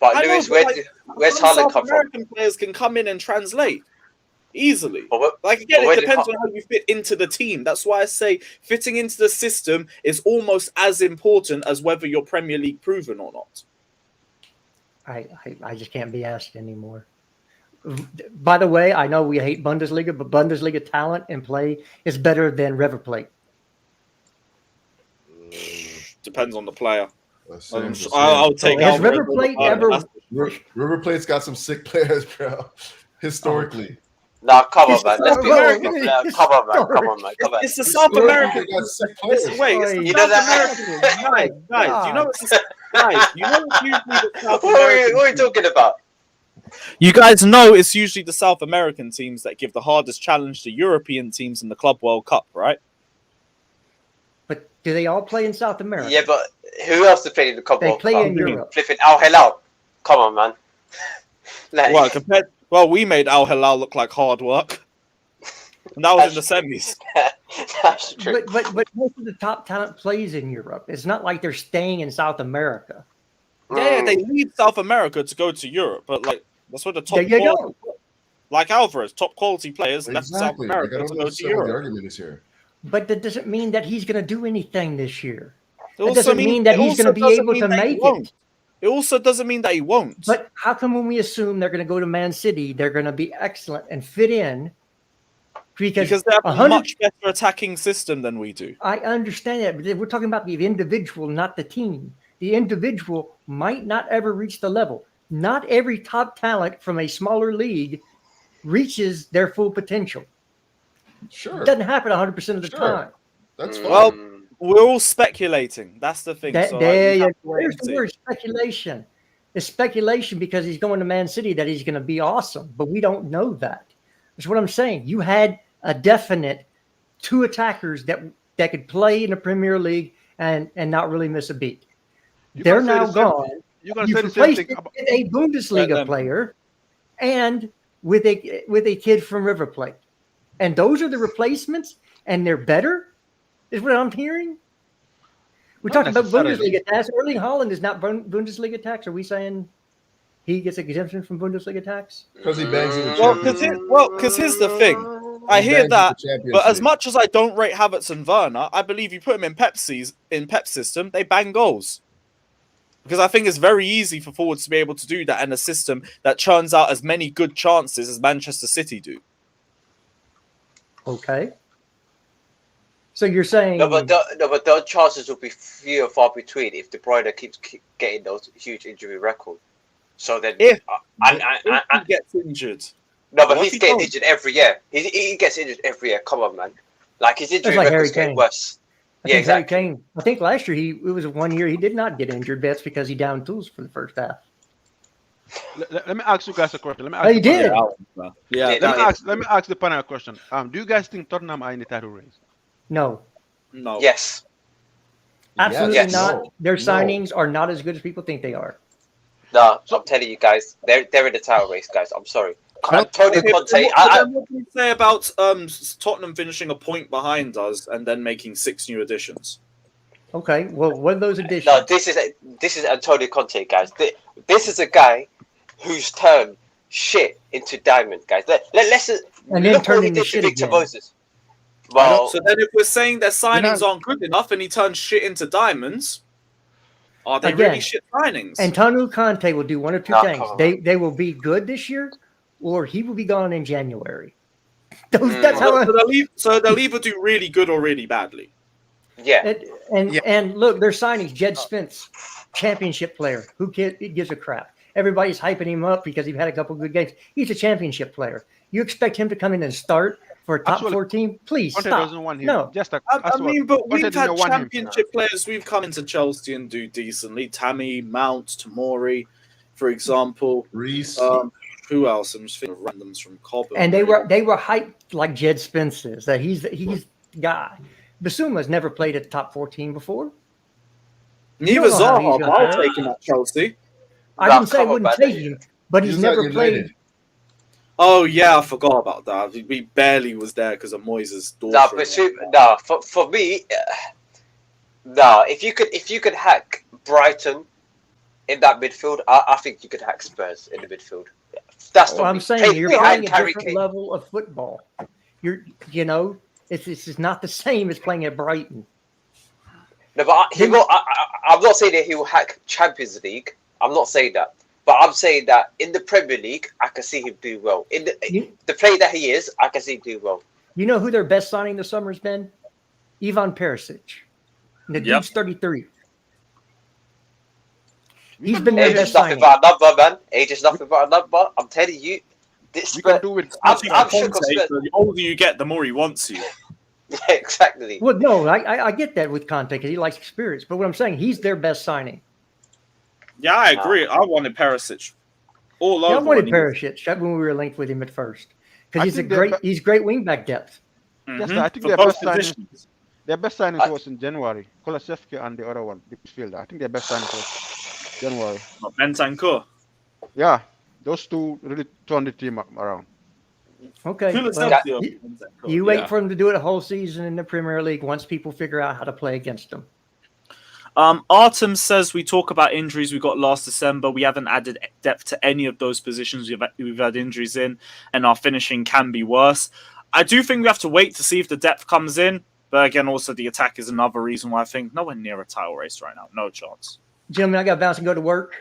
But Lewis, where's Haaland come from? American players can come in and translate easily. But it depends on how you fit into the team. That's why I say fitting into the system is almost as important as whether you're Premier League proven or not. I just can't be asked anymore. By the way, I know we hate Bundesliga, but Bundesliga talent and play is better than River Plate. Depends on the player. I'll take. Has River Plate ever? River Plate's got some sick players, bro. Historically. Nah, come on, man. Let's be real. Come on, man. It's the South American. Wait, you know that? Guys, you know it's usually the South What are you talking about? You guys know it's usually the South American teams that give the hardest challenge to European teams in the Club World Cup, right? But do they all play in South America? Yeah, but who else to play in the Club World Cup? They play in Europe. Flipping Al Hilal. Come on, man. Well, we made Al Hilal look like hard work. And that was in the semis. That's true. But most of the top talent plays in Europe. It's not like they're staying in South America. Yeah, they leave South America to go to Europe, but like that's where the top quality, like Alvarez, top quality players left South America to go to Europe. The argument is here. But that doesn't mean that he's going to do anything this year. It doesn't mean that he's going to be able to make it. It also doesn't mean that he won't. But how come when we assume they're going to go to Man City, they're going to be excellent and fit in? Because they have a much better attacking system than we do. I understand that, but we're talking about the individual, not the team. The individual might not ever reach the level. Not every top talent from a smaller league reaches their full potential. Sure. It doesn't happen 100% of the time. That's fine. Well, we're all speculating. That's the thing. There's the word speculation. It's speculation because he's going to Man City that he's going to be awesome, but we don't know that. That's what I'm saying. You had a definite two attackers that could play in the Premier League and not really miss a beat. They're now gone. You've replaced it with a Bundesliga player and with a kid from River Plate. And those are the replacements, and they're better, is what I'm hearing. We're talking about Bundesliga tax. Erling Haaland is not Bundesliga tax. Are we saying he gets exemption from Bundesliga tax? Because he bangs in the because here's the thing. I hear that, but as much as I don't rate Havertz and Werner, I believe you put him in Pep's system, they bang goals. Because I think it's very easy for forwards to be able to do that in a system that churns out as many good chances as Manchester City do. Okay. So you're saying but those chances will be few and far between if De Bruyne keeps getting those huge injury records. So then, if he gets injured, but he's getting injured every year. He gets injured every year. Come on, man! Like his injury record's getting worse. Yeah, exactly. Harry Kane. I think last year it was 1 year he did not get injured. That's because he downed tools for the first half. Let me ask you guys a question. He did. Let me ask the panel a question. Do you guys think Tottenham are in the title race? No. Yes. Absolutely not. Their signings are not as good as people think they are. No, I'm telling you guys, they're in the title race, guys. I'm sorry. Tony Conte. What do you say about Tottenham finishing a point behind us and then making 6 new additions? Okay, well, what are those additions? No, this is Antonio Conte, guys. This is a guy who's turned shit into diamond, guys. Let's look what he did to Victor Moses. Well, so then if we're saying their signings aren't good enough and he turns shit into diamonds, Are they Again, really shit signings? Antonio Conte will do one of two No, things. come on. They will be good this year, or he will be gone in January. That's Mm. how. So they'll either do really good or really badly. Yeah. And look, their signings. Jed Spence, championship player. Who gives a crap? Everybody's hyping him up because he's had a couple good games. He's a championship player. You expect him to come in and start for a top Actually, 4 team? Please Conte stop. doesn't want him. No. Just I mean, but Conte we've didn't had want him. championship players. We've come into Chelsea and do decently. Tammy, Mount, Tomori, for example. Reese. Who else? I'm just thinking of randoms from Cobham. And they were hyped like Jed Spence is, that he's the guy. Basuma's never played at the top 14 before. Neither don't know how he's Zaha, gonna but I'll fare. take him at Chelsea. I No, didn't say I come on, wouldn't man. take him, but he's He's at never played. United. Oh yeah, I forgot about that. He barely was there because of Moyes' daughter. No, but for me, no. If you could hack Brighton in that midfield, I think you could hack Spurs in the midfield. That's Well, I'm saying Take you're me playing and a Harry different Kane. level of football. It's not the same as playing at Brighton. No, but I'm not saying that he will hack Champions League. I'm not saying that. But I'm saying that in the Premier League, I can see him do well. In the player that he is, I can see him do well. You know who their best signing this summer has been? Ivan Perisic. The dude's 33. He's been their Age best is nothing signing. but a number, man. Age is nothing but a number. I'm telling you. This We can do it. I'm Conte, shook of Spurs. the older you get, the more he wants you. Yeah, exactly. Well, no, I get that with Conte because he likes experience. But what I'm saying, he's their best signing. Yeah, I agree. I wanted Perisic all Yeah, I over. wanted Perisic when we were linked with him at first because he's great wingback depth. Yes, Mhm. I think For their both best signings. positions. Their best signings was in January. Kulusevski and the other one, the midfielder. I think their best signings was January. Bentancur. Yeah, those two really turned the team around. Okay, Kulusevski well, or you Bentancur, wait yeah. for him to do it a whole season in the Premier League once people figure out how to play against him. Artem says we talk about injuries we got last December. We haven't added depth to any of those positions we've had injuries in, and our finishing can be worse. I do think we have to wait to see if the depth comes in, but again, also the attack is another reason why I think nowhere near a title race right now. No chance. Gentlemen, I got to bounce and go to work.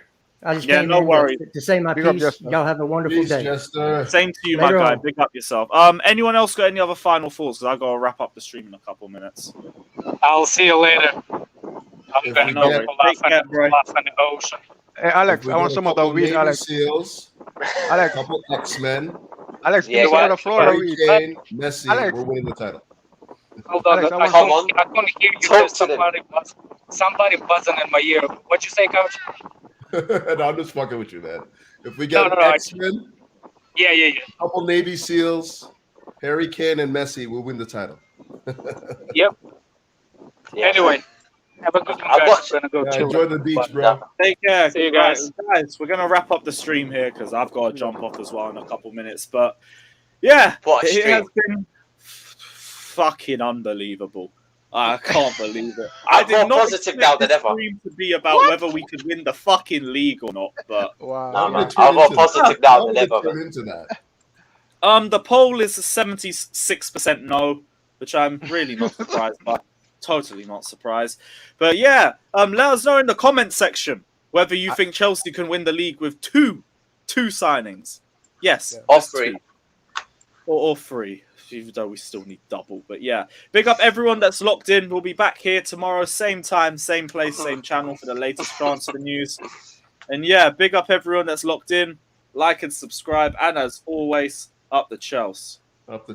I just Yeah, came no in worries. to say my Big up, piece. Jester. Y'all have a wonderful Peace, day. Jester. Same to you, Later my guy. on. Big up yourself. Anyone else got any other final thoughts? Because I got to wrap up the stream in a couple minutes. I'll see you later. I'm If gonna we go get- Take care, bro. laugh in the ocean. Hey, Alex, If we I want get a some of the couple weed, Navy Alex. SEAls, a Alex, couple X-Men, Alex, Yeah, give me some of the what? Florida Harry weed. Kane, Messi, Alex. we're winning the title. Hold on, Alex, I I want- Come on. couldn't hear you. Talk There's to them. somebody buzzing in my ear. What'd you say, Coach? No, I'm just fucking with you, man. If we get No, X-Men, Yeah. couple Navy SEAls, Harry Kane and Messi, we'll win the title. Yep. Yeah. Anyway, have a good one, I'm guys. watching- I'm gonna go Yeah, chill. enjoy the beach, But, bro. Take care. See you Right, guys. guys, we're going to wrap up the stream here because I've got to jump off as well in a couple minutes. But yeah, What a it has stream. been fucking unbelievable. I can't believe it. I'm I did more not positive expect now than this ever. stream to be about whether we could win the fucking league or not. But Wow. Nah, I'm man. gonna turn I'm more into that. positive now I'm than gonna ever. turn man. into that. the poll is 76% no, which I'm really not surprised by. Totally not surprised. But yeah, let us know in the comment section whether you think Chelsea can win the league with two signings. Yes, Or just three. two. Or three, even though we still need double. But yeah, big up everyone that's locked in. We'll be back here tomorrow, same time, same place, same channel for the latest transfer news. And yeah, big up everyone that's locked in. Like and subscribe. And as always, up the Chelsea. Up the